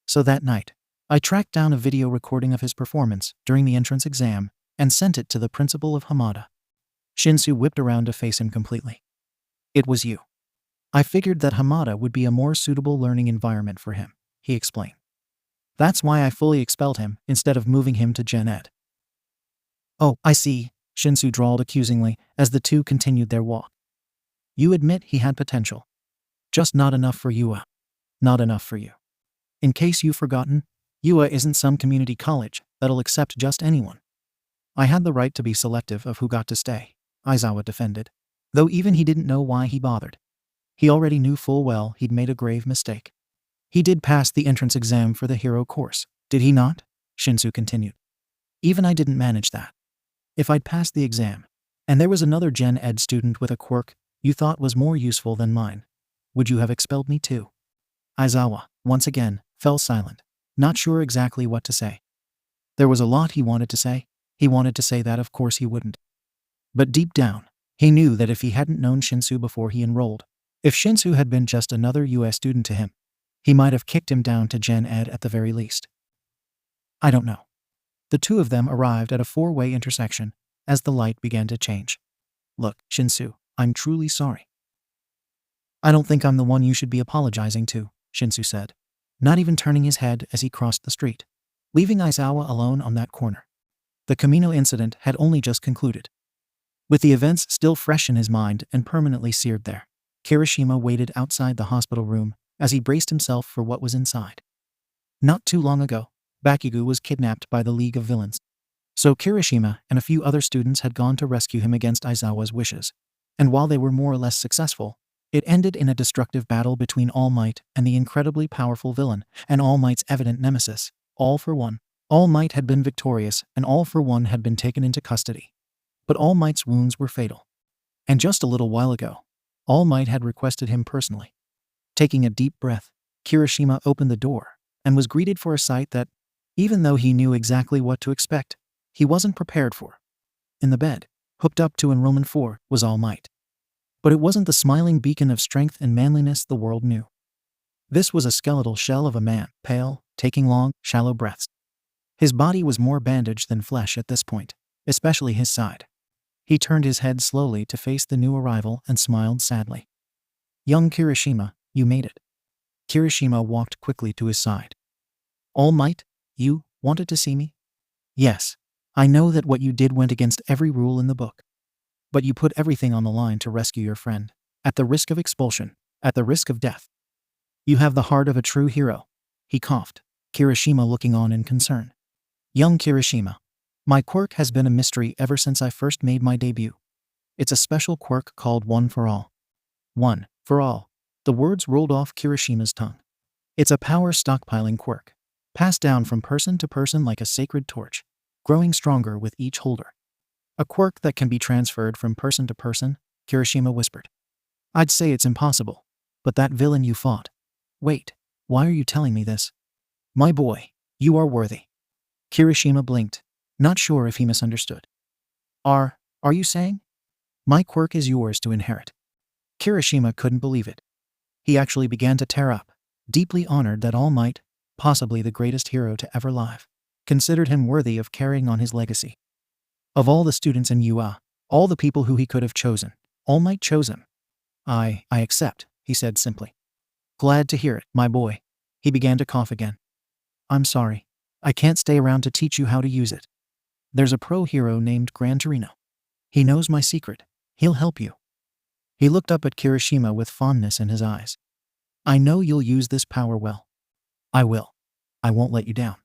So that night, I tracked down a video recording of his performance during the entrance exam and sent it to the principal of Hamada. Shinsu whipped around to face him completely. It was you. I figured that Hamada would be a more suitable learning environment for him, he explained. That's why I fully expelled him instead of moving him to Gen Ed. Oh, I see, Shinsu drawled accusingly as the two continued their walk. You admit he had potential. Just not enough for UA. Not enough for you. In case you've forgotten, UA isn't some community college that'll accept just anyone. I had the right to be selective of who got to stay, Aizawa defended, though even he didn't know why he bothered. He already knew full well he'd made a grave mistake. He did pass the entrance exam for the hero course, did he not? Shinsu continued. Even I didn't manage that. If I'd passed the exam, and there was another Gen Ed student with a quirk you thought was more useful than mine, would you have expelled me too? Aizawa, once again, fell silent, not sure exactly what to say. There was a lot he wanted to say. He wanted to say that of course he wouldn't. But deep down, he knew that if he hadn't known Shinsu before he enrolled, if Shinsu had been just another US student to him, he might have kicked him down to Gen Ed at the very least. I don't know. The two of them arrived at a four-way intersection as the light began to change. Look, Shinsu, I'm truly sorry. I don't think I'm the one you should be apologizing to, Shinsu said, not even turning his head as he crossed the street, leaving Aizawa alone on that corner. The Camino incident had only just concluded. With the events still fresh in his mind and permanently seared there, Kirishima waited outside the hospital room as he braced himself for what was inside. Not too long ago, Bakugo was kidnapped by the League of Villains. So Kirishima and a few other students had gone to rescue him against Aizawa's wishes, and while they were more or less successful, it ended in a destructive battle between All Might and the incredibly powerful villain, and All Might's evident nemesis, All for One. All Might had been victorious, and All for One had been taken into custody. But All Might's wounds were fatal. And just a little while ago, All Might had requested him personally. Taking a deep breath, Kirishima opened the door, and was greeted for a sight that, even though he knew exactly what to expect, he wasn't prepared for. In the bed, hooked up to Enrollment 4, was All Might. But it wasn't the smiling beacon of strength and manliness the world knew. This was a skeletal shell of a man, pale, taking long, shallow breaths. His body was more bandaged than flesh at this point, especially his side. He turned his head slowly to face the new arrival and smiled sadly. Young Kirishima, you made it. Kirishima walked quickly to his side. All Might, you wanted to see me? Yes, I know that what you did went against every rule in the book. But you put everything on the line to rescue your friend, at the risk of expulsion, at the risk of death. You have the heart of a true hero. He coughed, Kirishima looking on in concern. Young Kirishima, my quirk has been a mystery ever since I first made my debut. It's a special quirk called One for All. One for All. The words rolled off Kirishima's tongue. It's a power stockpiling quirk, passed down from person to person like a sacred torch, growing stronger with each holder. A quirk that can be transferred from person to person, Kirishima whispered. I'd say it's impossible, but that villain you fought. Wait, why are you telling me this? My boy, you are worthy. Kirishima blinked, not sure if he misunderstood. Are you saying? My quirk is yours to inherit. Kirishima couldn't believe it. He actually began to tear up, deeply honored that All Might, possibly the greatest hero to ever live, considered him worthy of carrying on his legacy. Of all the students in UA, all the people who he could have chosen, All Might chose him. I accept, he said simply. Glad to hear it, my boy. He began to cough again. I'm sorry. I can't stay around to teach you how to use it. There's a pro hero named Gran Torino. He knows my secret. He'll help you. He looked up at Kirishima with fondness in his eyes. I know you'll use this power well. I will. I won't let you down.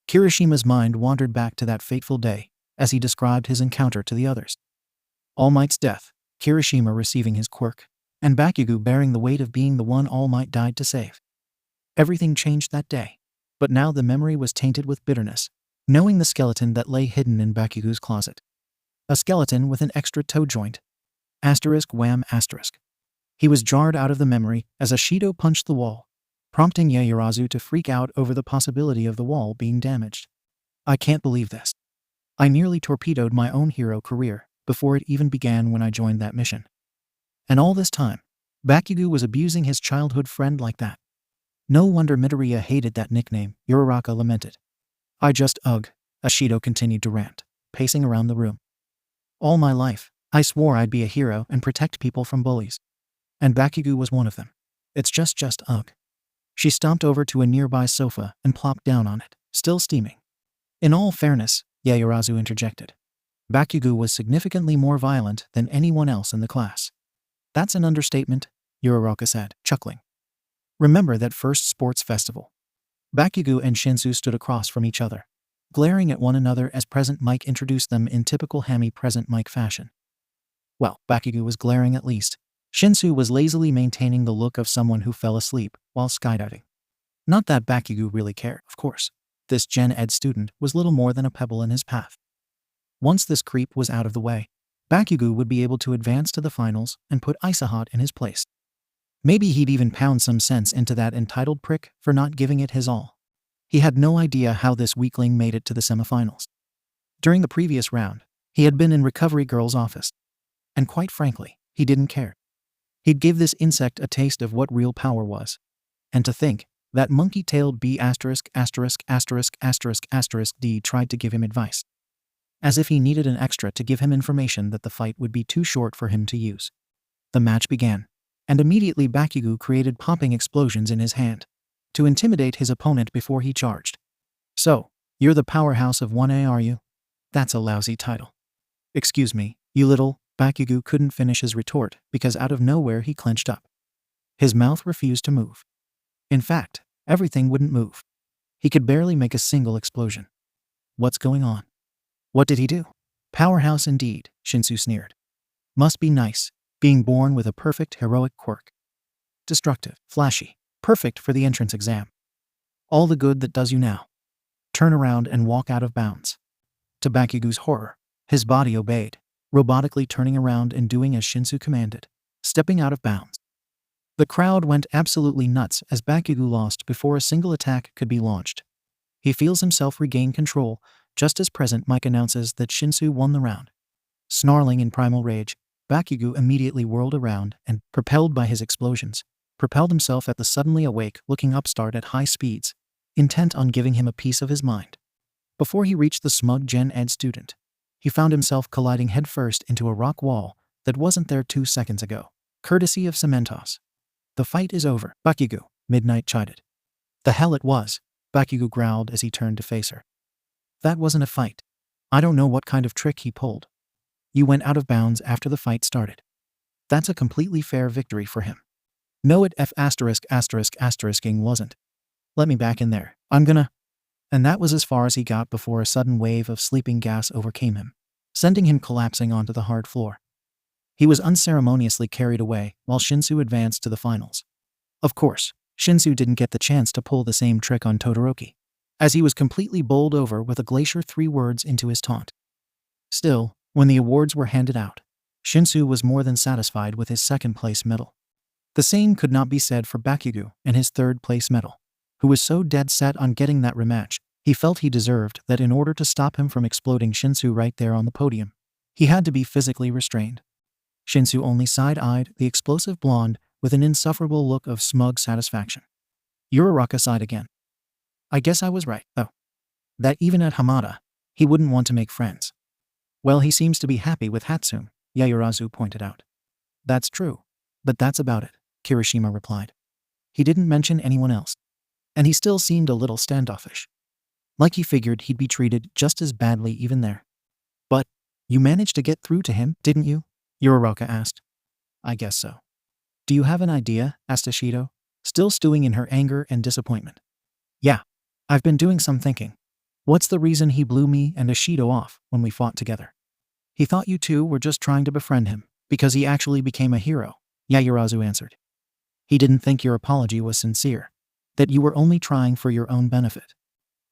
Kirishima's mind wandered back to that fateful day as he described his encounter to the others. All Might's death, Kirishima receiving his quirk, and Bakugo bearing the weight of being the one All Might died to save. Everything changed that day, but now the memory was tainted with bitterness, knowing the skeleton that lay hidden in Bakugo's closet. A skeleton with an extra toe joint. Asterisk wham asterisk. He was jarred out of the memory as a Shido punched the wall, prompting Yaoyorozu to freak out over the possibility of the wall being damaged. I can't believe this. I nearly torpedoed my own hero career before it even began when I joined that mission. And all this time, Bakugo was abusing his childhood friend like that. No wonder Midoriya hated that nickname, Uraraka lamented. Ashido continued to rant, pacing around the room. All my life, I swore I'd be a hero and protect people from bullies. And Bakugo was one of them. It's just ugh. She stomped over to a nearby sofa and plopped down on it, still steaming. In all fairness, Yaoyorozu interjected. Bakugo was significantly more violent than anyone else in the class. That's an understatement, Uraraka said, chuckling. Remember that first sports festival? Bakugo and Shinsu stood across from each other, glaring at one another as Present Mike introduced them in typical hammy Present Mike fashion. Well, Bakugo was glaring at least. Shinsu was lazily maintaining the look of someone who fell asleep while skydiving. Not that Bakugo really cared, of course. This Gen Ed student was little more than a pebble in his path. Once this creep was out of the way, Bakugo would be able to advance to the finals and put Isahot in his place. Maybe he'd even pound some sense into that entitled prick for not giving it his all. He had no idea how this weakling made it to the semifinals. During the previous round, he had been in Recovery Girl's office. And quite frankly, he didn't care. He'd give this insect a taste of what real power was. And to think, that monkey-tailed B**************** D tried to give him advice. As if he needed an extra to give him information that the fight would be too short for him to use. The match began, and immediately Bakugo created popping explosions in his hand to intimidate his opponent before he charged. So, you're the powerhouse of 1A, are you? That's a lousy title. Excuse me, you little... Bakugo couldn't finish his retort because out of nowhere he clenched up. His mouth refused to move. In fact, everything wouldn't move. He could barely make a single explosion. What's going on? What did he do? Powerhouse indeed, Shinsu sneered. Must be nice, being born with a perfect heroic quirk. Destructive, flashy, perfect for the entrance exam. All the good that does you now. Turn around and walk out of bounds. To Bakugo's horror, his body obeyed, robotically turning around and doing as Shinsu commanded, stepping out of bounds. The crowd went absolutely nuts as Bakugo lost before a single attack could be launched. He feels himself regain control just as Present Mike announces that Shinsu won the round. Snarling in primal rage, Bakugo immediately whirled around and, propelled by his explosions, propelled himself at the suddenly awake looking upstart at high speeds, intent on giving him a piece of his mind. Before he reached the smug Gen Ed student, he found himself colliding headfirst into a rock wall that wasn't there 2 seconds ago, courtesy of Cementos. The fight is over, Bakugo, Midnight chided. The hell it was, Bakugo growled as he turned to face her. That wasn't a fight. I don't know what kind of trick he pulled. You went out of bounds after the fight started. That's a completely fair victory for him. No, it ******ing wasn't. Let me back in there. I'm gonna... And that was as far as he got before a sudden wave of sleeping gas overcame him, sending him collapsing onto the hard floor. He was unceremoniously carried away while Shinsu advanced to the finals. Of course, Shinsu didn't get the chance to pull the same trick on Todoroki, as he was completely bowled over with a glacier 3 words into his taunt. Still, when the awards were handed out, Shinsu was more than satisfied with his second-place medal. The same could not be said for Bakugo and his third-place medal, who was so dead set on getting that rematch, he felt he deserved that in order to stop him from exploding Shinsu right there on the podium, he had to be physically restrained. Shinsu only side-eyed the explosive blonde with an insufferable look of smug satisfaction. Uraraka sighed again. I guess I was right, though. That even at Hamada, he wouldn't want to make friends. Well, he seems to be happy with Hatsune, Yayurazu pointed out. That's true, but that's about it, Kirishima replied. He didn't mention anyone else. And he still seemed a little standoffish. Like he figured he'd be treated just as badly even there. But, you managed to get through to him, didn't you? Uraraka asked. I guess so. Do you have an idea? Asked Ashido, still stewing in her anger and disappointment. Yeah, I've been doing some thinking. What's the reason he blew me and Ashido off when we fought together? He thought you two were just trying to befriend him, because he actually became a hero, Yayurazu answered. He didn't think your apology was sincere, that you were only trying for your own benefit.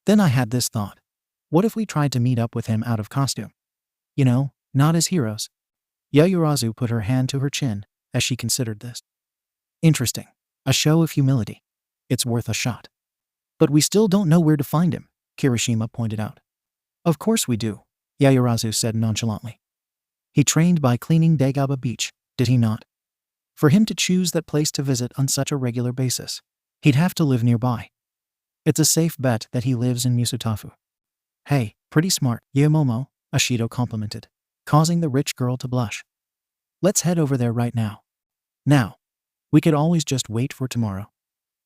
Then I had this thought. What if we tried to meet up with him out of costume? You know, not as heroes. Yayurazu put her hand to her chin as she considered this. Interesting. A show of humility. It's worth a shot. But we still don't know where to find him, Kirishima pointed out. Of course we do, Yayurazu said nonchalantly. He trained by cleaning Dagaba Beach, did he not? For him to choose that place to visit on such a regular basis, he'd have to live nearby. It's a safe bet that he lives in Musutafu. Hey, pretty smart, Yamomo, Ashido complimented, causing the rich girl to blush. Let's head over there right now. Now. We could always just wait for tomorrow.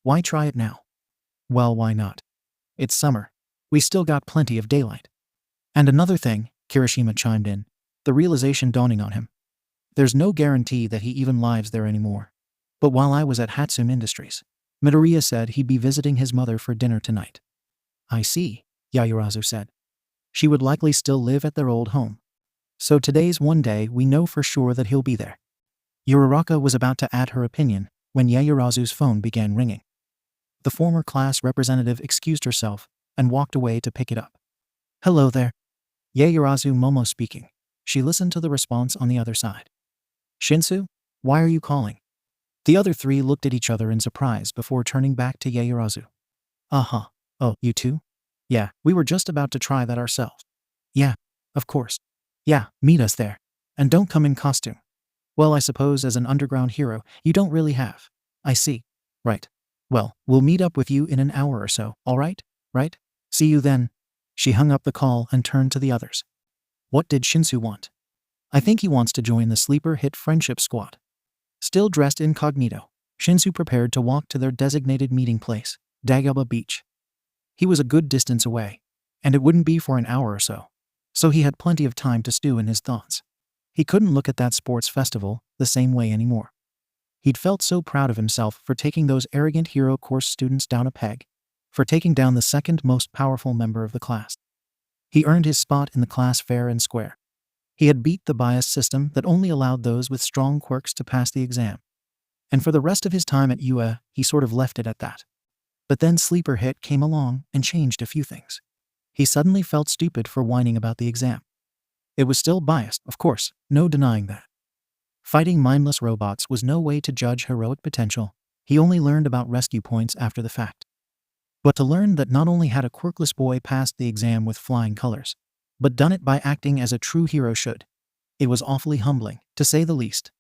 Why try it now? Well, why not? It's summer. We still got plenty of daylight. And another thing, Kirishima chimed in, the realization dawning on him. There's no guarantee that he even lives there anymore. But while I was at Hatsune Industries, Midoriya said he'd be visiting his mother for dinner tonight. I see, Yayurazu said. She would likely still live at their old home. So today's one day we know for sure that he'll be there. Uraraka was about to add her opinion when Yayurazu's phone began ringing. The former class representative excused herself and walked away to pick it up. Hello there. Yaoyorozu Momo speaking. She listened to the response on the other side. Shinsu, why are you calling? The other three looked at each other in surprise before turning back to Yaoyorozu. Uh-huh. Oh, you too? Yeah, we were just about to try that ourselves. Yeah, of course. Yeah, meet us there. And don't come in costume. Well, I suppose as an underground hero, you don't really have. I see. Right. Well, we'll meet up with you in an hour or so, all right? Right? See you then. She hung up the call and turned to the others. What did Shinsu want? I think he wants to join the sleeper hit friendship squad. Still dressed incognito, Shinsu prepared to walk to their designated meeting place, Dagaba Beach. He was a good distance away, and it wouldn't be for an hour or so, so he had plenty of time to stew in his thoughts. He couldn't look at that sports festival the same way anymore. He'd felt so proud of himself for taking those arrogant hero course students down a peg, for taking down the second most powerful member of the class. He earned his spot in the class fair and square. He had beat the bias system that only allowed those with strong quirks to pass the exam. And for the rest of his time at UA, he sort of left it at that. But then Sleeper Hit came along and changed a few things. He suddenly felt stupid for whining about the exam. It was still biased, of course, no denying that. Fighting mindless robots was no way to judge heroic potential. He only learned about rescue points after the fact. But to learn that not only had a quirkless boy passed the exam with flying colors, but done it by acting as a true hero should, it was awfully humbling, to say the least.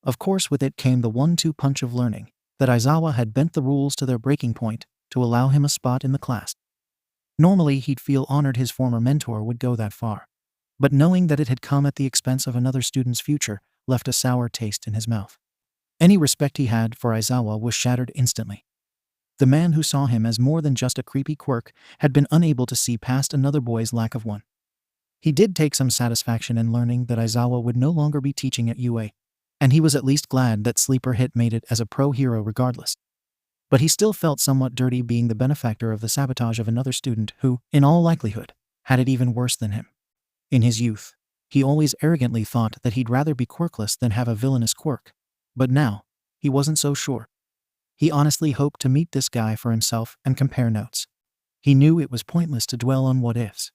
Of course, with it came the 1-2 punch of learning that Aizawa had bent the rules to their breaking point to allow him a spot in the class. Normally, he'd feel honored his former mentor would go that far, but knowing that it had come at the expense of another student's future left a sour taste in his mouth. Any respect he had for Aizawa was shattered instantly. The man who saw him as more than just a creepy quirk had been unable to see past another boy's lack of one. He did take some satisfaction in learning that Aizawa would no longer be teaching at UA, and he was at least glad that Sleeper Hit made it as a pro hero regardless. But he still felt somewhat dirty being the benefactor of the sabotage of another student who, in all likelihood, had it even worse than him. In his youth, he always arrogantly thought that he'd rather be quirkless than have a villainous quirk, but now, he wasn't so sure. He honestly hoped to meet this guy for himself and compare notes. He knew it was pointless to dwell on what-ifs,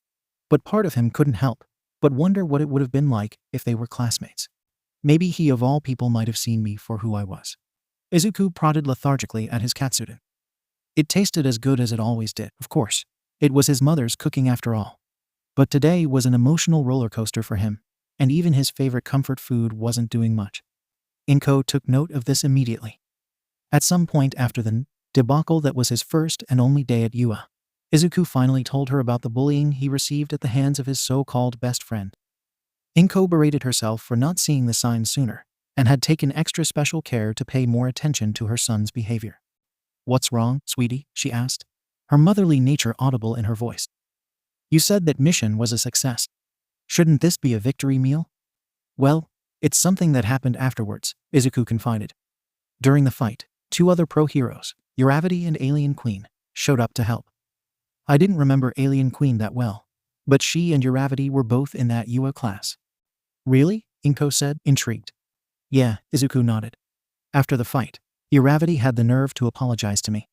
but part of him couldn't help but wonder what it would have been like if they were classmates. Maybe he of all people might have seen me for who I was. Izuku prodded lethargically at his katsudon. It tasted as good as it always did, of course. It was his mother's cooking after all. But today was an emotional roller coaster for him, and even his favorite comfort food wasn't doing much. Inko took note of this immediately. At some point after the debacle that was his first and only day at UA, Izuku finally told her about the bullying he received at the hands of his so-called best friend. Inko berated herself for not seeing the signs sooner, and had taken extra special care to pay more attention to her son's behavior. What's wrong, sweetie? She asked, her motherly nature audible in her voice. You said that mission was a success. Shouldn't this be a victory meal? Well, it's something that happened afterwards, Izuku confided. During the fight, 2 other pro heroes, Uravity and Alien Queen, showed up to help. I didn't remember Alien Queen that well, but she and Uravity were both in that UA class. Really? Inko said, intrigued. Yeah, Izuku nodded. After the fight, Uravity had the nerve to apologize to me.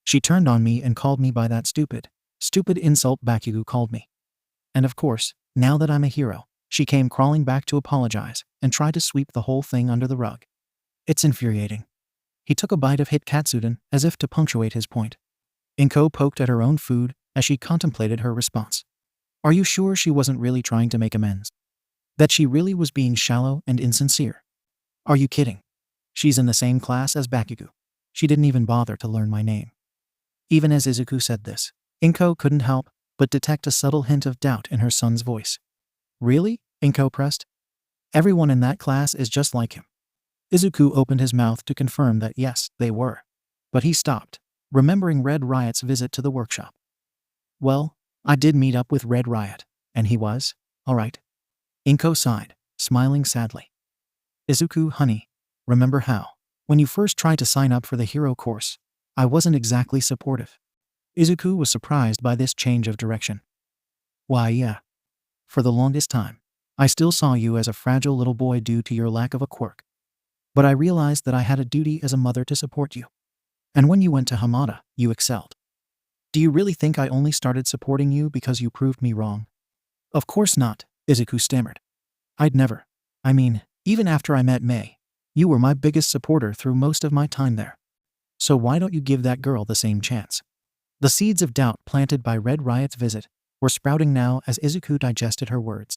She turned on me and called me by that stupid insult Bakugo called me. And of course, now that I'm a hero, she came crawling back to apologize and tried to sweep the whole thing under the rug. It's infuriating. He took a bite of hit katsudon as if to punctuate his point. Inko poked at her own food as she contemplated her response. Are you sure she wasn't really trying to make amends? That she really was being shallow and insincere? Are you kidding? She's in the same class as Bakugo. She didn't even bother to learn my name. Even as Izuku said this, Inko couldn't help but detect a subtle hint of doubt in her son's voice. Really? Inko pressed. Everyone in that class is just like him. Izuku opened his mouth to confirm that yes, they were. But he stopped, remembering Red Riot's visit to the workshop. Well, I did meet up with Red Riot, and he was, all right. Inko sighed, smiling sadly. Izuku, honey, remember how, when you first tried to sign up for the hero course, I wasn't exactly supportive. Izuku was surprised by this change of direction. Why, yeah. For the longest time, I still saw you as a fragile little boy due to your lack of a quirk. But I realized that I had a duty as a mother to support you. And when you went to Hamada, You excelled. Do you really think I only started supporting you because you proved me wrong? Of course not, Izuku stammered. I'd never. I mean, even after I met Mei, you were my biggest supporter through most of my time there. So why don't you give that girl the same chance? The seeds of doubt planted by Red Riot's visit were sprouting now as Izuku digested her words.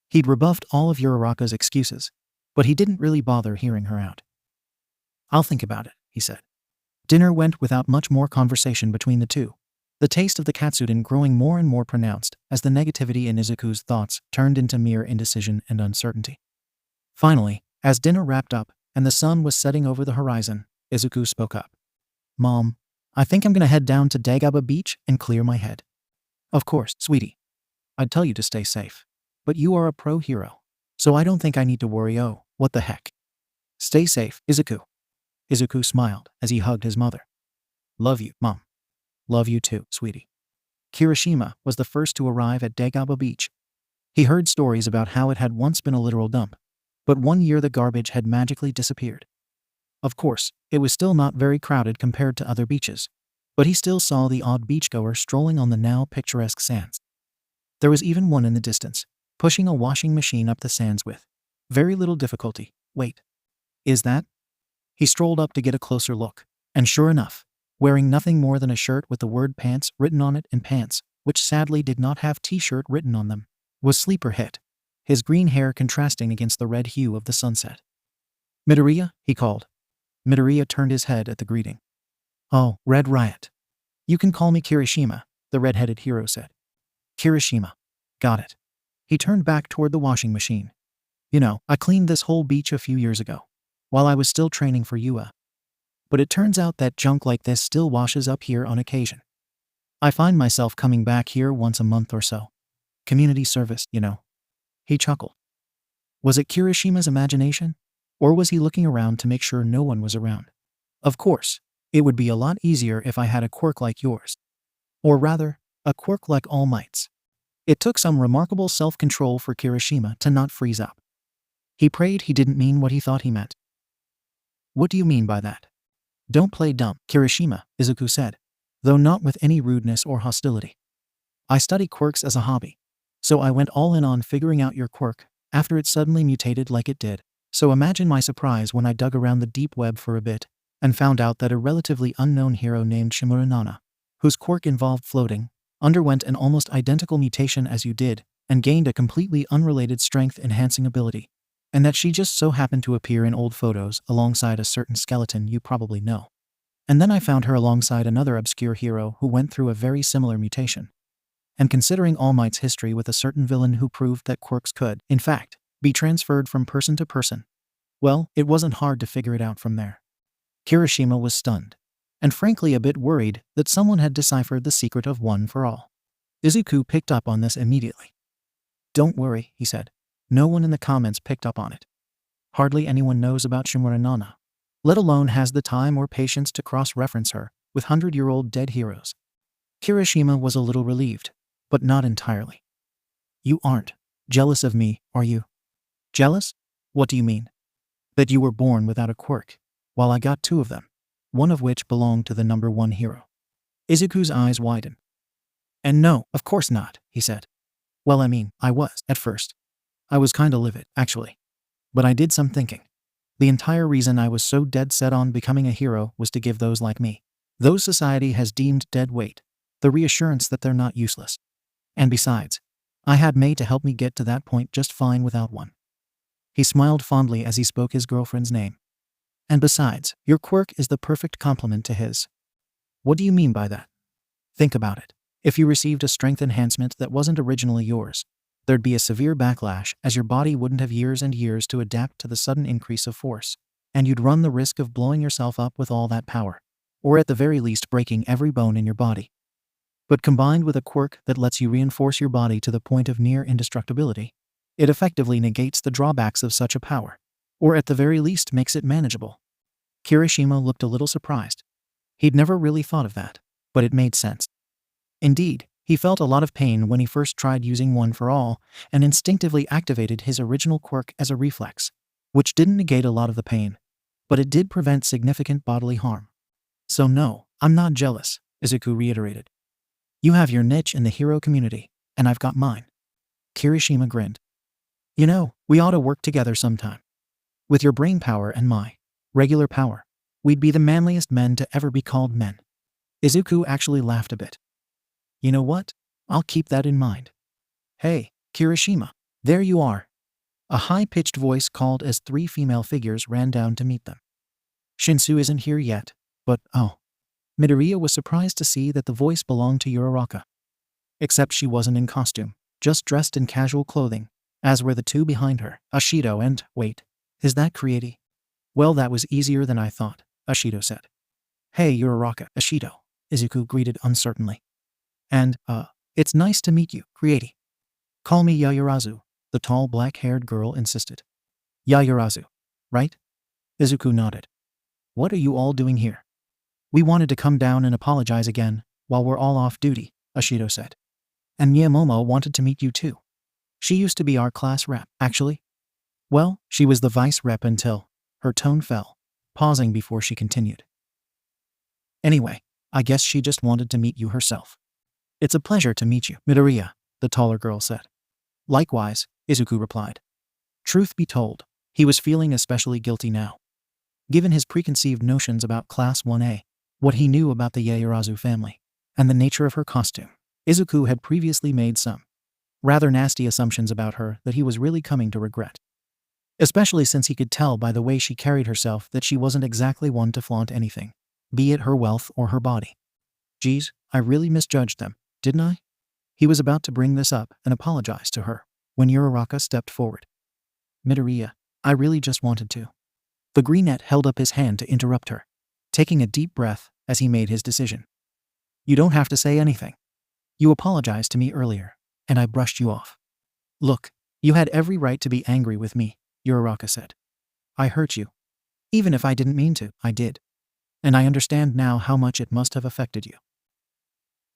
He'd rebuffed all of Uraraka's excuses, but he didn't really bother hearing her out. I'll think about it, he said. Dinner went without much more conversation between the two, the taste of the katsudon growing more and more pronounced as the negativity in Izuku's thoughts turned into mere indecision and uncertainty. Finally, as dinner wrapped up and the sun was setting over the horizon, Izuku spoke up. Mom, I think I'm gonna head down to Dagaba Beach and clear my head. Of course, sweetie. I'd tell you to stay safe. But you are a pro hero, so I don't think I need to worry. Oh, what the heck. Stay safe, Izuku. Izuku smiled as he hugged his mother. Love you, Mom. Love you too, sweetie. Kirishima was the first to arrive at Dagaba Beach. He heard stories about how it had once been a literal dump, but one year the garbage had magically disappeared. Of course, it was still not very crowded compared to other beaches, but he still saw the odd beachgoer strolling on the now picturesque sands. There was even one in the distance, pushing a washing machine up the sands with very little difficulty. Wait. Is that? He strolled up to get a closer look, and sure enough, wearing nothing more than a shirt with the word pants written on it and pants, which sadly did not have t-shirt written on them, was Sleeper Hit, his green hair contrasting against the red hue of the sunset. Midoriya, he called. Midoriya turned his head at the greeting. Oh, Red Riot. You can call me Kirishima, the red-headed hero said. Kirishima. Got it. He turned back toward the washing machine. You know, I cleaned this whole beach a few years ago, while I was still training for UA. But it turns out that junk like this still washes up here on occasion. I find myself coming back here once a month or so. Community service, you know. He chuckled. Was it Kirishima's imagination? Or was he looking around to make sure no one was around? Of course, it would be a lot easier if I had a quirk like yours. Or rather, a quirk like All Might's. It took some remarkable self-control for Kirishima to not freeze up. He prayed he didn't mean what he thought he meant. What do you mean by that? Don't play dumb, Kirishima, Izuku said, though not with any rudeness or hostility. I study quirks as a hobby, so I went all in on figuring out your quirk after it suddenly mutated like it did. So imagine my surprise when I dug around the deep web for a bit and found out that a relatively unknown hero named Shimura Nana, whose quirk involved floating, underwent an almost identical mutation as you did and gained a completely unrelated strength-enhancing ability, and that she just so happened to appear in old photos alongside a certain skeleton you probably know. And then I found her alongside another obscure hero who went through a very similar mutation. And considering All Might's history with a certain villain who proved that quirks could, in fact, be transferred from person to person, well, it wasn't hard to figure it out from there. Kirishima was stunned, and frankly a bit worried that someone had deciphered the secret of One for All. Izuku picked up on this immediately. Don't worry, he said. No one in the comments picked up on it. Hardly anyone knows about Shimura Nana, let alone has the time or patience to cross-reference her with 100-year-old dead heroes. Kirishima was a little relieved, but not entirely. You aren't jealous of me, are you? Jealous? What do you mean? That you were born without a quirk, while I got 2 of them, one of which belonged to the number 1 hero. Izuku's eyes widened. And no, of course not, he said. Well, I mean, I was, at first. I was kinda livid, actually. But I did some thinking. The entire reason I was so dead set on becoming a hero was to give those like me, those society has deemed dead weight, the reassurance that they're not useless. And besides, I had Mei to help me get to that point just fine without one. He smiled fondly as he spoke his girlfriend's name. And besides, your quirk is the perfect complement to his. What do you mean by that? Think about it. If you received a strength enhancement that wasn't originally yours, there'd be a severe backlash as your body wouldn't have years and years to adapt to the sudden increase of force, and you'd run the risk of blowing yourself up with all that power, or at the very least breaking every bone in your body. But combined with a quirk that lets you reinforce your body to the point of near indestructibility, it effectively negates the drawbacks of such a power, or at the very least makes it manageable. Kirishima looked a little surprised. He'd never really thought of that, but it made sense. Indeed, he felt a lot of pain when he first tried using One for All and instinctively activated his original quirk as a reflex, which didn't negate a lot of the pain, but it did prevent significant bodily harm. So no, I'm not jealous, Izuku reiterated. You have your niche in the hero community, and I've got mine. Kirishima grinned. You know, we ought to work together sometime. With your brain power and my regular power, we'd be the manliest men to ever be called men. Izuku actually laughed a bit. You know what? I'll keep that in mind. Hey, Kirishima, there you are. A high-pitched voice called as 3 female figures ran down to meet them. Shinsu isn't here yet, but oh. Midoriya was surprised to see that the voice belonged to Uraraka. Except she wasn't in costume, just dressed in casual clothing, as were the 2 behind her, Ashido and, wait, is that Creati? Well, that was easier than I thought, Ashido said. Hey, Uraraka, Ashido, Izuku greeted uncertainly. And, it's nice to meet you, Creati. Call me Yayurazu, the tall black-haired girl insisted. Yayurazu, right? Izuku nodded. What are you all doing here? We wanted to come down and apologize again, while we're all off duty, Ashido said. And Miyamomo wanted to meet you too. She used to be our class rep, actually. Well, she was the vice rep until her tone fell, pausing before she continued. Anyway, I guess she just wanted to meet you herself. It's a pleasure to meet you, Midoriya, the taller girl said. Likewise, Izuku replied. Truth be told, he was feeling especially guilty now. Given his preconceived notions about Class 1A, what he knew about the Yaoyorozu family, and the nature of her costume, Izuku had previously made some rather nasty assumptions about her that he was really coming to regret. Especially since he could tell by the way she carried herself that she wasn't exactly one to flaunt anything, be it her wealth or her body. Geez, I really misjudged them, didn't I? He was about to bring this up and apologize to her, when Uraraka stepped forward. Midoriya, I really just wanted to. The greenette held up his hand to interrupt her, taking a deep breath as he made his decision. You don't have to say anything. You apologized to me earlier, and I brushed you off. Look, you had every right to be angry with me, Uraraka said. I hurt you. Even if I didn't mean to, I did. And I understand now how much it must have affected you.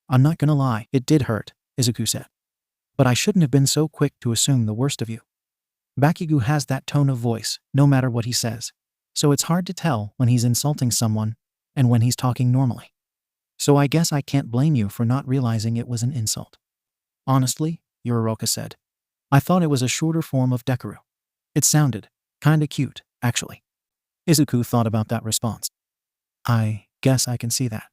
I'm not gonna lie, it did hurt, Izuku said. But I shouldn't have been so quick to assume the worst of you. Bakugo has that tone of voice, no matter what he says, so it's hard to tell when he's insulting someone and when he's talking normally. So I guess I can't blame you for not realizing it was an insult. Honestly, Uraraka said, I thought it was a shorter form of Deku. It sounded kinda cute, actually. Izuku thought about that response. I guess I can see that.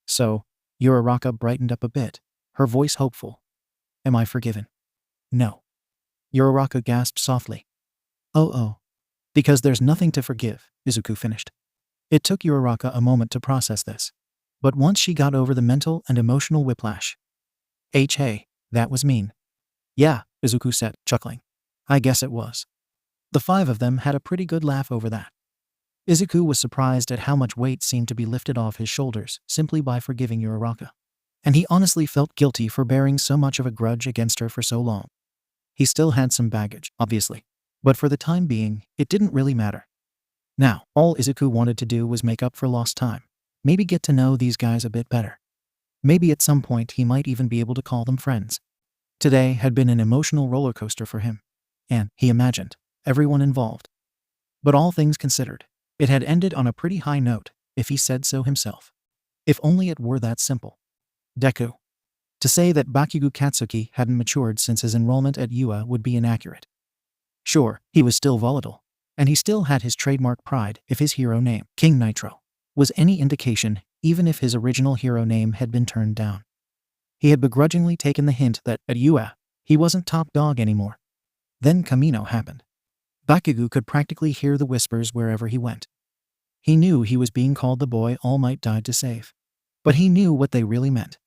So, Uraraka brightened up a bit, her voice hopeful. Am I forgiven? No. Uraraka gasped softly. Oh. Because there's nothing to forgive, Izuku finished. It took Uraraka a moment to process this. But once she got over the mental and emotional whiplash. Hey, that was mean. Yeah, Izuku said, chuckling. I guess it was. The 5 of them had a pretty good laugh over that. Izuku was surprised at how much weight seemed to be lifted off his shoulders simply by forgiving Uraraka. And he honestly felt guilty for bearing so much of a grudge against her for so long. He still had some baggage, obviously. But for the time being, it didn't really matter. Now, all Izuku wanted to do was make up for lost time. Maybe get to know these guys a bit better. Maybe at some point he might even be able to call them friends. Today had been an emotional roller coaster for him. And, he imagined, everyone involved. But all things considered, it had ended on a pretty high note, if he said so himself. If only it were that simple. Deku. To say that Bakugo Katsuki hadn't matured since his enrollment at UA would be inaccurate. Sure, he was still volatile, and he still had his trademark pride if his hero name, King Nitro, was any indication, even if his original hero name had been turned down. He had begrudgingly taken the hint that, at UA, he wasn't top dog anymore. Then Kamino happened. Bakugo could practically hear the whispers wherever he went. He knew he was being called the boy All Might died to save. But he knew what they really meant.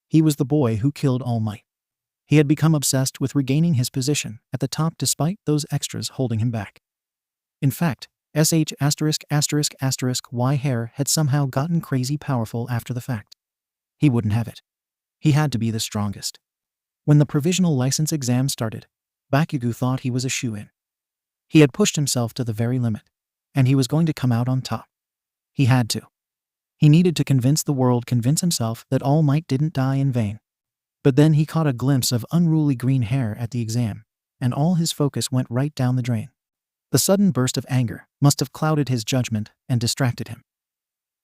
He was the boy who killed All Might. He had become obsessed with regaining his position at the top despite those extras holding him back. In fact, *****Y hair had somehow gotten crazy powerful after the fact. He wouldn't have it. He had to be the strongest. When the provisional license exam started, Bakugo thought he was a shoo-in. He had pushed himself to the very limit, and he was going to come out on top. He had to. He needed to convince himself that All Might didn't die in vain. But then he caught a glimpse of unruly green hair at the exam, and all his focus went right down the drain. The sudden burst of anger must have clouded his judgment and distracted him.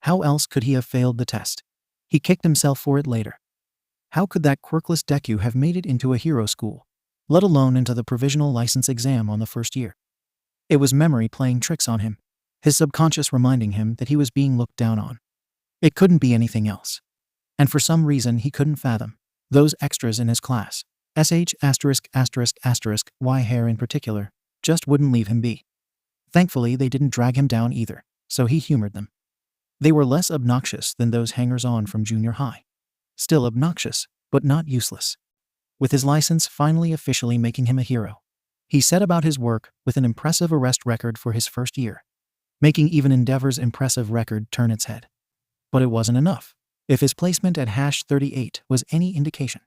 How else could he have failed the test? He kicked himself for it later. How could that quirkless Deku have made it into a hero school, let alone into the provisional license exam on the first year? It was memory playing tricks on him, his subconscious reminding him that he was being looked down on. It couldn't be anything else. And for some reason he couldn't fathom, those extras in his class, Y hair in particular, just wouldn't leave him be. Thankfully they didn't drag him down either, so he humored them. They were less obnoxious than those hangers-on from junior high. Still obnoxious, but not useless. With his license finally officially making him a hero, he set about his work with an impressive arrest record for his first year, making even Endeavor's impressive record turn its head. But it wasn't enough. If his placement at #38 was any indication,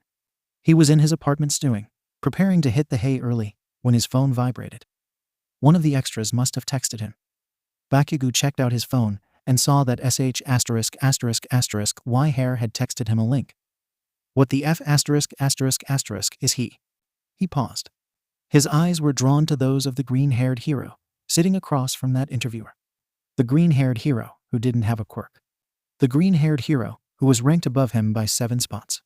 he was in his apartment stewing, preparing to hit the hay early, when his phone vibrated. One of the extras must have texted him. Bakugo checked out his phone and saw that Y hair had texted him a link. What the F is he? He paused. His eyes were drawn to those of the green-haired hero, sitting across from that interviewer. The green-haired hero who didn't have a quirk. The green-haired hero who was ranked above him by 7 spots.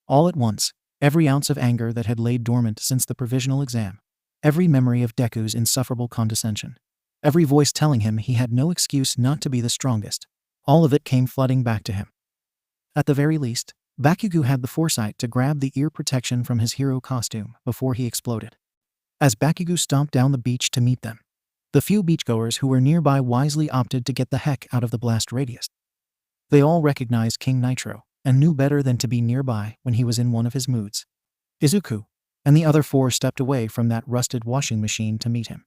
All at once, every ounce of anger that had laid dormant since the provisional exam, every memory of Deku's insufferable condescension, every voice telling him he had no excuse not to be the strongest, all of it came flooding back to him. At the very least, Bakugo had the foresight to grab the ear protection from his hero costume before he exploded. As Bakugo stomped down the beach to meet them, the few beachgoers who were nearby wisely opted to get the heck out of the blast radius. They all recognized King Nitro and knew better than to be nearby when he was in one of his moods. Izuku and the other 4 stepped away from that rusted washing machine to meet him.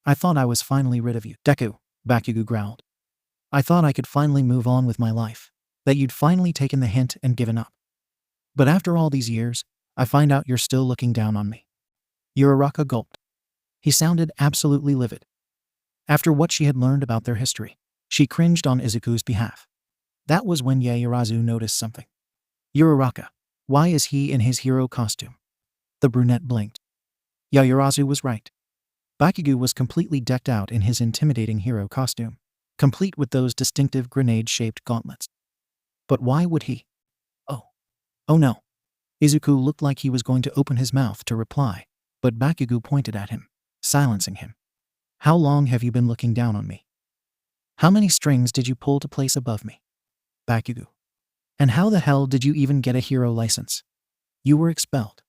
I thought I was finally rid of you, Deku, Bakugo growled. I thought I could finally move on with my life, that you'd finally taken the hint and given up. But after all these years, I find out you're still looking down on me. Uraraka gulped. He sounded absolutely livid. After what she had learned about their history, she cringed on Izuku's behalf. That was when Yaoyorozu noticed something. Uraraka, why is he in his hero costume? The brunette blinked. Yaoyorozu was right. Bakugo was completely decked out in his intimidating hero costume, complete with those distinctive grenade-shaped gauntlets. But why would he? Oh no. Izuku looked like he was going to open his mouth to reply, but Bakugo pointed at him, silencing him. How long have you been looking down on me? How many strings did you pull to place above me? Bakugo. And how the hell did you even get a hero license? You were expelled.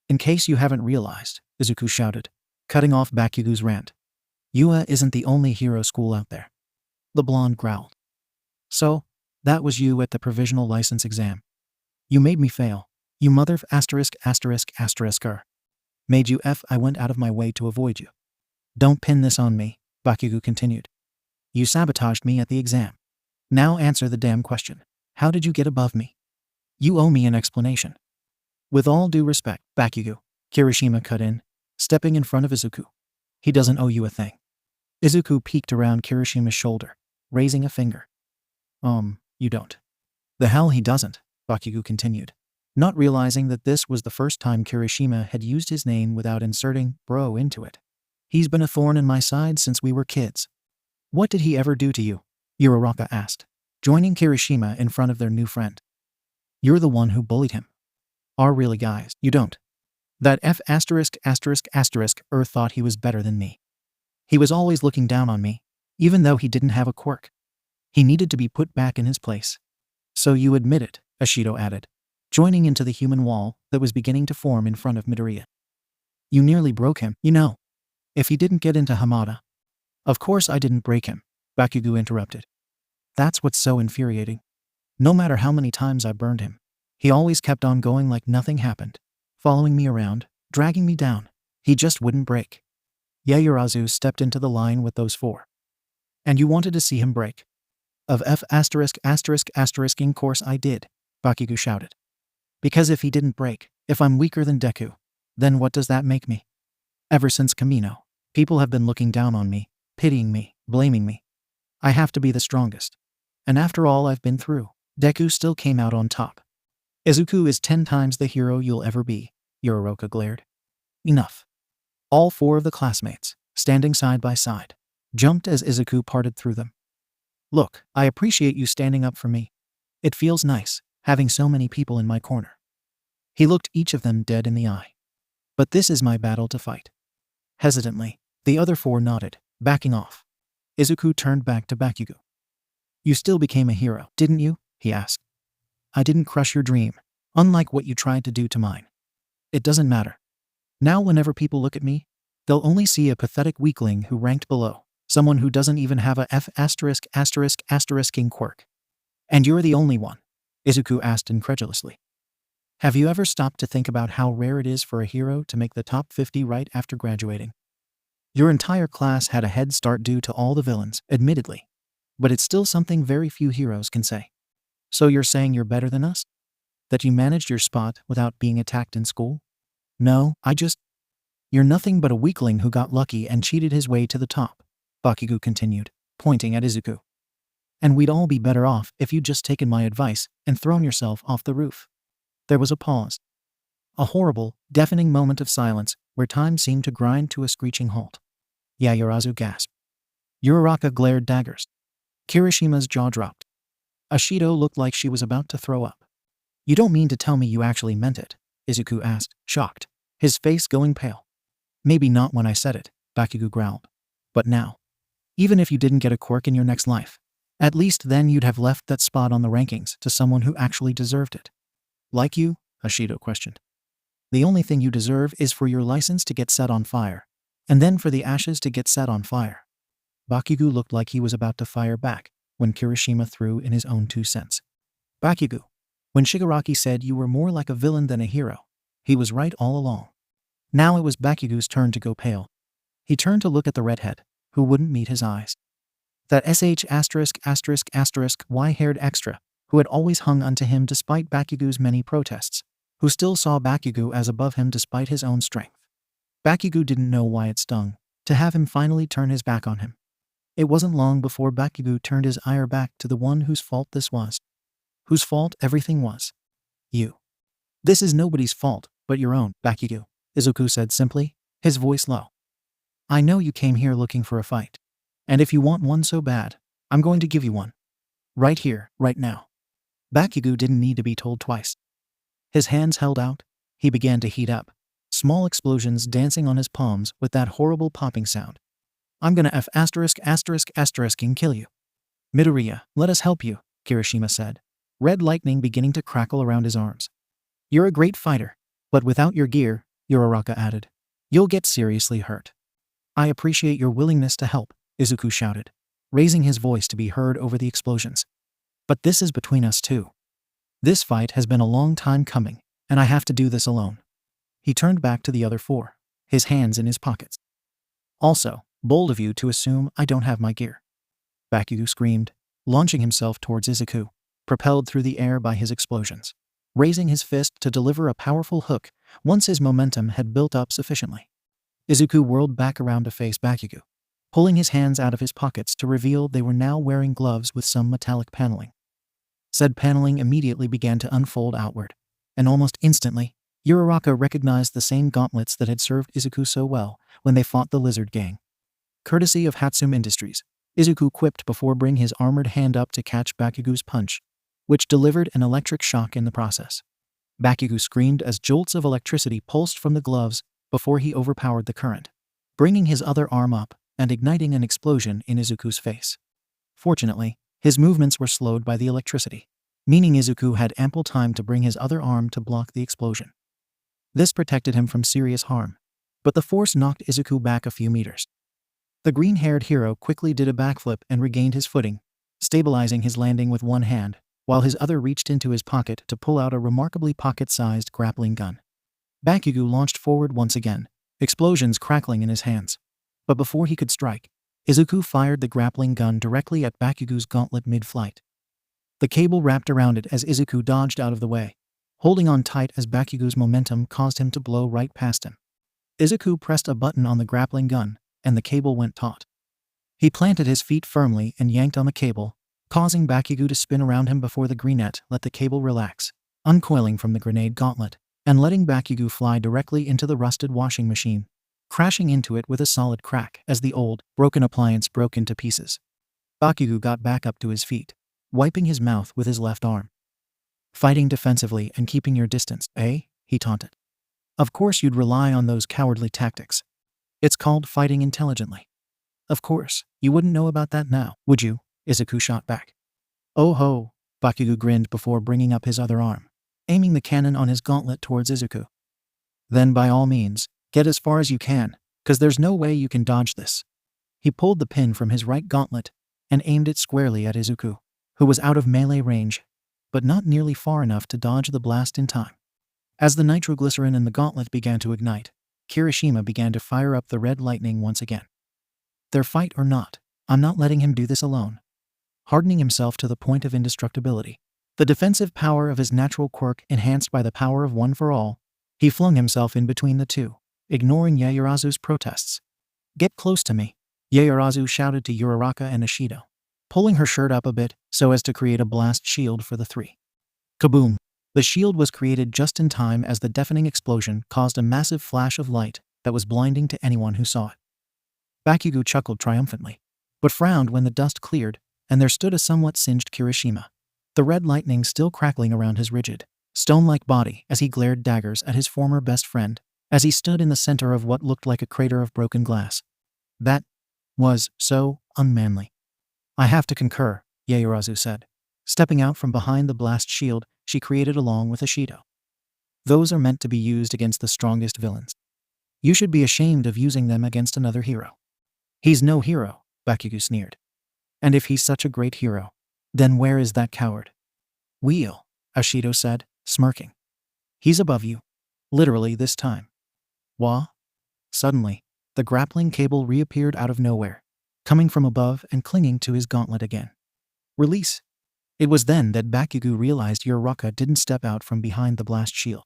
In case you haven't realized, Izuku shouted, cutting off Bakugo's rant. UA isn't the only hero school out there. The blonde growled. So, that was you at the provisional license exam. You made me fail. You mother ********. Made you F. I went out of my way to avoid you. Don't pin this on me, Bakugo continued. You sabotaged me at the exam. Now answer the damn question. How did you get above me? You owe me an explanation. With all due respect, Bakugo, Kirishima cut in, stepping in front of Izuku. He doesn't owe you a thing. Izuku peeked around Kirishima's shoulder, raising a finger. You don't. The hell he doesn't, Bakugo continued, not realizing that this was the first time Kirishima had used his name without inserting bro into it. He's been a thorn in my side since we were kids. What did he ever do to you? Uraraka asked, joining Kirishima in front of their new friend. You're the one who bullied him. Really guys, you don't. That F*** thought he was better than me. He was always looking down on me, even though he didn't have a quirk. He needed to be put back in his place. So you admit it, Ashido added, joining into the human wall that was beginning to form in front of Midoriya. You nearly broke him, you know. If he didn't get into Hamada. Of course I didn't break him, Bakugo interrupted. That's what's so infuriating. No matter how many times I burned him, he always kept on going like nothing happened, following me around, dragging me down. He just wouldn't break. Yaoyorozu stepped into the line with those 4. And you wanted to see him break. Of F*******, in course I did, Bakugo shouted. Because if he didn't break, if I'm weaker than Deku, then what does that make me? Ever since Kamino, people have been looking down on me, pitying me, blaming me. I have to be the strongest. And after all I've been through, Deku still came out on top. Izuku is 10 times the hero you'll ever be, Uraraka glared. Enough. All 4 of the classmates, standing side by side, jumped as Izuku parted through them. Look, I appreciate you standing up for me. It feels nice, having so many people in my corner. He looked each of them dead in the eye. But this is my battle to fight. Hesitantly, the other four nodded, backing off. Izuku turned back to Bakugo. You still became a hero, didn't you? He asked. I didn't crush your dream, unlike what you tried to do to mine. It doesn't matter. Now whenever people look at me, they'll only see a pathetic weakling who ranked below, someone who doesn't even have a F******ing quirk. And you're the only one? Izuku asked incredulously. Have you ever stopped to think about how rare it is for a hero to make the top 50 right after graduating? Your entire class had a head start due to all the villains, admittedly. But it's still something very few heroes can say. So you're saying you're better than us? That you managed your spot without being attacked in school? No, You're nothing but a weakling who got lucky and cheated his way to the top, Bakugo continued, pointing at Izuku. And we'd all be better off if you'd just taken my advice and thrown yourself off the roof. There was a pause. A horrible, deafening moment of silence where time seemed to grind to a screeching halt. Yayurazu gasped. Uraraka glared daggers. Kirishima's jaw dropped. Ashido looked like she was about to throw up. You don't mean to tell me you actually meant it? Izuku asked, shocked, his face going pale. Maybe not when I said it, Bakugo growled. But now. Even if you didn't get a quirk in your next life, at least then you'd have left that spot on the rankings to someone who actually deserved it. Like you? Ashido questioned. The only thing you deserve is for your license to get set on fire, and then for the ashes to get set on fire. Bakugo looked like he was about to fire back when Kirishima threw in his own 2 cents. Bakugo, when Shigaraki said you were more like a villain than a hero, he was right all along. Now it was Bakugo's turn to go pale. He turned to look at the redhead, who wouldn't meet his eyes. That Y-haired extra, who had always hung unto him despite Bakugo's many protests, who still saw Bakugo as above him despite his own strength. Bakugo didn't know why it stung, to have him finally turn his back on him. It wasn't long before Bakugo turned his ire back to the one whose fault this was. Whose fault everything was. You. This is nobody's fault but your own, Bakugo, Izuku said simply, his voice low. I know you came here looking for a fight. And if you want one so bad, I'm going to give you one. Right here, right now. Bakugo didn't need to be told twice. His hands held out, he began to heat up, small explosions dancing on his palms with that horrible popping sound. I'm gonna and kill you. Midoriya, let us help you, Kirishima said, red lightning beginning to crackle around his arms. You're a great fighter, but without your gear, Uraraka added, you'll get seriously hurt. I appreciate your willingness to help, Izuku shouted, raising his voice to be heard over the explosions. But this is between us two. This fight has been a long time coming, and I have to do this alone. He turned back to the other four, his hands in his pockets. Also, bold of you to assume I don't have my gear. Bakugo screamed, launching himself towards Izuku, propelled through the air by his explosions, raising his fist to deliver a powerful hook once his momentum had built up sufficiently. Izuku whirled back around to face Bakugo, pulling his hands out of his pockets to reveal they were now wearing gloves with some metallic paneling. Said paneling immediately began to unfold outward, and almost instantly, Uraraka recognized the same gauntlets that had served Izuku so well when they fought the Lizard Gang. Courtesy of Hatsum Industries, Izuku quipped before bringing his armored hand up to catch Bakugo's punch, which delivered an electric shock in the process. Bakugo screamed as jolts of electricity pulsed from the gloves before he overpowered the current, bringing his other arm up and igniting an explosion in Izuku's face. Fortunately, his movements were slowed by the electricity, meaning Izuku had ample time to bring his other arm to block the explosion. This protected him from serious harm, but the force knocked Izuku back a few meters. The green-haired hero quickly did a backflip and regained his footing, stabilizing his landing with one hand, while his other reached into his pocket to pull out a remarkably pocket-sized grappling gun. Bakugo launched forward once again, explosions crackling in his hands. But before he could strike, Izuku fired the grappling gun directly at Bakugo's gauntlet mid-flight. The cable wrapped around it as Izuku dodged out of the way, holding on tight as Bakugo's momentum caused him to blow right past him. Izuku pressed a button on the grappling gun, and the cable went taut. He planted his feet firmly and yanked on the cable, causing Bakugo to spin around him before the greenette let the cable relax, uncoiling from the grenade gauntlet, and letting Bakugo fly directly into the rusted washing machine, crashing into it with a solid crack as the old, broken appliance broke into pieces. Bakugo got back up to his feet, wiping his mouth with his left arm. Fighting defensively and keeping your distance, eh? He taunted. Of course you'd rely on those cowardly tactics. It's called fighting intelligently. Of course, you wouldn't know about that now, would you? Izuku shot back. Oh ho, Bakugo grinned before bringing up his other arm, aiming the cannon on his gauntlet towards Izuku. Then by all means, get as far as you can, 'cause there's no way you can dodge this. He pulled the pin from his right gauntlet and aimed it squarely at Izuku, who was out of melee range, but not nearly far enough to dodge the blast in time. As the nitroglycerin in the gauntlet began to ignite, Kirishima began to fire up the red lightning once again. Their fight or not, I'm not letting him do this alone. Hardening himself to the point of indestructibility, the defensive power of his natural quirk enhanced by the power of One for All, he flung himself in between the two, ignoring Yaoyorozu's protests. Get close to me, Yaoyorozu shouted to Uraraka and Ishido, pulling her shirt up a bit so as to create a blast shield for the three. Kaboom! The shield was created just in time as the deafening explosion caused a massive flash of light that was blinding to anyone who saw it. Bakugo chuckled triumphantly, but frowned when the dust cleared and there stood a somewhat singed Kirishima, the red lightning still crackling around his rigid, stone-like body as he glared daggers at his former best friend as he stood in the center of what looked like a crater of broken glass. That was so unmanly. I have to concur, Yaoyorozu said, stepping out from behind the blast shield she created along with Ishido. Those are meant to be used against the strongest villains. You should be ashamed of using them against another hero. He's no hero, Bakugo sneered. And if he's such a great hero, then where is that coward? Wheel, Ishido said, smirking. He's above you. Literally this time. Wah? Suddenly, the grappling cable reappeared out of nowhere, coming from above and clinging to his gauntlet again. Release. It was then that Bakugo realized Uraraka didn't step out from behind the blast shield.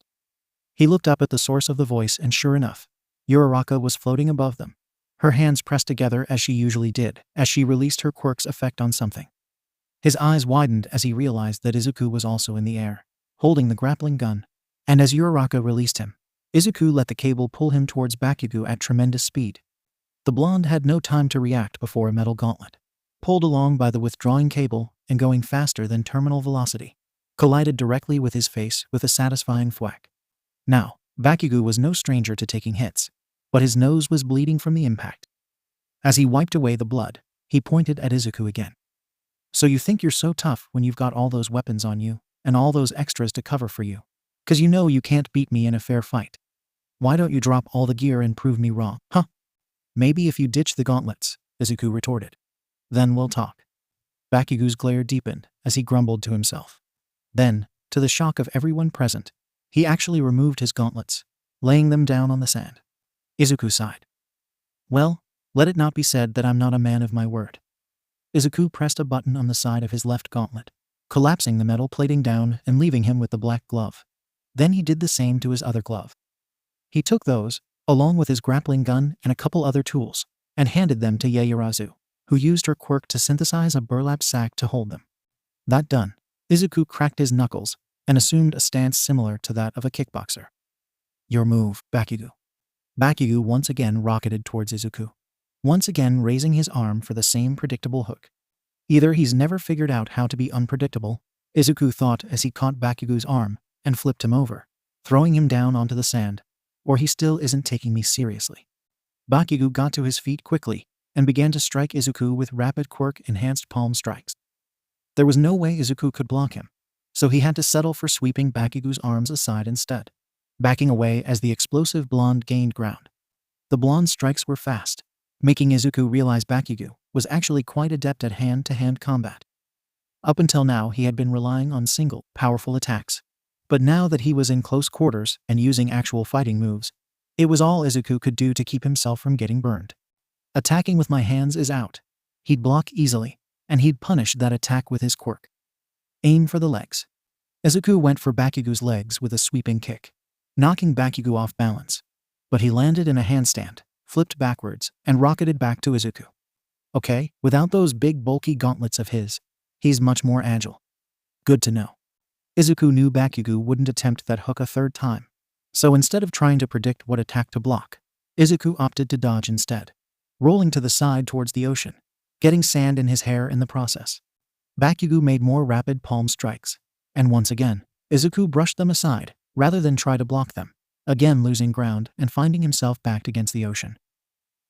He looked up at the source of the voice and sure enough, Uraraka was floating above them, her hands pressed together as she usually did as she released her quirk's effect on something. His eyes widened as he realized that Izuku was also in the air, holding the grappling gun, and as Uraraka released him, Izuku let the cable pull him towards Bakugo at tremendous speed. The blonde had no time to react before a metal gauntlet, pulled along by the withdrawing cable and going faster than terminal velocity, collided directly with his face with a satisfying thwack. Now, Bakugo was no stranger to taking hits, but his nose was bleeding from the impact. As he wiped away the blood, he pointed at Izuku again. So you think you're so tough when you've got all those weapons on you, and all those extras to cover for you, 'cause you know you can't beat me in a fair fight. Why don't you drop all the gear and prove me wrong, huh? Maybe if you ditch the gauntlets, Izuku retorted. Then we'll talk. Bakugo's glare deepened as he grumbled to himself. Then, to the shock of everyone present, he actually removed his gauntlets, laying them down on the sand. Izuku sighed. Well, let it not be said that I'm not a man of my word. Izuku pressed a button on the side of his left gauntlet, collapsing the metal plating down and leaving him with the black glove. Then he did the same to his other glove. He took those, along with his grappling gun and a couple other tools, and handed them to Yaoyorozu, who used her quirk to synthesize a burlap sack to hold them. That done, Izuku cracked his knuckles and assumed a stance similar to that of a kickboxer. Your move, Bakugo. Bakugo once again rocketed towards Izuku, once again raising his arm for the same predictable hook. Either he's never figured out how to be unpredictable, Izuku thought as he caught Bakugo's arm and flipped him over, throwing him down onto the sand, or he still isn't taking me seriously. Bakugo got to his feet quickly and began to strike Izuku with rapid quirk-enhanced palm strikes. There was no way Izuku could block him, so he had to settle for sweeping Bakugo's arms aside instead, backing away as the explosive blonde gained ground. The blonde's strikes were fast, making Izuku realize Bakugo was actually quite adept at hand-to-hand combat. Up until now he had been relying on single, powerful attacks, but now that he was in close quarters and using actual fighting moves, it was all Izuku could do to keep himself from getting burned. Attacking with my hands is out. He'd block easily, and he'd punish that attack with his quirk. Aim for the legs. Izuku went for Bakugo's legs with a sweeping kick, knocking Bakugo off balance, but he landed in a handstand, flipped backwards, and rocketed back to Izuku. Okay, without those big bulky gauntlets of his, he's much more agile. Good to know. Izuku knew Bakugo wouldn't attempt that hook a third time, so instead of trying to predict what attack to block, Izuku opted to dodge instead, rolling to the side towards the ocean, getting sand in his hair in the process. Bakugo made more rapid palm strikes, and once again, Izuku brushed them aside, rather than try to block them, again losing ground and finding himself backed against the ocean.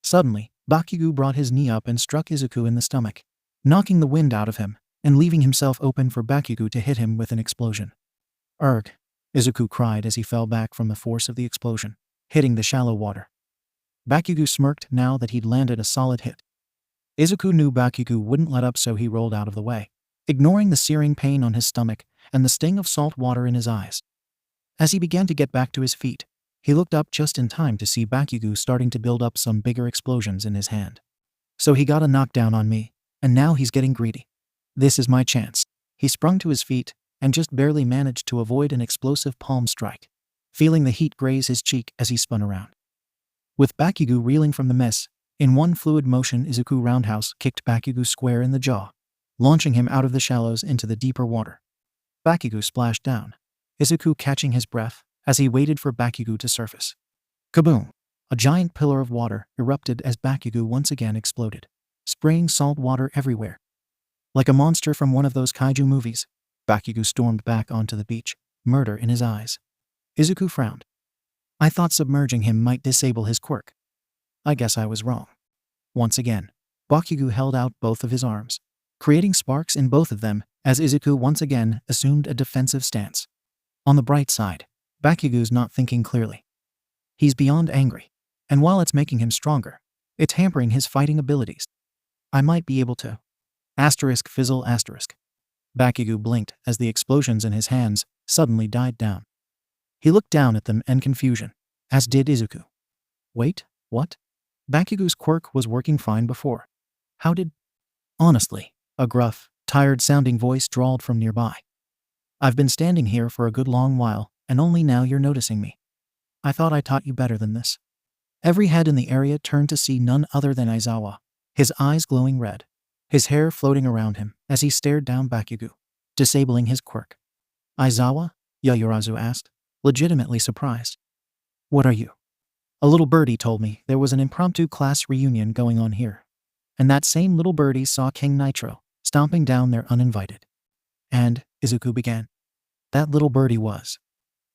Suddenly, Bakugo brought his knee up and struck Izuku in the stomach, knocking the wind out of him, and leaving himself open for Bakugo to hit him with an explosion. "Erg!" Izuku cried as he fell back from the force of the explosion, hitting the shallow water. Bakugo smirked now that he'd landed a solid hit. Izuku knew Bakugo wouldn't let up, so he rolled out of the way, ignoring the searing pain on his stomach and the sting of salt water in his eyes. As he began to get back to his feet, he looked up just in time to see Bakugo starting to build up some bigger explosions in his hand. "So he got a knockdown on me, and now he's getting greedy. This is my chance." He sprung to his feet and just barely managed to avoid an explosive palm strike, feeling the heat graze his cheek as he spun around. With Bakugo reeling from the mess, in one fluid motion Izuku roundhouse kicked Bakugo square in the jaw, launching him out of the shallows into the deeper water. Bakugo splashed down, Izuku catching his breath as he waited for Bakugo to surface. Kaboom! A giant pillar of water erupted as Bakugo once again exploded, spraying salt water everywhere. Like a monster from one of those kaiju movies, Bakugo stormed back onto the beach, murder in his eyes. Izuku frowned. "I thought submerging him might disable his quirk. I guess I was wrong." Once again, Bakugo held out both of his arms, creating sparks in both of them as Izuku once again assumed a defensive stance. On the bright side, Bakugo's not thinking clearly. He's beyond angry, and while it's making him stronger, it's hampering his fighting abilities. "I might be able to. Fizzle asterisk." Bakugo blinked as the explosions in his hands suddenly died down. He looked down at them in confusion, as did Izuku. "Wait, what?" Bakugo's quirk was working fine before. "How did—" "Honestly," a gruff, tired-sounding voice drawled from nearby. "I've been standing here for a good long while, and only now you're noticing me. I thought I taught you better than this." Every head in the area turned to see none other than Aizawa, his eyes glowing red, his hair floating around him as he stared down Bakugo, disabling his quirk. "Aizawa?" Yayurazu asked, legitimately surprised. "What are you?" "A little birdie told me there was an impromptu class reunion going on here, and that same little birdie saw King Nitro stomping down there uninvited." "And," Izuku began. "That little birdie was—"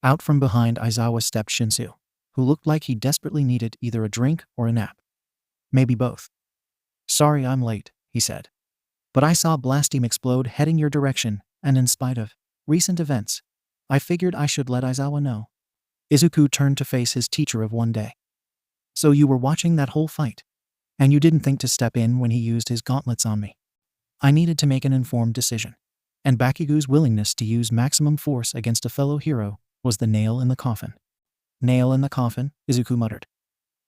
Out from behind Aizawa stepped Shinsu, who looked like he desperately needed either a drink or a nap. Maybe both. "Sorry I'm late," he said. "But I saw Blasteam explode heading your direction, and in spite of recent events, I figured I should let Aizawa know." Izuku turned to face his teacher of one day. "So you were watching that whole fight, and you didn't think to step in when he used his gauntlets on me?" I needed to make an informed decision, and Bakugo's willingness to use maximum force against a fellow hero was the nail in the coffin. "Nail in the coffin," Izuku muttered.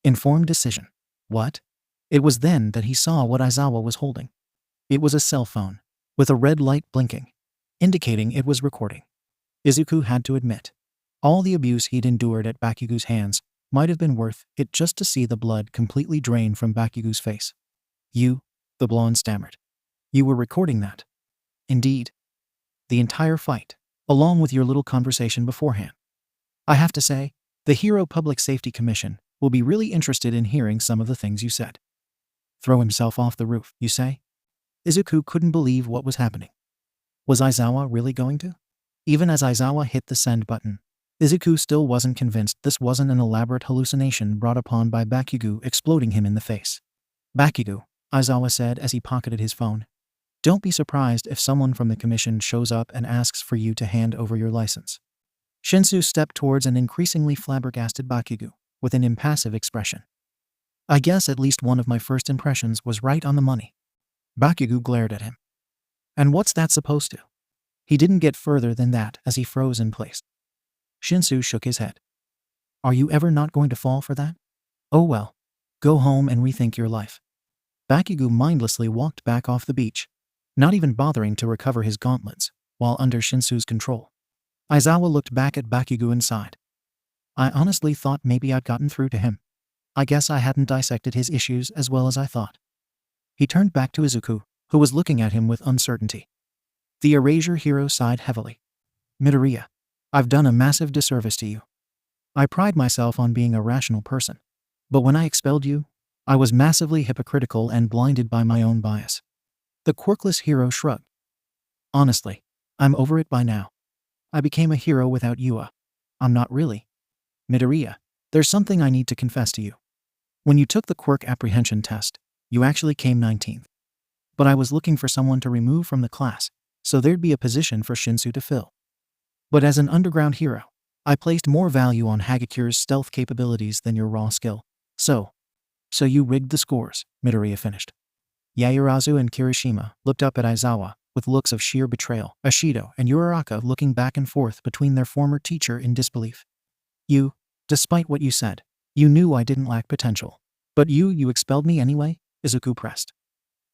"Informed decision. What?" It was then that he saw what Aizawa was holding. It was a cell phone, with a red light blinking, indicating it was recording. Izuku had to admit, all the abuse he'd endured at Bakugo's hands might have been worth it just to see the blood completely drain from Bakugo's face. "You," the blonde stammered. "You were recording that?" "Indeed. The entire fight, along with your little conversation beforehand. I have to say, the Hero Public Safety Commission will be really interested in hearing some of the things you said." "Throw himself off the roof, you say?" Izuku couldn't believe what was happening. Was Aizawa really going to? Even as Aizawa hit the send button, Izuku still wasn't convinced this wasn't an elaborate hallucination brought upon by Bakugo exploding him in the face. "Bakugo," Aizawa said as he pocketed his phone, "don't be surprised if someone from the commission shows up and asks for you to hand over your license." Shinsu stepped towards an increasingly flabbergasted Bakugo, with an impassive expression. "I guess at least one of my first impressions was right on the money." Bakugo glared at him. "And what's that supposed to?" He didn't get further than that as he froze in place. Shinsu shook his head. "Are you ever not going to fall for that? Oh well. Go home and rethink your life." Bakugo mindlessly walked back off the beach, not even bothering to recover his gauntlets, while under Shinsu's control. Aizawa looked back at Bakugo and sighed. "I honestly thought maybe I'd gotten through to him. I guess I hadn't dissected his issues as well as I thought." He turned back to Izuku, who was looking at him with uncertainty. The Erasure hero sighed heavily. "Midoriya, I've done a massive disservice to you. I pride myself on being a rational person. But when I expelled you, I was massively hypocritical and blinded by my own bias. The quirkless hero shrugged. Honestly, I'm over it by now. I became a hero without Yua. I'm not really. Midoriya, there's something I need to confess to you. When you took the quirk apprehension test, you actually came 19th. But I was looking for someone to remove from the class, so there'd be a position for Shinsu to fill. But as an underground hero, I placed more value on Hagakure's stealth capabilities than your raw skill. So you rigged the scores, Midoriya finished. Yaoyorozu and Kirishima looked up at Aizawa with looks of sheer betrayal, Ashido and Uraraka looking back and forth between their former teacher in disbelief. You, despite what you said, you knew I didn't lack potential. But you expelled me anyway? Izuku pressed.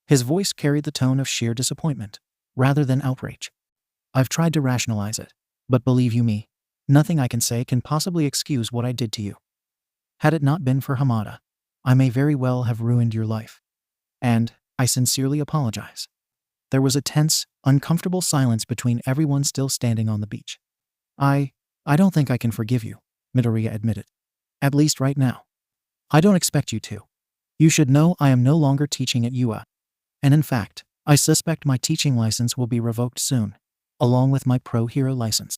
His voice carried the tone of sheer disappointment, rather than outrage. I've tried to rationalize it, but believe you me, nothing I can say can possibly excuse what I did to you. Had it not been for Hamada, I may very well have ruined your life. And I sincerely apologize. There was a tense, uncomfortable silence between everyone still standing on the beach. I don't think I can forgive you, Midoriya admitted. At least right now. I don't expect you to. You should know I am no longer teaching at UA. And in fact, I suspect my teaching license will be revoked soon, along with my pro hero license.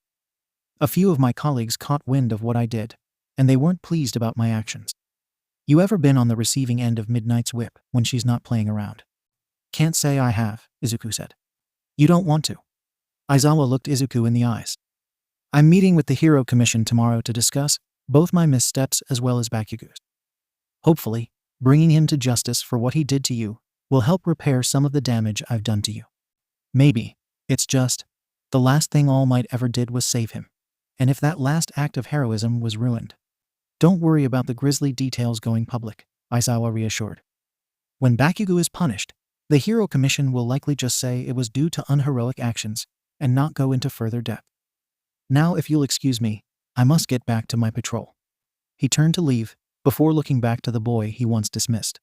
A few of my colleagues caught wind of what I did, and they weren't pleased about my actions. You ever been on the receiving end of Midnight's whip when she's not playing around? Can't say I have, Izuku said. You don't want to. Aizawa looked Izuku in the eyes. I'm meeting with the Hero Commission tomorrow to discuss both my missteps as well as Bakugo's. Hopefully, bringing him to justice for what he did to you will help repair some of the damage I've done to you. Maybe, it's just, the last thing All Might ever did was save him. And if that last act of heroism was ruined, don't worry about the grisly details going public, Aizawa reassured. When Bakugo is punished, the Hero Commission will likely just say it was due to unheroic actions and not go into further depth. Now if you'll excuse me, I must get back to my patrol. He turned to leave, before looking back to the boy he once dismissed.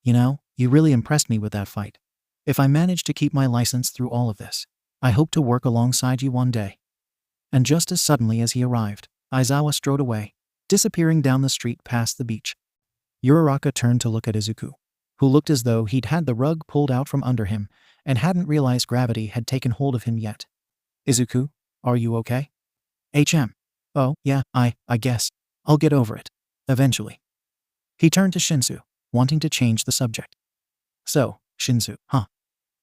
You know, you really impressed me with that fight. If I manage to keep my license through all of this, I hope to work alongside you one day. And just as suddenly as he arrived, Aizawa strode away, disappearing down the street past the beach. Uraraka turned to look at Izuku, who looked as though he'd had the rug pulled out from under him and hadn't realized gravity had taken hold of him yet. Izuku, are you okay? HM. Oh, yeah, I guess. I'll get over it. Eventually. He turned to Shinsu, wanting to change the subject. So, Shinsu, huh?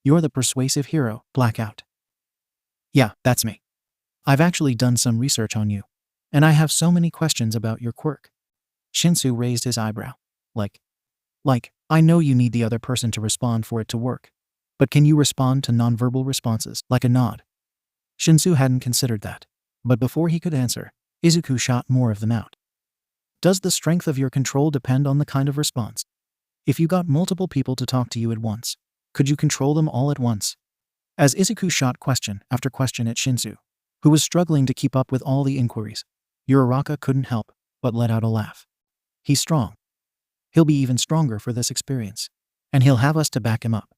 You're the persuasive hero, Blackout. Yeah, that's me. I've actually done some research on you, and I have so many questions about your quirk. Shinsu raised his eyebrow. Like, I know you need the other person to respond for it to work, but can you respond to nonverbal responses, like a nod? Shinsu hadn't considered that, but before he could answer, Izuku shot more of them out. Does the strength of your control depend on the kind of response? If you got multiple people to talk to you at once, could you control them all at once? As Izuku shot question after question at Shinsu, who was struggling to keep up with all the inquiries, Uraraka couldn't help but let out a laugh. He's strong. He'll be even stronger for this experience, and he'll have us to back him up.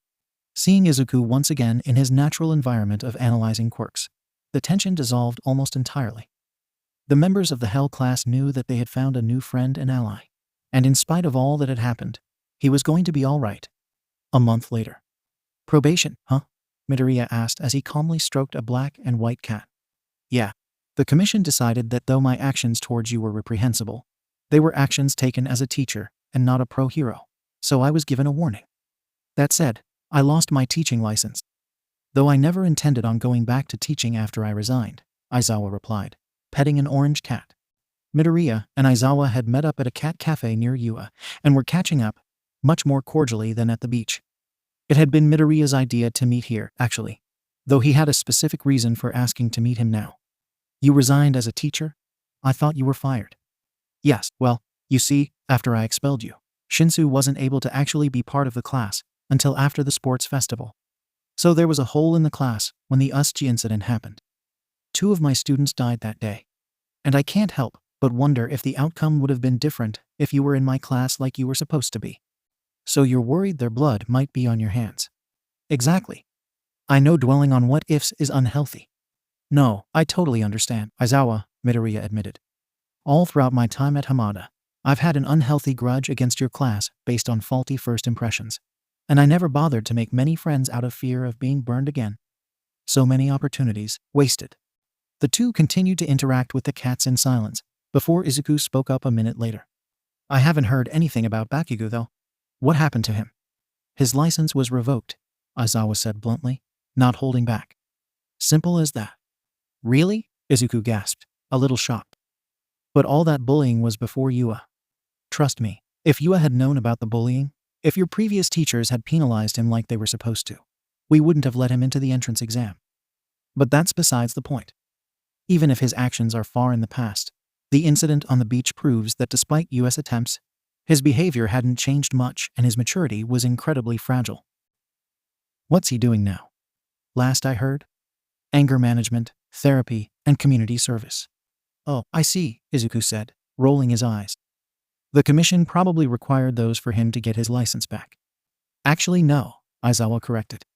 Seeing Izuku once again in his natural environment of analyzing quirks, the tension dissolved almost entirely. The members of the Hell class knew that they had found a new friend and ally, and in spite of all that had happened, he was going to be all right. A month later. Probation, huh? Midoriya asked as he calmly stroked a black and white cat. Yeah. The commission decided that though my actions towards you were reprehensible, they were actions taken as a teacher and not a pro-hero, so I was given a warning. That said, I lost my teaching license. Though I never intended on going back to teaching after I resigned, Aizawa replied, petting an orange cat. Midoriya and Aizawa had met up at a cat cafe near Yua and were catching up, much more cordially than at the beach. It had been Midoriya's idea to meet here, actually, though he had a specific reason for asking to meet him now. You resigned as a teacher? I thought you were fired. Yes, well, you see, after I expelled you, Shinsu wasn't able to actually be part of the class until after the sports festival. So there was a hole in the class when the USG incident happened. 2 of my students died that day. And I can't help but wonder if the outcome would have been different if you were in my class like you were supposed to be. So you're worried their blood might be on your hands. Exactly. I know dwelling on what ifs is unhealthy. No, I totally understand, Aizawa, Midoriya admitted. All throughout my time at Hamada, I've had an unhealthy grudge against your class based on faulty first impressions. And I never bothered to make many friends out of fear of being burned again. So many opportunities wasted. The two continued to interact with the cats in silence before Izuku spoke up a minute later. I haven't heard anything about Bakugo though. What happened to him? His license was revoked, Aizawa said bluntly, not holding back. Simple as that. Really? Izuku gasped, a little shocked. But all that bullying was before Yua. Trust me, if Yua had known about the bullying, if your previous teachers had penalized him like they were supposed to, we wouldn't have let him into the entrance exam. But that's besides the point. Even if his actions are far in the past, the incident on the beach proves that despite US attempts, his behavior hadn't changed much and his maturity was incredibly fragile. What's he doing now? Last I heard? Anger management, therapy, and community service. Oh, I see, Izuku said, rolling his eyes. The commission probably required those for him to get his license back. Actually, no, Aizawa corrected.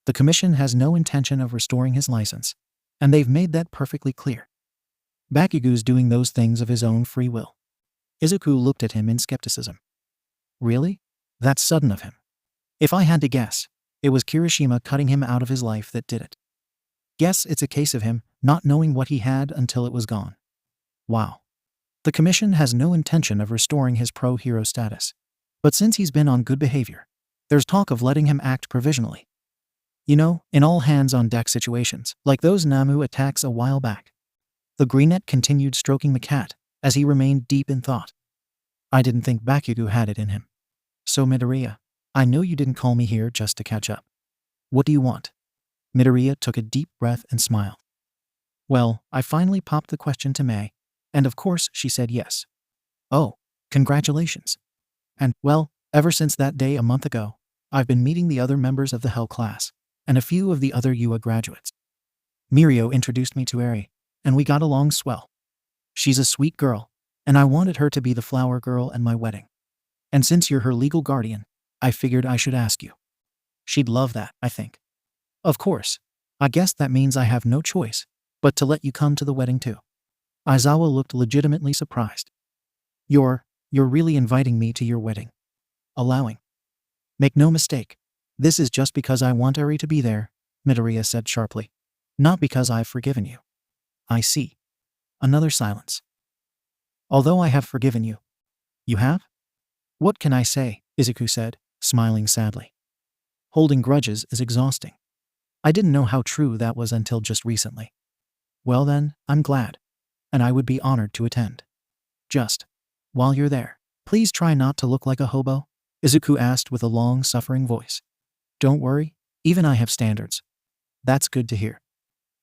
The commission has no intention of restoring his license, and they've made that perfectly clear. Bakugo's doing those things of his own free will. Izuku looked at him in skepticism. Really? That's sudden of him. If I had to guess, it was Kirishima cutting him out of his life that did it. Guess it's a case of him not knowing what he had until it was gone. Wow. The commission has no intention of restoring his pro-hero status. But since he's been on good behavior, there's talk of letting him act provisionally. You know, in all hands-on-deck situations, like those Namu attacks a while back. The greenette continued stroking the cat as he remained deep in thought. I didn't think Bakugo had it in him. So Midoriya, I know you didn't call me here just to catch up. What do you want? Midoriya took a deep breath and smiled. Well, I finally popped the question to May, and of course she said yes. Oh, congratulations. And, well, ever since that day a month ago, I've been meeting the other members of the Hell class, and a few of the other UA graduates. Mirio introduced me to Eri, and we got along swell. She's a sweet girl, and I wanted her to be the flower girl at my wedding. And since you're her legal guardian, I figured I should ask you. She'd love that, I think. Of course. I guess that means I have no choice but to let you come to the wedding too. Aizawa looked legitimately surprised. You're really inviting me to your wedding. Allowing. Make no mistake, this is just because I want Eri to be there, Midoriya said sharply. Not because I've forgiven you. I see. Another silence. Although I have forgiven you. You have? What can I say? Izuku said, smiling sadly. Holding grudges is exhausting. I didn't know how true that was until just recently. Well then, I'm glad. And I would be honored to attend. Just, while you're there, please try not to look like a hobo, Izuku asked with a long-suffering voice. Don't worry, even I have standards. That's good to hear.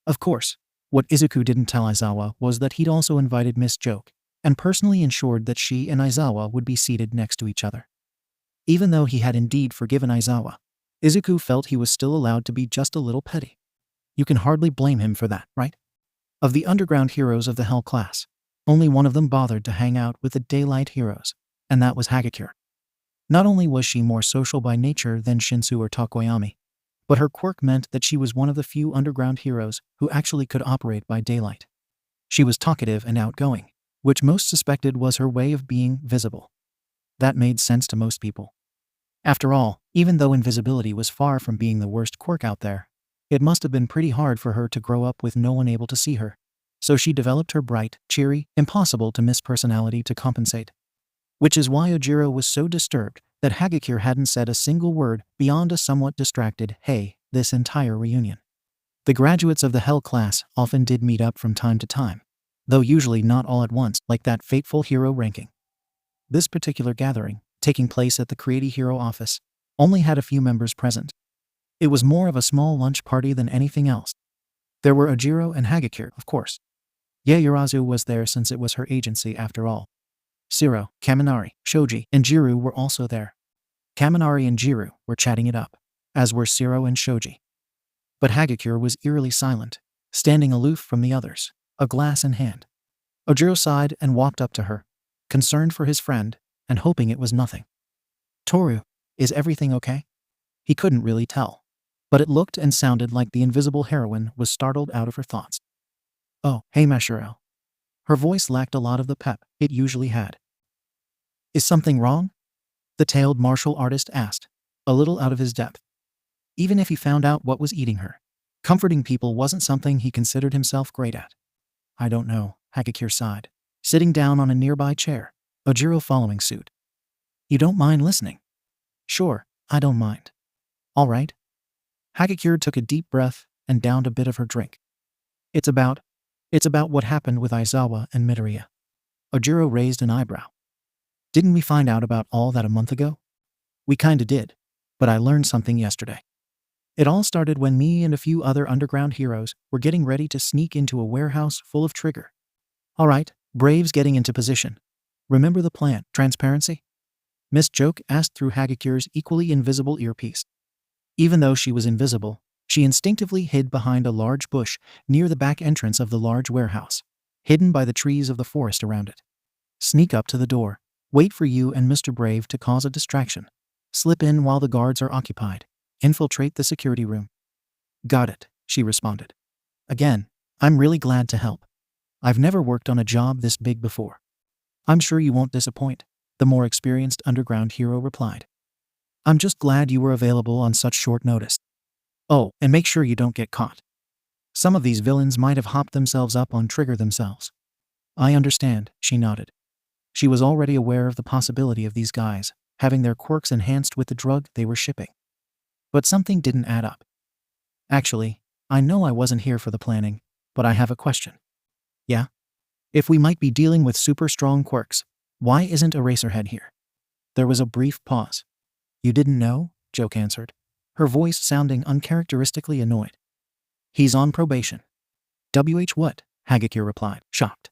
Of course, what Izuku didn't tell Aizawa was that he'd also invited Miss Joke, and personally ensured that she and Aizawa would be seated next to each other. Even though he had indeed forgiven Aizawa, Izuku felt he was still allowed to be just a little petty. You can hardly blame him for that, right? Of the underground heroes of the Hell class, only one of them bothered to hang out with the daylight heroes, and that was Hagakure. Not only was she more social by nature than Shinsu or Tokoyami, but her quirk meant that she was one of the few underground heroes who actually could operate by daylight. She was talkative and outgoing, which most suspected was her way of being visible. That made sense to most people. After all, even though invisibility was far from being the worst quirk out there, it must have been pretty hard for her to grow up with no one able to see her. So she developed her bright, cheery, impossible-to-miss personality to compensate. Which is why Ojiro was so disturbed that Hagakure hadn't said a single word beyond a somewhat distracted, hey, this entire reunion. The graduates of the Hell class often did meet up from time to time, though usually not all at once like that fateful hero ranking. This particular gathering, taking place at the Creative Hero office, only had a few members present. It was more of a small lunch party than anything else. There were Ojiro and Hagakure, of course. Yaoyorozu was there since it was her agency after all. Shiro, Kaminari, Shoji, and Jiru were also there. Kaminari and Jiru were chatting it up, as were Shiro and Shoji. But Hagakure was eerily silent, standing aloof from the others, a glass in hand. Ojiro sighed and walked up to her, concerned for his friend, and hoping it was nothing. Toru, is everything okay? He couldn't really tell, but it looked and sounded like the invisible heroine was startled out of her thoughts. Oh, hey Mashiro. Her voice lacked a lot of the pep it usually had. Is something wrong? The tailed martial artist asked, a little out of his depth. Even if he found out what was eating her, comforting people wasn't something he considered himself great at. I don't know, Hagakure sighed, sitting down on a nearby chair, Ojiro following suit. You don't mind listening? Sure, I don't mind. All right. Hagakure took a deep breath and downed a bit of her drink. It's about what happened with Aizawa and Midoriya. Ojiro raised an eyebrow. Didn't we find out about all that a month ago? We kinda did, but I learned something yesterday. It all started when me and a few other underground heroes were getting ready to sneak into a warehouse full of trigger. All right, Braves getting into position. Remember the plan, transparency? Miss Joke asked through Hagakure's equally invisible earpiece. Even though she was invisible, she instinctively hid behind a large bush near the back entrance of the large warehouse, hidden by the trees of the forest around it. Sneak up to the door, wait for you and Mr. Brave to cause a distraction. Slip in while the guards are occupied. Infiltrate the security room. Got it, she responded. Again, I'm really glad to help. I've never worked on a job this big before. I'm sure you won't disappoint, the more experienced underground hero replied. I'm just glad you were available on such short notice. Oh, and make sure you don't get caught. Some of these villains might have hopped themselves up on trigger themselves. I understand, she nodded. She was already aware of the possibility of these guys having their quirks enhanced with the drug they were shipping. But something didn't add up. Actually, I know I wasn't here for the planning, but I have a question. Yeah? If we might be dealing with super strong quirks, why isn't Eraserhead here? There was a brief pause. You didn't know? Joke answered, her voice sounding uncharacteristically annoyed. He's on probation. WH what? Hagakure replied, shocked.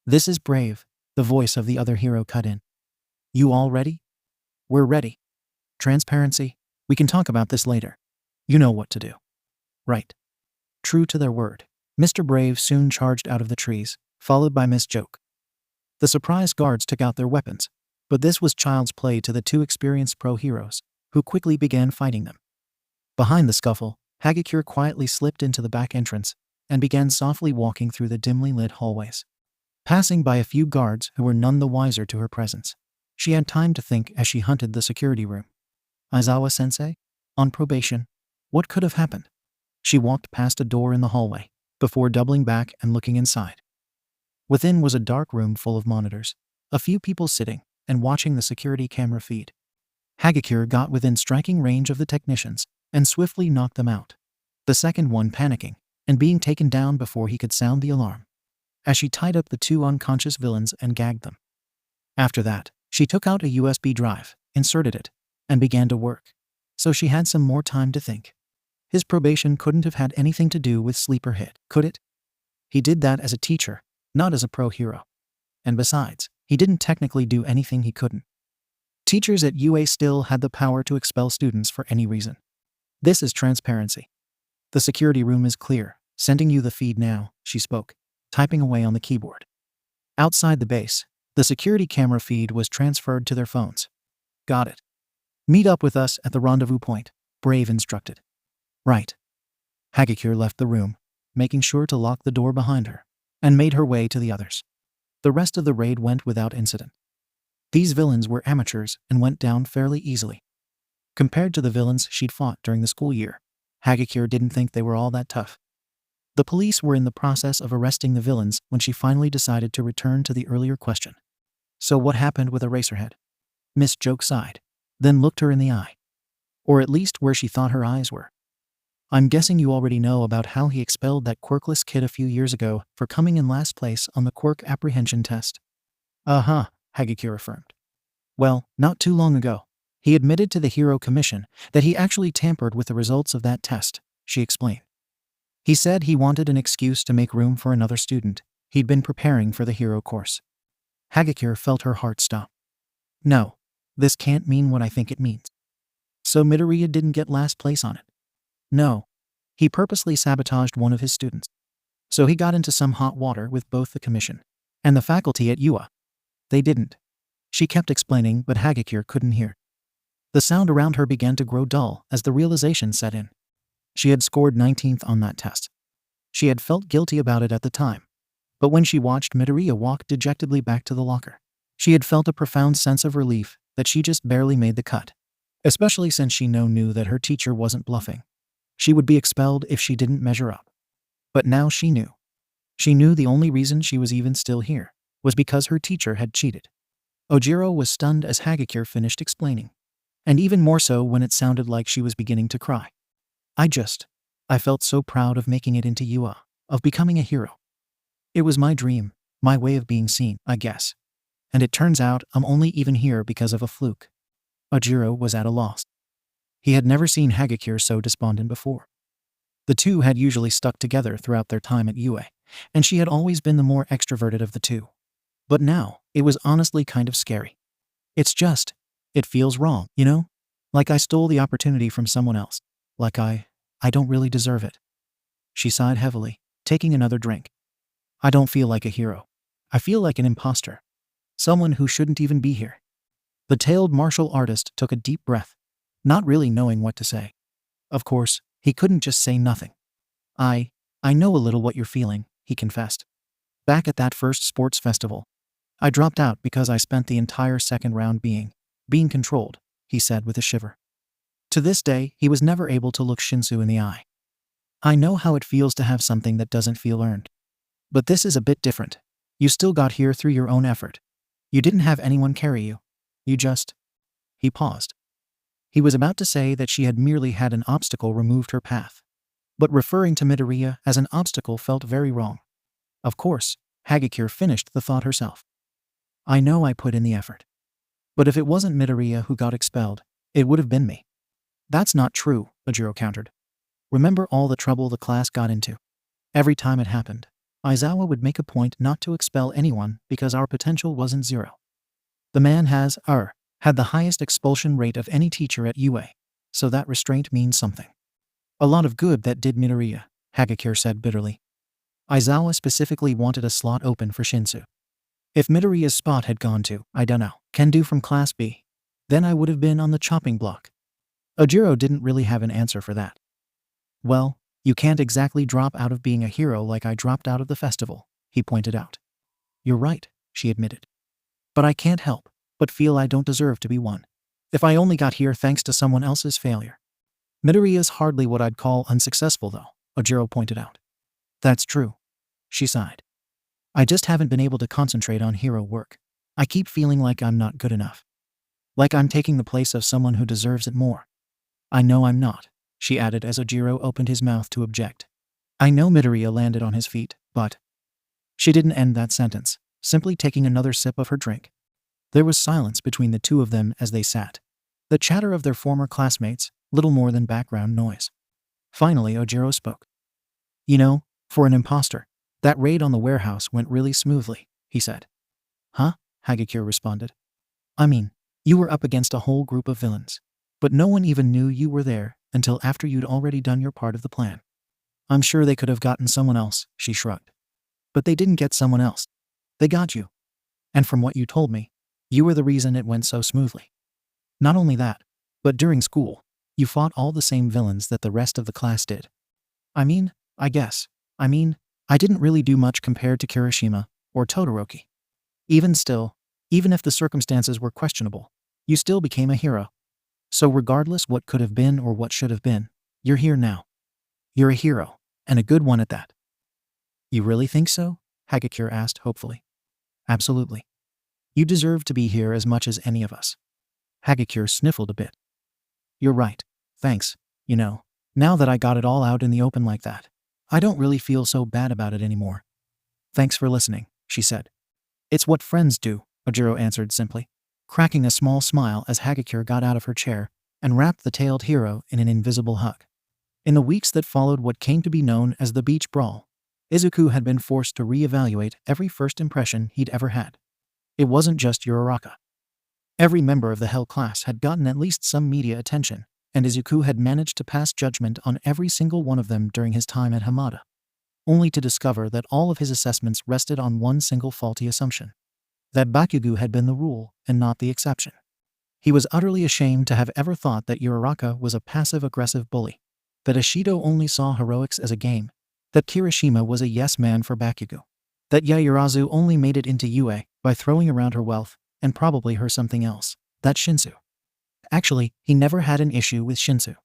This is Brave, the voice of the other hero cut in. You all ready? We're ready. Transparency, we can talk about this later. You know what to do. Right. True to their word, Mr. Brave soon charged out of the trees, followed by Miss Joke. The surprised guards took out their weapons, but this was child's play to the two experienced pro heroes, who quickly began fighting them. Behind the scuffle, Hagakure quietly slipped into the back entrance and began softly walking through the dimly lit hallways. Passing by a few guards who were none the wiser to her presence, she had time to think as she hunted the security room. Aizawa-sensei? On probation? What could have happened? She walked past a door in the hallway, before doubling back and looking inside. Within was a dark room full of monitors, a few people sitting and watching the security camera feed. Hagakure got within striking range of the technicians and swiftly knocked them out, the second one panicking and being taken down before he could sound the alarm, as she tied up the two unconscious villains and gagged them. After that, she took out a USB drive, inserted it, and began to work, so she had some more time to think. His probation couldn't have had anything to do with Sleeper Hit, could it? He did that as a teacher, not as a pro hero. And besides, he didn't technically do anything he couldn't. Teachers at UA still had the power to expel students for any reason. This is transparency. The security room is clear, sending you the feed now, she spoke, typing away on the keyboard. Outside the base, the security camera feed was transferred to their phones. Got it. Meet up with us at the rendezvous point, Brave instructed. Right. Hagakure left the room, making sure to lock the door behind her, and made her way to the others. The rest of the raid went without incident. These villains were amateurs and went down fairly easily. Compared to the villains she'd fought during the school year, Hagakure didn't think they were all that tough. The police were in the process of arresting the villains when she finally decided to return to the earlier question. So what happened with Eraserhead? Miss Joke sighed, then looked her in the eye. Or at least where she thought her eyes were. I'm guessing you already know about how he expelled that quirkless kid a few years ago for coming in last place on the quirk apprehension test. Uh-huh, Hagakure affirmed. Well, not too long ago, he admitted to the Hero Commission that he actually tampered with the results of that test, she explained. He said he wanted an excuse to make room for another student. He'd been preparing for the hero course. Hagakure felt her heart stop. No, this can't mean what I think it means. So Midoriya didn't get last place on it. No, he purposely sabotaged one of his students. So he got into some hot water with both the commission and the faculty at UA. They didn't. She kept explaining, but Hagakure couldn't hear. The sound around her began to grow dull as the realization set in. She had scored 19th on that test. She had felt guilty about it at the time, but when she watched Midoriya walk dejectedly back to the locker, She had felt a profound sense of relief that she just barely made the cut, especially since she knew that her teacher wasn't bluffing. She would be expelled if she didn't measure up. But now she knew. She knew the only reason she was even still here was because her teacher had cheated. Ojiro was stunned as Hagakure finished explaining, and even more so when it sounded like she was beginning to cry. I felt so proud of making it into UA, of becoming a hero. It was my dream, my way of being seen, I guess. And it turns out I'm only even here because of a fluke. Ojiro was at a loss. He had never seen Hagakure so despondent before. The two had usually stuck together throughout their time at UA, and she had always been the more extroverted of the two. But now, it was honestly kind of scary. It feels wrong, you know? Like I stole the opportunity from someone else. Like I don't really deserve it. She sighed heavily, taking another drink. I don't feel like a hero. I feel like an imposter. Someone who shouldn't even be here. The tailed martial artist took a deep breath, not really knowing what to say. Of course, he couldn't just say nothing. I know a little what you're feeling, he confessed. Back at that first sports festival, I dropped out because I spent the entire second round being controlled, he said with a shiver. To this day, he was never able to look Shinsu in the eye. I know how it feels to have something that doesn't feel earned. But this is a bit different. You still got here through your own effort. You didn't have anyone carry you. He paused. He was about to say that she had merely had an obstacle removed her path. But referring to Midoriya as an obstacle felt very wrong. Of course, Hagakure finished the thought herself. I know I put in the effort. But if it wasn't Midoriya who got expelled, it would have been me. That's not true, Ojiro countered. Remember all the trouble the class got into? Every time it happened, Aizawa would make a point not to expel anyone because our potential wasn't zero. The man had the highest expulsion rate of any teacher at UA, so that restraint means something. A lot of good that did Midoriya, Hagakure said bitterly. Aizawa specifically wanted a slot open for Shinsu. If Midoriya's spot had gone to, I don't know, Kendo from Class B, then I would have been on the chopping block. Ojiro didn't really have an answer for that. Well, you can't exactly drop out of being a hero like I dropped out of the festival, he pointed out. You're right, she admitted. But I can't help but feel I don't deserve to be one. If I only got here thanks to someone else's failure. Midoriya's hardly what I'd call unsuccessful though, Ojiro pointed out. That's true. She sighed. I just haven't been able to concentrate on hero work. I keep feeling like I'm not good enough. Like I'm taking the place of someone who deserves it more. I know I'm not, she added as Ojiro opened his mouth to object. I know Midoriya landed on his feet, but... She didn't end that sentence, simply taking another sip of her drink. There was silence between the two of them as they sat. The chatter of their former classmates, little more than background noise. Finally, Ojiro spoke. You know, for an imposter, that raid on the warehouse went really smoothly, he said. Huh? Hagakure responded. I mean, you were up against a whole group of villains. But no one even knew you were there until after you'd already done your part of the plan. I'm sure they could have gotten someone else, she shrugged. But they didn't get someone else. They got you. And from what you told me, you were the reason it went so smoothly. Not only that, but during school, you fought all the same villains that the rest of the class did. I didn't really do much compared to Kirishima or Todoroki. Even still, even if the circumstances were questionable, you still became a hero. So regardless what could have been or what should have been, you're here now. You're a hero, and a good one at that. You really think so? Hagakure asked hopefully. Absolutely. You deserve to be here as much as any of us. Hagakure sniffled a bit. You're right, thanks. You know, now that I got it all out in the open like that, I don't really feel so bad about it anymore. Thanks for listening, she said. It's what friends do, Ojiro answered simply, cracking a small smile as Hagakure got out of her chair and wrapped the tailed hero in an invisible hug. In the weeks that followed what came to be known as the beach brawl, Izuku had been forced to reevaluate every first impression he'd ever had. It wasn't just Uraraka. Every member of the Hell class had gotten at least some media attention, and Izuku had managed to pass judgment on every single one of them during his time at Hamada, only to discover that all of his assessments rested on one single faulty assumption. That Bakugo had been the rule and not the exception. He was utterly ashamed to have ever thought that Uraraka was a passive-aggressive bully, that Ashido only saw heroics as a game, that Kirishima was a yes-man for Bakugo, that Yaoyorozu only made it into UA by throwing around her wealth, and probably her something else. That's Shinsu. Actually, he never had an issue with Shinsu.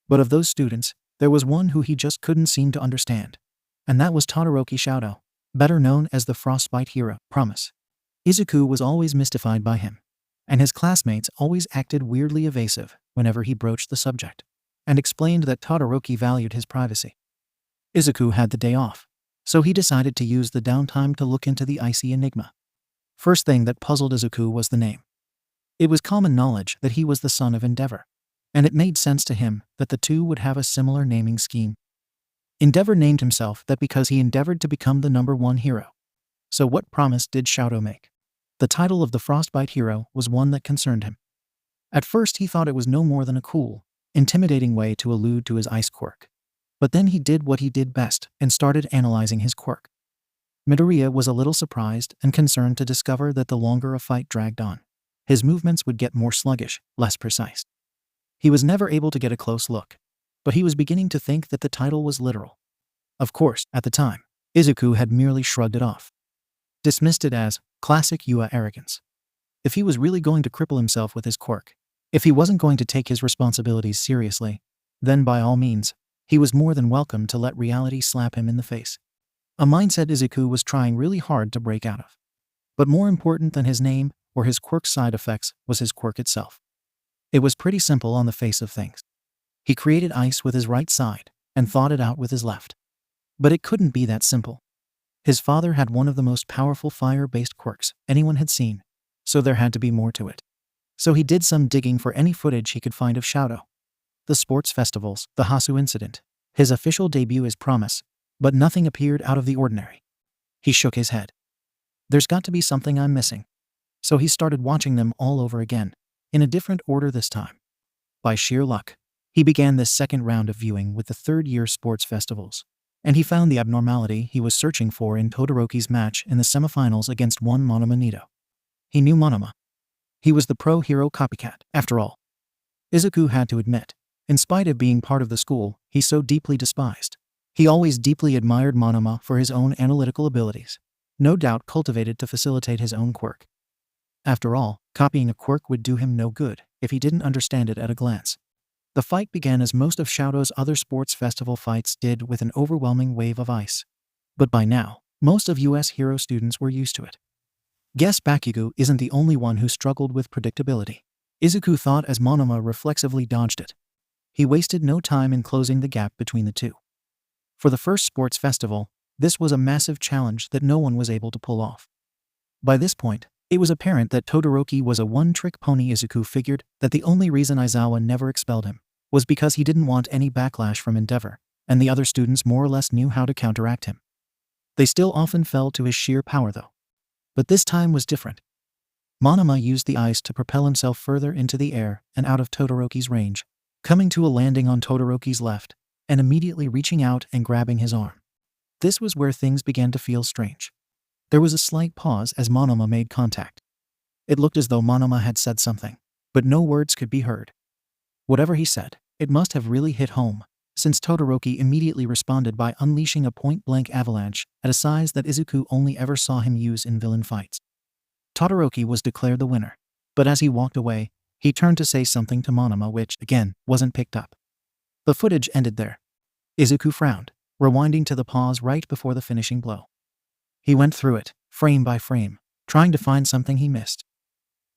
But of those students, there was one who he just couldn't seem to understand. And that was Todoroki Shoto, better known as the Frostbite Hero, Promise. Izuku was always mystified by him, and his classmates always acted weirdly evasive whenever he broached the subject, and explained that Todoroki valued his privacy. Izuku had the day off, so he decided to use the downtime to look into the icy enigma. First thing that puzzled Izuku was the name. It was common knowledge that he was the son of Endeavor, and it made sense to him that the two would have a similar naming scheme. Endeavor named himself that because he endeavored to become the #1 hero. So what promise did Shoto make? The title of the Frostbite Hero was one that concerned him. At first he thought it was no more than a cool, intimidating way to allude to his ice quirk. But then he did what he did best and started analyzing his quirk. Midoriya was a little surprised and concerned to discover that the longer a fight dragged on, his movements would get more sluggish, less precise. He was never able to get a close look, but he was beginning to think that the title was literal. Of course, at the time, Izuku had merely shrugged it off, dismissed it as classic Yua arrogance. If he was really going to cripple himself with his quirk, if he wasn't going to take his responsibilities seriously, then by all means, he was more than welcome to let reality slap him in the face. A mindset Izuku was trying really hard to break out of. But more important than his name or his quirk's side effects was his quirk itself. It was pretty simple on the face of things. He created ice with his right side and thawed it out with his left. But it couldn't be that simple. His father had one of the most powerful fire-based quirks anyone had seen, so there had to be more to it. So he did some digging for any footage he could find of Shoto. The sports festivals, the Hasu incident, his official debut as Promise, but nothing appeared out of the ordinary. He shook his head. There's got to be something I'm missing. So he started watching them all over again, in a different order this time. By sheer luck, he began this second round of viewing with the third-year sports festivals, and he found the abnormality he was searching for in Todoroki's match in the semifinals against one Monoma Nito. He knew Monoma. He was the pro-hero copycat, after all. Izuku had to admit, in spite of being part of the school he so deeply despised, he always deeply admired Monoma for his own analytical abilities, no doubt cultivated to facilitate his own quirk. After all, copying a quirk would do him no good if he didn't understand it at a glance. The fight began as most of Shoto's other sports festival fights did, with an overwhelming wave of ice. But by now, most of US hero students were used to it. Guess Bakugo isn't the only one who struggled with predictability, Izuku thought as Monoma reflexively dodged it. He wasted no time in closing the gap between the two. For the first sports festival, this was a massive challenge that no one was able to pull off. By this point, it was apparent that Todoroki was a one-trick pony. Izuku figured that the only reason Aizawa never expelled him was because he didn't want any backlash from Endeavor, and the other students more or less knew how to counteract him. They still often fell to his sheer power though. But this time was different. Monoma used the ice to propel himself further into the air and out of Todoroki's range, coming to a landing on Todoroki's left, and immediately reaching out and grabbing his arm. This was where things began to feel strange. There was a slight pause as Monoma made contact. It looked as though Monoma had said something, but no words could be heard. Whatever he said, it must have really hit home, since Todoroki immediately responded by unleashing a point-blank avalanche at a size that Izuku only ever saw him use in villain fights. Todoroki was declared the winner, but as he walked away, he turned to say something to Monoma which, again, wasn't picked up. The footage ended there. Izuku frowned, rewinding to the pause right before the finishing blow. He went through it, frame by frame, trying to find something he missed.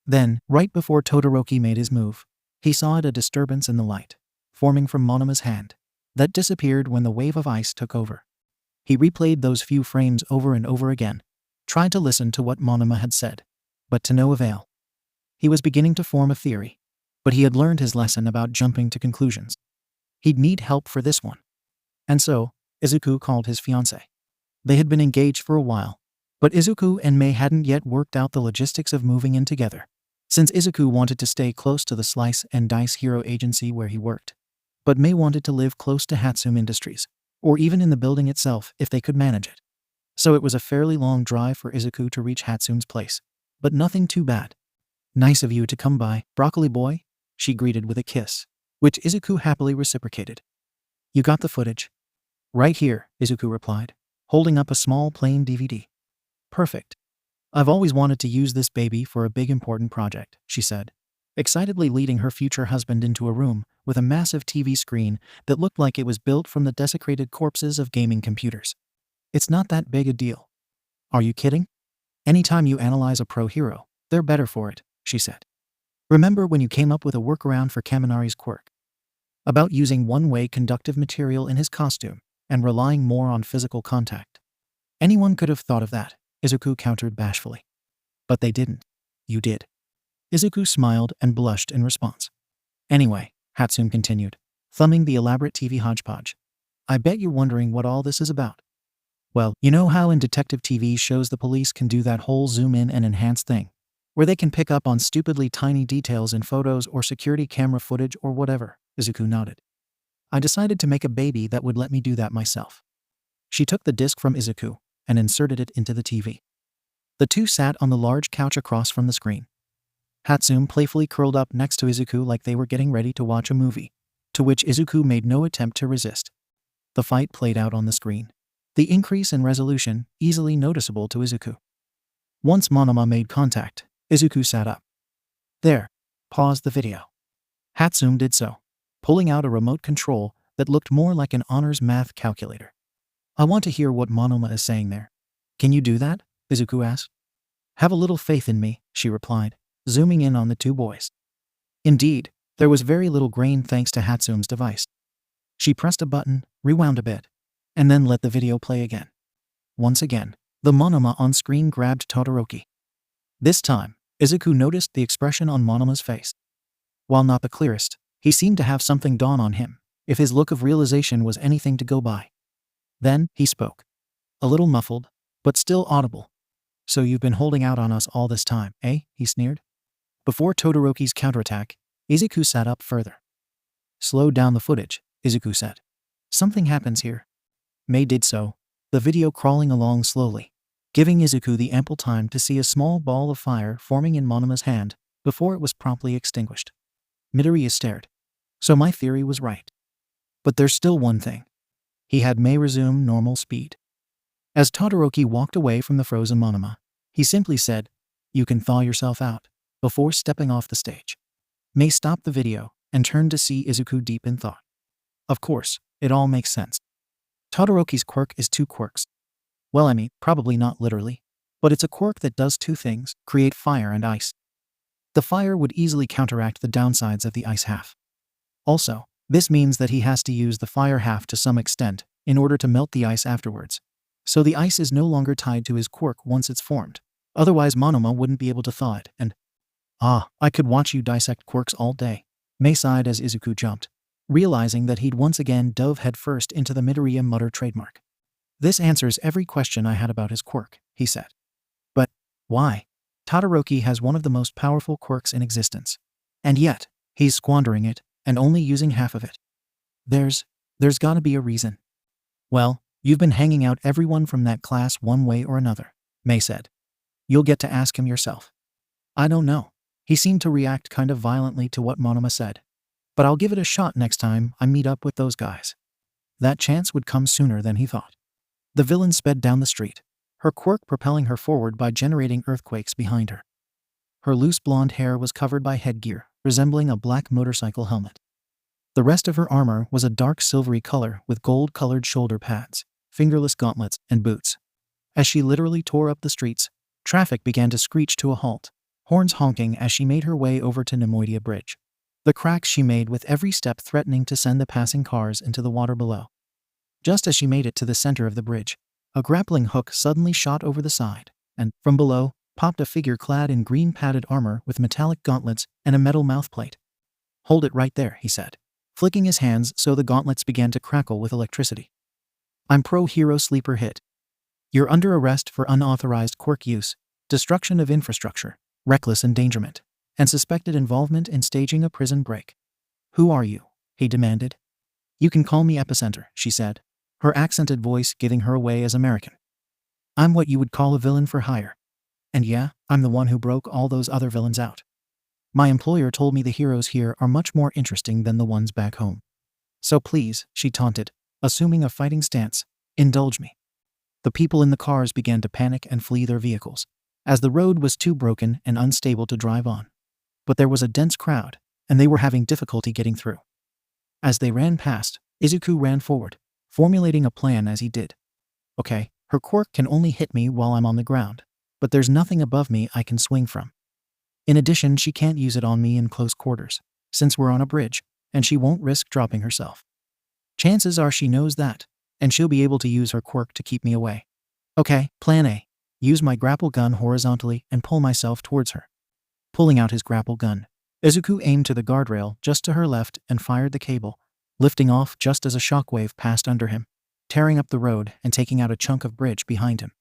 Then, right before Todoroki made his move, he saw a disturbance in the light, forming from Monoma's hand, that disappeared when the wave of ice took over. He replayed those few frames over and over again, tried to listen to what Monoma had said, but to no avail. He was beginning to form a theory, but he had learned his lesson about jumping to conclusions. He'd need help for this one. And so, Izuku called his fiancée. They had been engaged for a while, but Izuku and Mei hadn't yet worked out the logistics of moving in together, since Izuku wanted to stay close to the Slice and Dice Hero agency where he worked. But Mei wanted to live close to Hatsum Industries, or even in the building itself if they could manage it. So it was a fairly long drive for Izuku to reach Hatsum's place, but nothing too bad. "Nice of you to come by, broccoli boy," she greeted with a kiss, which Izuku happily reciprocated. "You got the footage?" "Right here," Izuku replied, holding up a small plain DVD. "Perfect. "I've always wanted to use this baby for a big important project," she said, excitedly leading her future husband into a room with a massive TV screen that looked like it was built from the desecrated corpses of gaming computers. "It's not that big a deal." "Are you kidding? Anytime you analyze a pro hero, they're better for it," she said. "Remember when you came up with a workaround for Kaminari's quirk? About using one-way conductive material in his costume and relying more on physical contact? Anyone could have thought of that," Izuku countered bashfully. "But they didn't. You did." Izuku smiled and blushed in response. "Anyway," Hatsune continued, thumbing the elaborate TV hodgepodge, "I bet you're wondering what all this is about. Well, you know how in detective TV shows the police can do that whole zoom in and enhance thing, where they can pick up on stupidly tiny details in photos or security camera footage or whatever?" Izuku nodded. "I decided to make a baby that would let me do that myself." She took the disc from Izuku and inserted it into the TV. The two sat on the large couch across from the screen. Hatsune playfully curled up next to Izuku like they were getting ready to watch a movie, to which Izuku made no attempt to resist. The fight played out on the screen, the increase in resolution easily noticeable to Izuku. Once Monoma made contact, Izuku sat up. "There. Pause the video." Hatsune did so, pulling out a remote control that looked more like an honors math calculator. "I want to hear what Monoma is saying there." "Can you do that?" Izuku asked. "Have a little faith in me," she replied, zooming in on the two boys. Indeed, there was very little grain thanks to Hatsune's device. She pressed a button, rewound a bit, and then let the video play again. Once again, the Monoma on screen grabbed Todoroki. This time, Izuku noticed the expression on Monoma's face. While not the clearest, he seemed to have something dawn on him, if his look of realization was anything to go by. Then, he spoke. A little muffled, but still audible. "So you've been holding out on us all this time, eh?" he sneered. Before Todoroki's counterattack, Izuku sat up further. "Slow down the footage," Izuku said. "Something happens here." Mei did so, the video crawling along slowly, giving Izuku the ample time to see a small ball of fire forming in Monoma's hand before it was promptly extinguished. Midoriya stared. "So my theory was right. But there's still one thing." He had Mei resume normal speed. As Todoroki walked away from the frozen Monoma, he simply said, "You can thaw yourself out," before stepping off the stage. Mei stopped the video and turned to see Izuku deep in thought. Of course, it all makes sense. Todoroki's quirk is two quirks. Well, I mean, probably not literally, but it's a quirk that does two things: create fire and ice. The fire would easily counteract the downsides of the ice half. Also, this means that he has to use the fire half to some extent in order to melt the ice afterwards. So the ice is no longer tied to his quirk once it's formed. Otherwise Monoma wouldn't be able to thaw it, and I could watch you dissect quirks all day." Mei sighed as Izuku jumped, realizing that he'd once again dove headfirst into the Midoriya mutter trademark. "This answers every question I had about his quirk," he said. "But why? Todoroki has one of the most powerful quirks in existence. And yet, he's squandering it and only using half of it. There's gotta be a reason." "Well, you've been hanging out everyone from that class one way or another," Mei said. "You'll get to ask him yourself." "I don't know." He seemed to react kind of violently to what Monoma said. "But I'll give it a shot next time I meet up with those guys." That chance would come sooner than he thought. The villain sped down the street, her quirk propelling her forward by generating earthquakes behind her. Her loose blonde hair was covered by headgear, resembling a black motorcycle helmet. The rest of her armor was a dark silvery color with gold-colored shoulder pads, fingerless gauntlets, and boots. As she literally tore up the streets, traffic began to screech to a halt, horns honking as she made her way over to Nemoidia Bridge. The cracks she made with every step threatening to send the passing cars into the water below. Just as she made it to the center of the bridge, a grappling hook suddenly shot over the side, and, from below, popped a figure clad in green padded armor with metallic gauntlets and a metal mouthplate. "Hold it right there," he said, flicking his hands so the gauntlets began to crackle with electricity. "I'm pro-hero sleeper hit. You're under arrest for unauthorized quirk use, destruction of infrastructure, reckless endangerment, and suspected involvement in staging a prison break." "Who are you?" he demanded. "You can call me Epicenter," she said, her accented voice giving her away as American. "I'm what you would call a villain for hire. And yeah, I'm the one who broke all those other villains out. My employer told me the heroes here are much more interesting than the ones back home. So please," she taunted, assuming a fighting stance, "indulge me." The people in the cars began to panic and flee their vehicles. as the road was too broken and unstable to drive on. But there was a dense crowd, and they were having difficulty getting through. As they ran past, Izuku ran forward, formulating a plan as he did. Okay, her quirk can only hit me while I'm on the ground, but there's nothing above me I can swing from. In addition, she can't use it on me in close quarters, since we're on a bridge, and she won't risk dropping herself. Chances are she knows that, and she'll be able to use her quirk to keep me away. Okay, plan A. Use my grapple gun horizontally and pull myself towards her. Pulling out his grapple gun, Izuku aimed to the guardrail just to her left and fired the cable, lifting off just as a shockwave passed under him, tearing up the road and taking out a chunk of bridge behind him.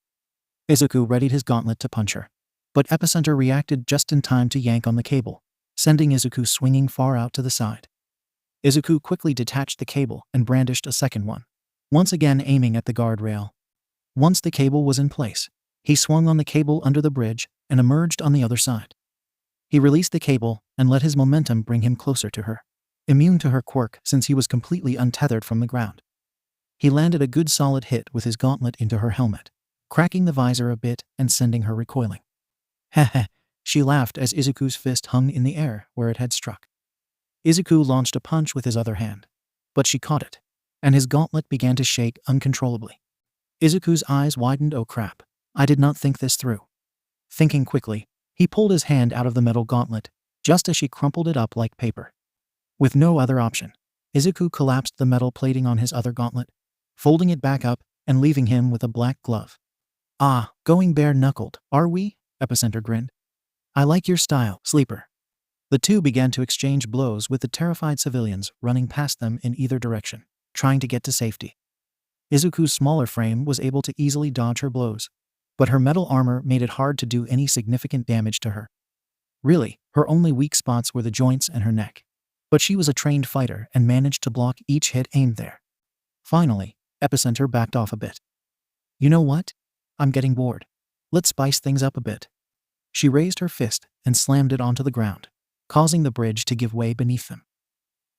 Izuku readied his gauntlet to punch her, but Epicenter reacted just in time to yank on the cable, sending Izuku swinging far out to the side. Izuku quickly detached the cable and brandished a second one, once again aiming at the guardrail. Once the cable was in place, he swung on the cable under the bridge and emerged on the other side. He released the cable and let his momentum bring him closer to her, immune to her quirk since he was completely untethered from the ground. He landed a good solid hit with his gauntlet into her helmet, cracking the visor a bit and sending her recoiling. Heh, she laughed as Izuku's fist hung in the air where it had struck. Izuku launched a punch with his other hand, but she caught it, and his gauntlet began to shake uncontrollably. Izuku's eyes widened. Oh crap, I did not think this through. Thinking quickly, he pulled his hand out of the metal gauntlet, just as she crumpled it up like paper. With no other option, Izuku collapsed the metal plating on his other gauntlet, folding it back up and leaving him with a black glove. Ah, going bare-knuckled, are we? Epicenter grinned. I like your style, Sleeper. The two began to exchange blows with the terrified civilians running past them in either direction, trying to get to safety. Izuku's smaller frame was able to easily dodge her blows, but her metal armor made it hard to do any significant damage to her. Really, her only weak spots were the joints and her neck. But she was a trained fighter and managed to block each hit aimed there. Finally, Epicenter backed off a bit. You know what? I'm getting bored. Let's spice things up a bit. She raised her fist and slammed it onto the ground, causing the bridge to give way beneath them.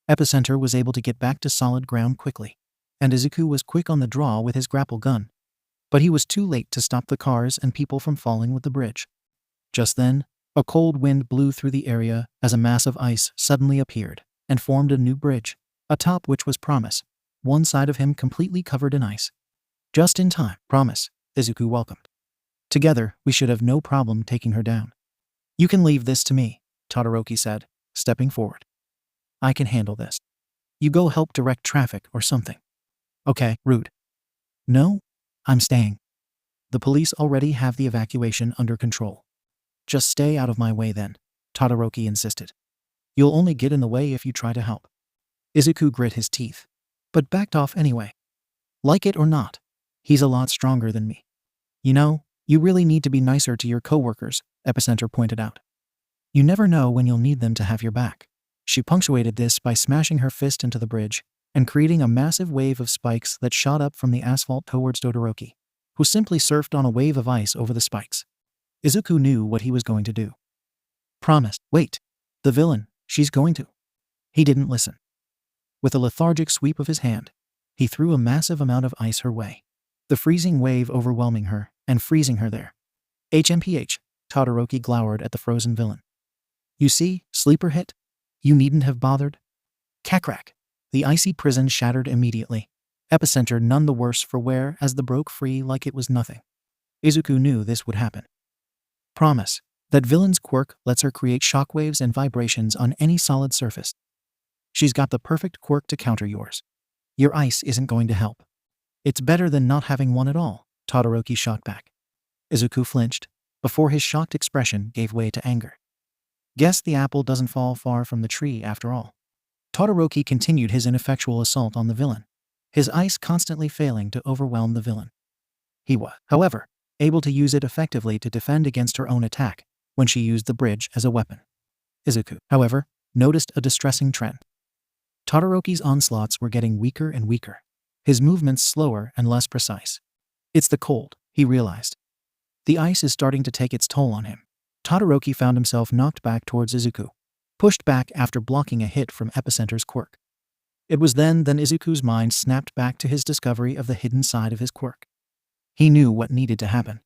Epicenter was able to get back to solid ground quickly, and Izuku was quick on the draw with his grapple gun. But he was too late to stop the cars and people from falling with the bridge. Just then, a cold wind blew through the area as a mass of ice suddenly appeared and formed a new bridge, atop which was Promise, one side of him completely covered in ice. Just in time, Promise, Izuku welcomed. Together, we should have no problem taking her down. You can leave this to me, Todoroki said, stepping forward. I can handle this. You go help direct traffic or something. Okay, rude. No, I'm staying. The police already have the evacuation under control. Just stay out of my way then, Todoroki insisted. You'll only get in the way if you try to help. Izuku grit his teeth, but backed off anyway. Like it or not, he's a lot stronger than me. You know, you really need to be nicer to your coworkers, Epicenter pointed out. You never know when you'll need them to have your back. She punctuated this by smashing her fist into the bridge and creating a massive wave of spikes that shot up from the asphalt towards Todoroki, who simply surfed on a wave of ice over the spikes. Izuku knew what he was going to do. Promise, wait. The villain, she's going to. He didn't listen. With a lethargic sweep of his hand, he threw a massive amount of ice her way, the freezing wave overwhelming her and freezing her there. HMPH, Todoroki glowered at the frozen villain. You see, Sleeper hit? You needn't have bothered. Crack. The icy prison shattered immediately, Epicenter none the worse for wear as the broke free like it was nothing. Izuku knew this would happen. Promise, that villain's quirk lets her create shockwaves and vibrations on any solid surface. She's got the perfect quirk to counter yours. Your ice isn't going to help. It's better than not having one at all, Todoroki shot back. Izuku flinched, before his shocked expression gave way to anger. Guess the apple doesn't fall far from the tree after all. Todoroki continued his ineffectual assault on the villain, his ice constantly failing to overwhelm the villain. He was, however, able to use it effectively to defend against her own attack when she used the bridge as a weapon. Izuku, however, noticed a distressing trend. Todoroki's onslaughts were getting weaker and weaker, his movements slower and less precise. It's the cold, he realized. The ice is starting to take its toll on him. Todoroki found himself knocked back towards Izuku, pushed back after blocking a hit from Epicenter's quirk. It was then Izuku's mind snapped back to his discovery of the hidden side of his quirk. He knew what needed to happen.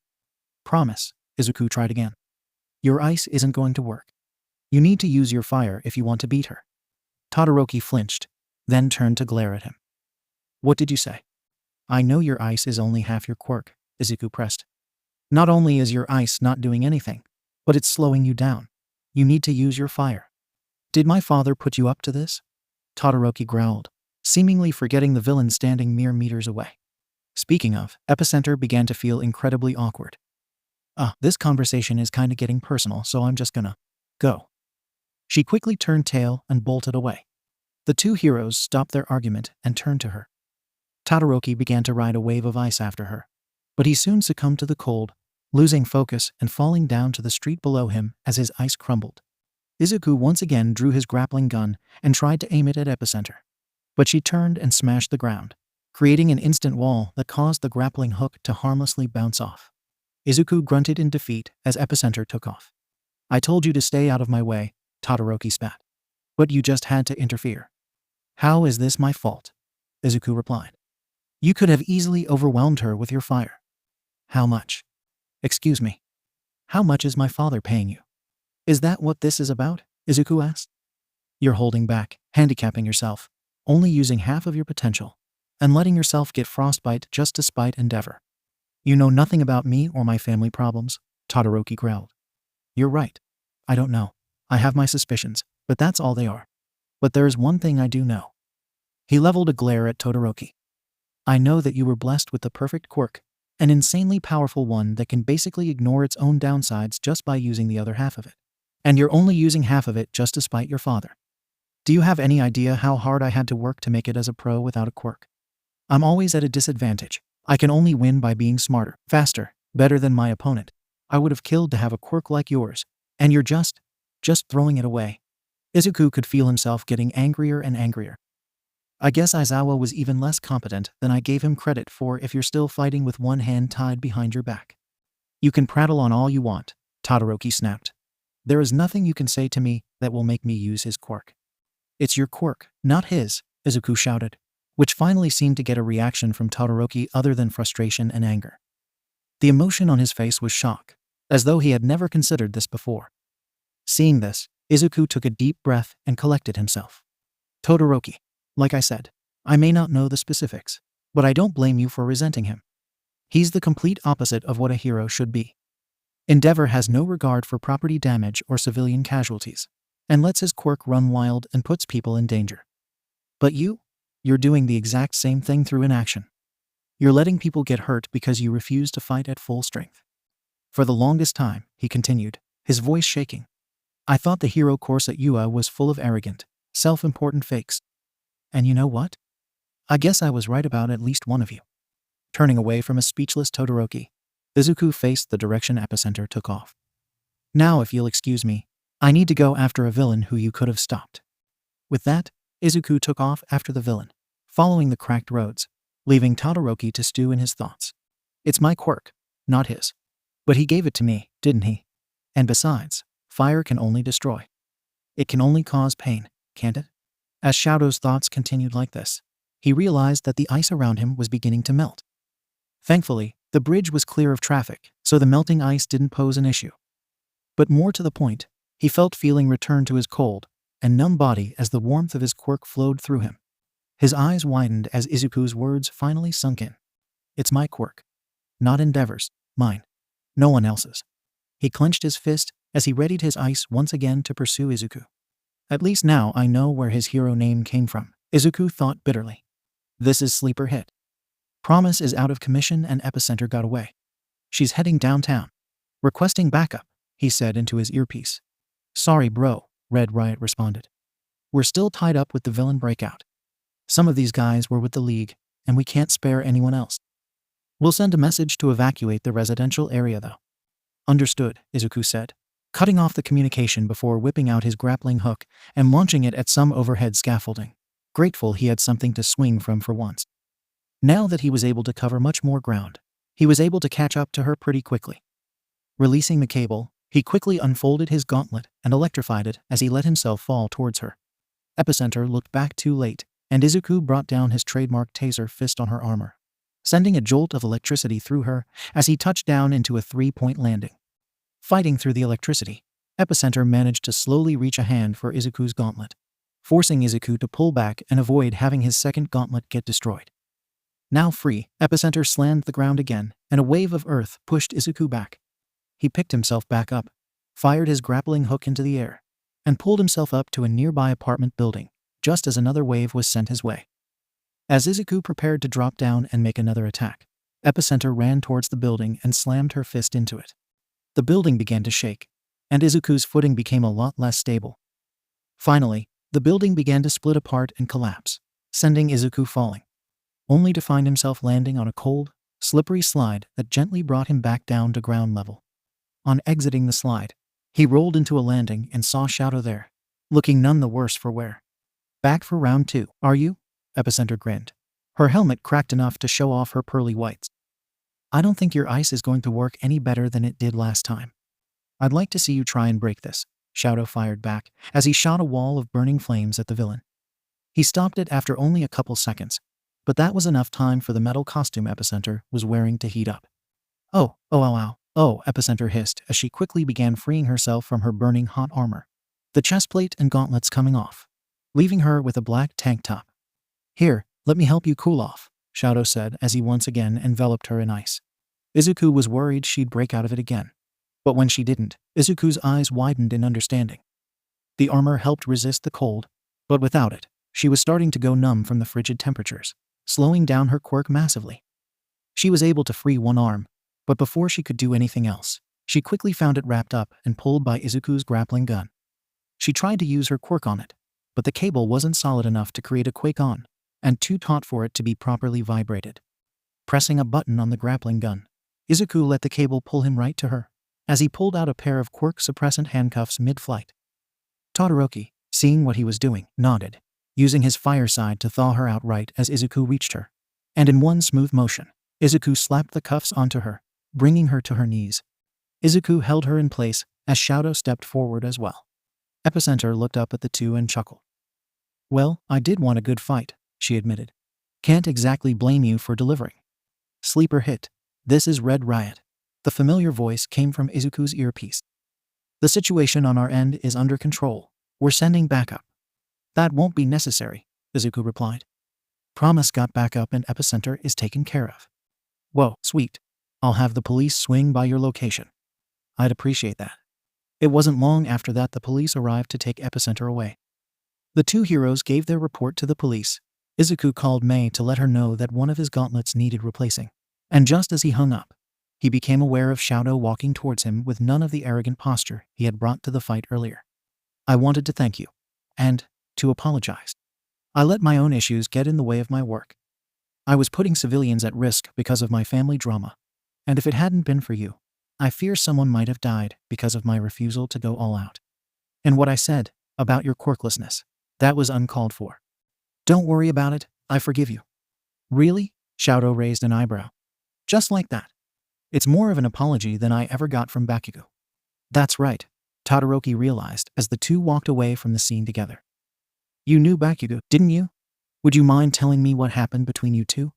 Promise, Izuku tried again. Your ice isn't going to work. You need to use your fire if you want to beat her. Todoroki flinched, then turned to glare at him. What did you say? I know your ice is only half your quirk, Izuku pressed. Not only is your ice not doing anything, but it's slowing you down. You need to use your fire. Did my father put you up to this? Todoroki growled, seemingly forgetting the villain standing mere meters away. Speaking of, Epicenter began to feel incredibly awkward. This conversation is kinda getting personal, so I'm just gonna go. She quickly turned tail and bolted away. The two heroes stopped their argument and turned to her. Todoroki began to ride a wave of ice after her, but he soon succumbed to the cold, losing focus and falling down to the street below him as his ice crumbled. Izuku once again drew his grappling gun and tried to aim it at Epicenter, but she turned and smashed the ground, creating an instant wall that caused the grappling hook to harmlessly bounce off. Izuku grunted in defeat as Epicenter took off. I told you to stay out of my way, Todoroki spat. But you just had to interfere. How is this my fault? Izuku replied. You could have easily overwhelmed her with your fire. How much? Excuse me. How much is my father paying you? Is that what this is about? Izuku asked. You're holding back, handicapping yourself, only using half of your potential, and letting yourself get frostbite just to spite Endeavor. You know nothing about me or my family problems, Todoroki growled. You're right. I don't know. I have my suspicions, but that's all they are. But there is one thing I do know. He leveled a glare at Todoroki. I know that you were blessed with the perfect quirk, an insanely powerful one that can basically ignore its own downsides just by using the other half of it. And you're only using half of it just to spite your father. Do you have any idea how hard I had to work to make it as a pro without a quirk? I'm always at a disadvantage. I can only win by being smarter, faster, better than my opponent. I would have killed to have a quirk like yours, and you're just throwing it away. Izuku could feel himself getting angrier and angrier. I guess Aizawa was even less competent than I gave him credit for if you're still fighting with one hand tied behind your back. You can prattle on all you want, Todoroki snapped. There is nothing you can say to me that will make me use his quirk. It's your quirk, not his, Izuku shouted, which finally seemed to get a reaction from Todoroki other than frustration and anger. The emotion on his face was shock, as though he had never considered this before. Seeing this, Izuku took a deep breath and collected himself. Todoroki, like I said, I may not know the specifics, but I don't blame you for resenting him. He's the complete opposite of what a hero should be. Endeavor has no regard for property damage or civilian casualties, and lets his quirk run wild and puts people in danger. But you're doing the exact same thing through inaction. You're letting people get hurt because you refuse to fight at full strength. For the longest time, he continued, his voice shaking, I thought the hero course at UA was full of arrogant, self-important fakes. And you know what? I guess I was right about at least one of you. Turning away from a speechless Todoroki, Izuku faced the direction Epicenter took off. Now, if you'll excuse me, I need to go after a villain who you could have stopped. With that, Izuku took off after the villain, following the cracked roads, leaving Todoroki to stew in his thoughts. It's my quirk, not his. But he gave it to me, didn't he? And besides, fire can only destroy. It can only cause pain, can't it? As Shadow's thoughts continued like this, he realized that the ice around him was beginning to melt. Thankfully, the bridge was clear of traffic, so the melting ice didn't pose an issue. But more to the point, he felt feeling return to his cold and numb body as the warmth of his quirk flowed through him. His eyes widened as Izuku's words finally sunk in. It's my quirk. Not Endeavor's, mine. No one else's. He clenched his fist as he readied his ice once again to pursue Izuku. At least now I know where his hero name came from, Izuku thought bitterly. This is sleeper hit. Promise is out of commission and Epicenter got away. She's heading downtown. Requesting backup, he said into his earpiece. Sorry bro, Red Riot responded. We're still tied up with the villain breakout. Some of these guys were with the League, and we can't spare anyone else. We'll send a message to evacuate the residential area though. Understood, Izuku said, cutting off the communication before whipping out his grappling hook and launching it at some overhead scaffolding, grateful he had something to swing from for once. Now that he was able to cover much more ground, he was able to catch up to her pretty quickly. Releasing the cable, he quickly unfolded his gauntlet and electrified it as he let himself fall towards her. Epicenter looked back too late, and Izuku brought down his trademark taser fist on her armor, sending a jolt of electricity through her as he touched down into a 3-point landing. Fighting through the electricity, Epicenter managed to slowly reach a hand for Izuku's gauntlet, forcing Izuku to pull back and avoid having his second gauntlet get destroyed. Now free, Epicenter slammed the ground again, and a wave of earth pushed Izuku back. He picked himself back up, fired his grappling hook into the air, and pulled himself up to a nearby apartment building, just as another wave was sent his way. As Izuku prepared to drop down and make another attack, Epicenter ran towards the building and slammed her fist into it. The building began to shake, and Izuku's footing became a lot less stable. Finally, the building began to split apart and collapse, sending Izuku falling, only to find himself landing on a cold, slippery slide that gently brought him back down to ground level. On exiting the slide, he rolled into a landing and saw Shadow there, looking none the worse for wear. "Back for round 2, are you?" Epicenter grinned. Her helmet cracked enough to show off her pearly whites. "I don't think your ice is going to work any better than it did last time. I'd like to see you try and break this," Shadow fired back as he shot a wall of burning flames at the villain. He stopped it after only a couple seconds, but that was enough time for the metal costume Epicenter was wearing to heat up. Oh, Epicenter hissed as she quickly began freeing herself from her burning hot armor, the chestplate and gauntlets coming off, leaving her with a black tank top. "Here, let me help you cool off," Shadow said as he once again enveloped her in ice. Izuku was worried she'd break out of it again, but when she didn't, Izuku's eyes widened in understanding. The armor helped resist the cold, but without it, she was starting to go numb from the frigid temperatures, slowing down her quirk massively. She was able to free one arm, but before she could do anything else, she quickly found it wrapped up and pulled by Izuku's grappling gun. She tried to use her quirk on it, but the cable wasn't solid enough to create a quake on, and too taut for it to be properly vibrated. Pressing a button on the grappling gun, Izuku let the cable pull him right to her, as he pulled out a pair of quirk-suppressant handcuffs mid-flight. Todoroki, seeing what he was doing, nodded, using his fireside to thaw her out right as Izuku reached her. And in one smooth motion, Izuku slapped the cuffs onto her, bringing her to her knees. Izuku held her in place as Shadow stepped forward as well. Epicenter looked up at the two and chuckled. "Well, I did want a good fight," she admitted. "Can't exactly blame you for delivering." Sleeper hit. "This is Red Riot." The familiar voice came from Izuku's earpiece. "The situation on our end is under control. We're sending backup." "That won't be necessary," Izuku replied. "Promise got backup and Epicenter is taken care of." "Whoa, sweet. I'll have the police swing by your location." "I'd appreciate that." It wasn't long after that the police arrived to take Epicenter away. The two heroes gave their report to the police. Izuku called Mei to let her know that one of his gauntlets needed replacing. And just as he hung up, he became aware of Shadow walking towards him with none of the arrogant posture he had brought to the fight earlier. "I wanted to thank you. And to apologize. I let my own issues get in the way of my work. I was putting civilians at risk because of my family drama. And if it hadn't been for you, I fear someone might have died because of my refusal to go all out. And what I said about your quirklessness, that was uncalled for. Don't worry about it, I forgive you." "Really?" Shadow raised an eyebrow. "Just like that? It's more of an apology than I ever got from Bakugo." "That's right," Todoroki realized as the two walked away from the scene together. "You knew Bakugo, didn't you? Would you mind telling me what happened between you two?"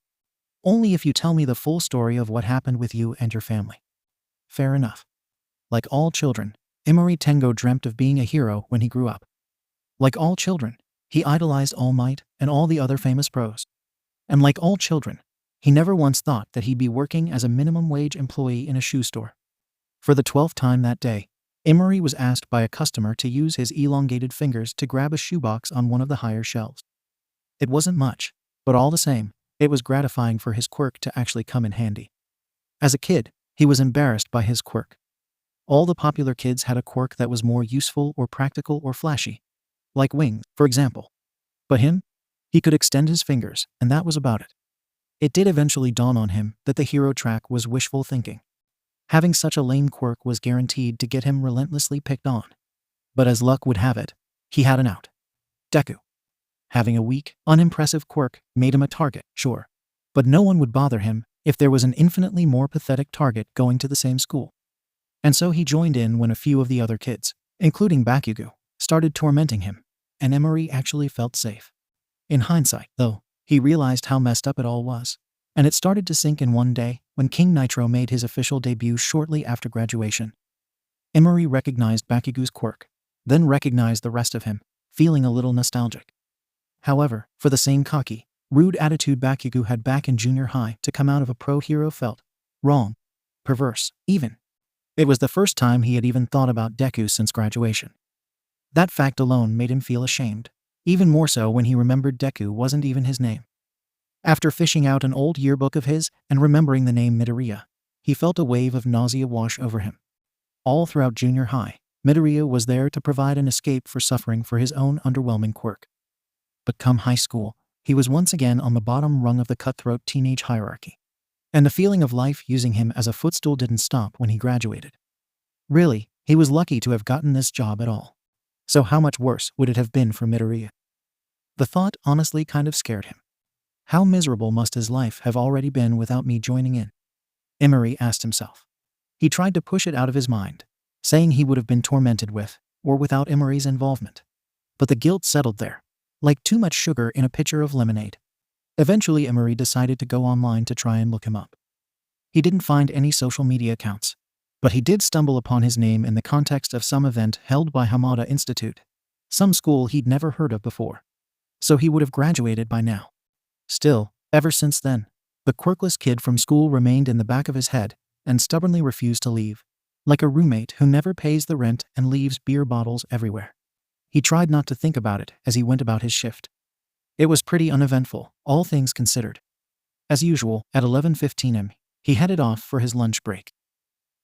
"Only if you tell me the full story of what happened with you and your family." "Fair enough." Like all children, Imari Tengo dreamt of being a hero when he grew up. Like all children, he idolized All Might and all the other famous pros. And like all children, he never once thought that he'd be working as a minimum wage employee in a shoe store. For the 12th time that day, Imari was asked by a customer to use his elongated fingers to grab a shoebox on one of the higher shelves. It wasn't much, but all the same, it was gratifying for his quirk to actually come in handy. As a kid, he was embarrassed by his quirk. All the popular kids had a quirk that was more useful or practical or flashy, like wings, for example. But him? He could extend his fingers, and that was about it. It did eventually dawn on him that the hero track was wishful thinking. Having such a lame quirk was guaranteed to get him relentlessly picked on. But as luck would have it, he had an out. Deku. Having a weak, unimpressive quirk made him a target, sure. But no one would bother him if there was an infinitely more pathetic target going to the same school. And so he joined in when a few of the other kids, including Bakugo, started tormenting him, and Imari actually felt safe. In hindsight, though, he realized how messed up it all was, and it started to sink in one day when King Nitro made his official debut shortly after graduation. Emery recognized Bakugo's quirk, then recognized the rest of him, feeling a little nostalgic. However, for the same cocky, rude attitude Bakugo had back in junior high to come out of a pro hero felt wrong, perverse, even. It was the first time he had even thought about Deku since graduation. That fact alone made him feel ashamed, even more so when he remembered Deku wasn't even his name. After fishing out an old yearbook of his and remembering the name Midoriya, he felt a wave of nausea wash over him. All throughout junior high, Midoriya was there to provide an escape for suffering for his own underwhelming quirk. But come high school, he was once again on the bottom rung of the cutthroat teenage hierarchy. And the feeling of life using him as a footstool didn't stop when he graduated. Really, he was lucky to have gotten this job at all. So how much worse would it have been for Midoriya? The thought honestly kind of scared him. How miserable must his life have already been without me joining in? Emery asked himself. He tried to push it out of his mind, saying he would have been tormented with, or without Emery's involvement. But the guilt settled there, like too much sugar in a pitcher of lemonade. Eventually Emery decided to go online to try and look him up. He didn't find any social media accounts, but he did stumble upon his name in the context of some event held by Hamada Institute, some school he'd never heard of before. So he would have graduated by now. Still, ever since then, the quirkless kid from school remained in the back of his head and stubbornly refused to leave, like a roommate who never pays the rent and leaves beer bottles everywhere. He tried not to think about it as he went about his shift. It was pretty uneventful, all things considered. As usual, at 11:15 am, he headed off for his lunch break.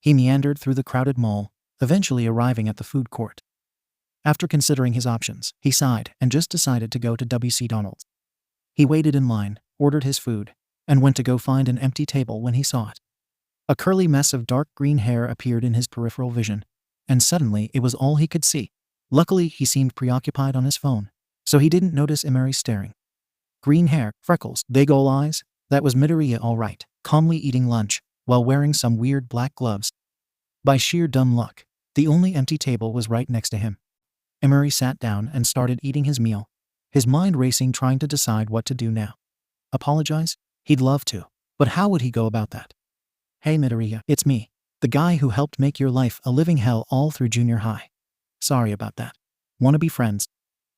He meandered through the crowded mall, eventually arriving at the food court. After considering his options, he sighed and just decided to go to W.C. Donald's. He waited in line, ordered his food, and went to go find an empty table when he saw it. A curly mess of dark green hair appeared in his peripheral vision, and suddenly it was all he could see. Luckily, he seemed preoccupied on his phone, so he didn't notice Emery staring. Green hair, freckles, big ol' eyes, that was Midoriya all right, calmly eating lunch, while wearing some weird black gloves. By sheer dumb luck, the only empty table was right next to him. Emery sat down and started eating his meal, his mind racing trying to decide what to do now. Apologize? He'd love to, but how would he go about that? Hey Midoriya, it's me, the guy who helped make your life a living hell all through junior high. Sorry about that. Wanna be friends?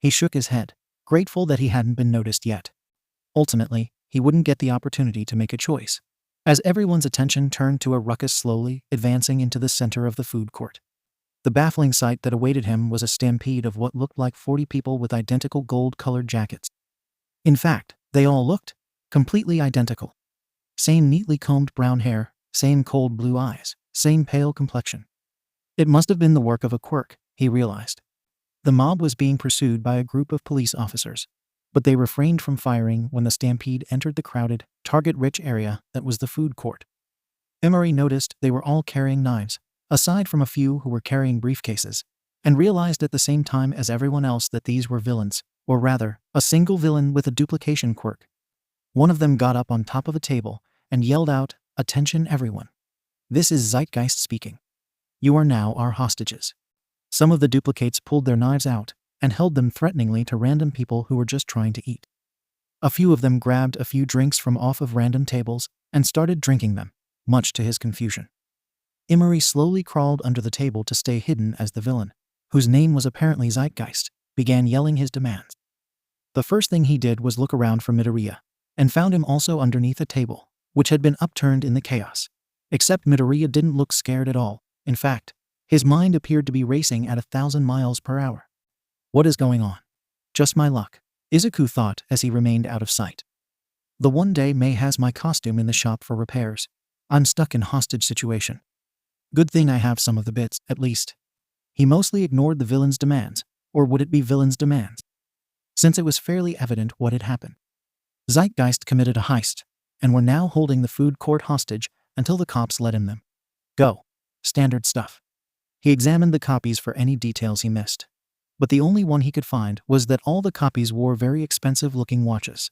He shook his head, grateful that he hadn't been noticed yet. Ultimately, he wouldn't get the opportunity to make a choice, as everyone's attention turned to a ruckus slowly advancing into the center of the food court. The baffling sight that awaited him was a stampede of what looked like 40 people with identical gold-colored jackets. In fact, they all looked completely identical. Same neatly combed brown hair, same cold blue eyes, same pale complexion. It must have been the work of a quirk, he realized. The mob was being pursued by a group of police officers, but they refrained from firing when the stampede entered the crowded, target-rich area that was the food court. Emery noticed they were all carrying knives, aside from a few who were carrying briefcases, and realized at the same time as everyone else that these were villains, or rather, a single villain with a duplication quirk. One of them got up on top of a table and yelled out, "Attention everyone. This is Zeitgeist speaking. You are now our hostages." Some of the duplicates pulled their knives out and held them threateningly to random people who were just trying to eat. A few of them grabbed a few drinks from off of random tables and started drinking them, much to his confusion. Emery slowly crawled under the table to stay hidden as the villain, whose name was apparently Zeitgeist, began yelling his demands. The first thing he did was look around for Midoriya, and found him also underneath a table, which had been upturned in the chaos. Except Midoriya didn't look scared at all. In fact, his mind appeared to be racing at 1,000 miles per hour. What is going on? Just my luck, Izuku thought as he remained out of sight. The one day May has my costume in the shop for repairs. I'm stuck in hostage situation. Good thing I have some of the bits, at least. He mostly ignored the villain's demands, or would it be villain's demands? Since it was fairly evident what had happened. Zeitgeist committed a heist, and were now holding the food court hostage until the cops let him them go. Standard stuff. He examined the copies for any details he missed, but the only one he could find was that all the copies wore very expensive-looking watches.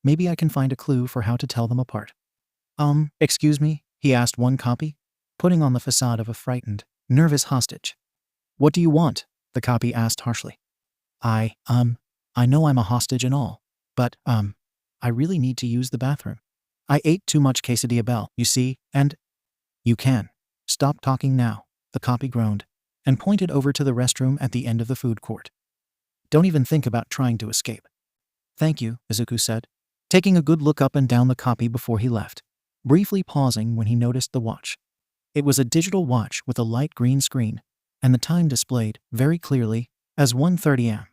Maybe I can find a clue for how to tell them apart. Excuse me, he asked one copy, putting on the facade of a frightened, nervous hostage. What do you want? The copy asked harshly. I know I'm a hostage and all, but, I really need to use the bathroom. I ate too much quesadilla bell, you see, and... You can. Stop talking now, the copy groaned, and pointed over to the restroom at the end of the food court. Don't even think about trying to escape. Thank you, Izuku said, taking a good look up and down the copy before he left, briefly pausing when he noticed the watch. It was a digital watch with a light green screen, and the time displayed, very clearly, as 1:30 am.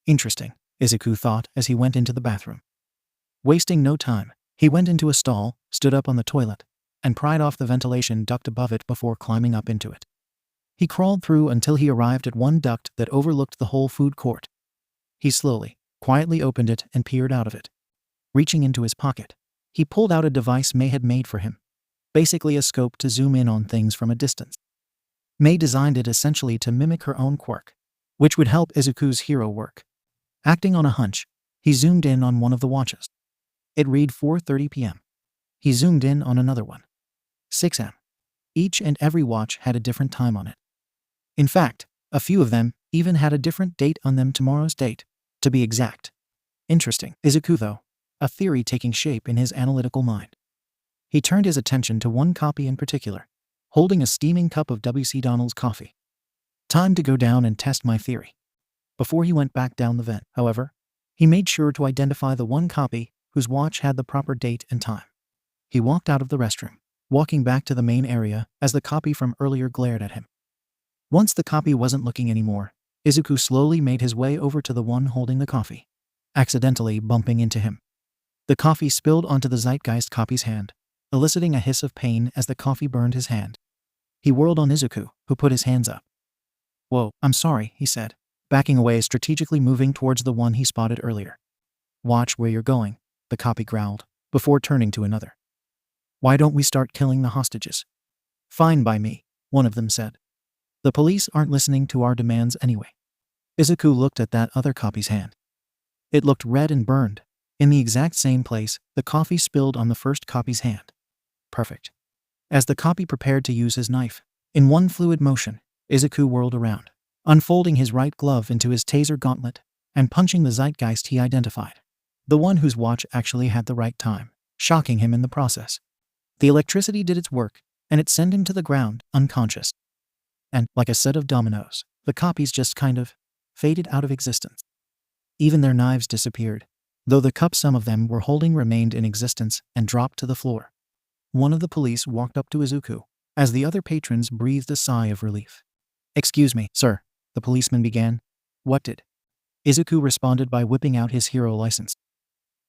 Interesting, Izuku thought as he went into the bathroom. Wasting no time, he went into a stall, stood up on the toilet, and pried off the ventilation duct above it before climbing up into it. He crawled through until he arrived at one duct that overlooked the whole food court. He slowly, quietly opened it and peered out of it. Reaching into his pocket, he pulled out a device May had made for him, basically a scope to zoom in on things from a distance. May designed it essentially to mimic her own quirk, which would help Izuku's hero work. Acting on a hunch, he zoomed in on one of the watches. It read 4:30 p.m. He zoomed in on another one. 6 am. Each and every watch had a different time on it. In fact, a few of them even had a different date on them, tomorrow's date, to be exact. Interesting, Izuku though, a theory taking shape in his analytical mind. He turned his attention to one copy in particular, holding a steaming cup of W.C. Donald's coffee. Time to go down and test my theory. Before he went back down the vent, however, he made sure to identify the one copy whose watch had the proper date and time. He walked out of the restroom, walking back to the main area as the copy from earlier glared at him. Once the copy wasn't looking anymore, Izuku slowly made his way over to the one holding the coffee, accidentally bumping into him. The coffee spilled onto the Zeitgeist copy's hand, eliciting a hiss of pain as the coffee burned his hand. He whirled on Izuku, who put his hands up. Whoa, I'm sorry, he said, backing away, strategically moving towards the one he spotted earlier. Watch where you're going, the copy growled, before turning to another. Why don't we start killing the hostages? Fine by me, one of them said. The police aren't listening to our demands anyway. Izuku looked at that other copy's hand. It looked red and burned, in the exact same place the coffee spilled on the first copy's hand. Perfect. As the copy prepared to use his knife, in one fluid motion, Izuku whirled around, unfolding his right glove into his taser gauntlet, and punching the Zeitgeist he identified. The one whose watch actually had the right time, shocking him in the process. The electricity did its work, and it sent him to the ground, unconscious. And, like a set of dominoes, the copies just kind of faded out of existence. Even their knives disappeared, though the cup some of them were holding remained in existence and dropped to the floor. One of the police walked up to Izuku, as the other patrons breathed a sigh of relief. Excuse me, sir, the policeman began. What did? Izuku responded by whipping out his hero license.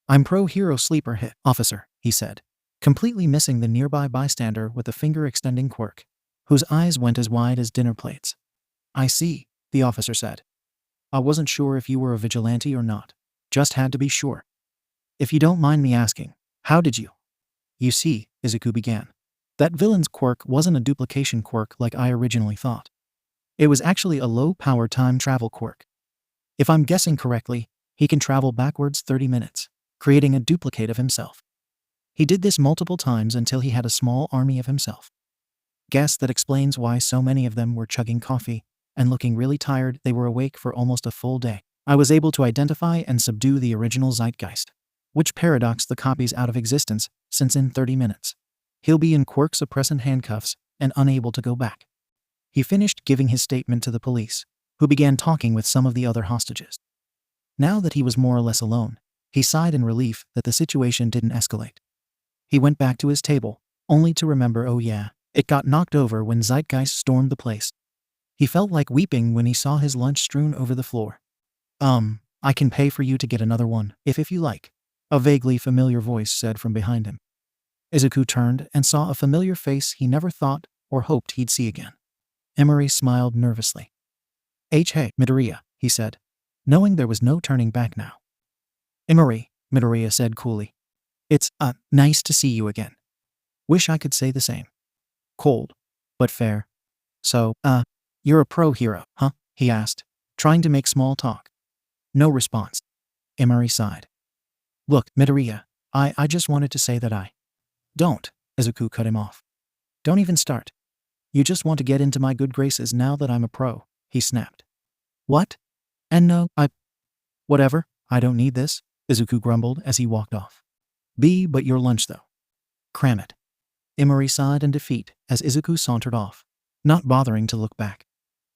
I'm pro-hero sleeper hit, officer, he said, completely missing the nearby bystander with a finger-extending quirk, whose eyes went as wide as dinner plates. I see, the officer said. I wasn't sure if you were a vigilante or not. Just had to be sure. If you don't mind me asking, how did you? You see, Izuku began, that villain's quirk wasn't a duplication quirk like I originally thought. It was actually a low-power time travel quirk. If I'm guessing correctly, he can travel backwards 30 minutes, creating a duplicate of himself. He did this multiple times until he had a small army of himself. Guess that explains why so many of them were chugging coffee and looking really tired. They were awake for almost a full day. I was able to identify and subdue the original Zeitgeist, which paradoxed the copies out of existence, since in 30 minutes, he'll be in quirk-suppressant handcuffs and unable to go back. He finished giving his statement to the police, who began talking with some of the other hostages. Now that he was more or less alone, he sighed in relief that the situation didn't escalate. He went back to his table, only to remember, oh yeah, it got knocked over when Zeitgeist stormed the place. He felt like weeping when he saw his lunch strewn over the floor. I can pay for you to get another one, if you like, a vaguely familiar voice said from behind him. Izuku turned and saw a familiar face he never thought or hoped he'd see again. Emery smiled nervously. Hey, Midoriya, he said, knowing there was no turning back now. Emery, Midoriya said coolly. It's, nice to see you again. Wish I could say the same. Cold, but fair. So, you're a pro-hero, huh? He asked, trying to make small talk. No response. Emery sighed. Look, Midoriya, I just wanted to say that I... Don't, Izuku cut him off. Don't even start. You just want to get into my good graces now that I'm a pro, he snapped. What? And no, Whatever, I don't need this, Izuku grumbled as he walked off. But your lunch though. Cram it. Emery sighed in defeat as Izuku sauntered off, not bothering to look back.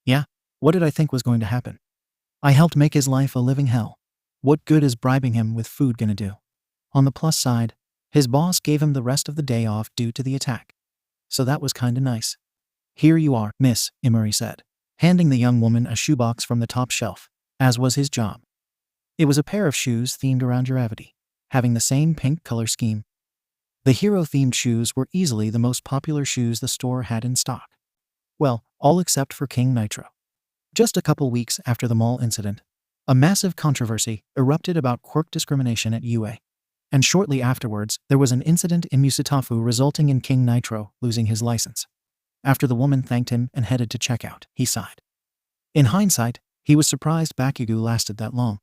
Yeah? What did I think was going to happen? I helped make his life a living hell. What good is bribing him with food gonna do? On the plus side, his boss gave him the rest of the day off due to the attack. So that was kinda nice. Here you are, miss, Emery said, handing the young woman a shoebox from the top shelf, as was his job. It was a pair of shoes themed around gravity, having the same pink color scheme. The hero-themed shoes were easily the most popular shoes the store had in stock. Well, all except for King Nitro. Just a couple weeks after the mall incident, a massive controversy erupted about quirk discrimination at UA. And shortly afterwards, there was an incident in Musatafu resulting in King Nitro losing his license. After the woman thanked him and headed to checkout, he sighed. In hindsight, he was surprised Bakugo lasted that long.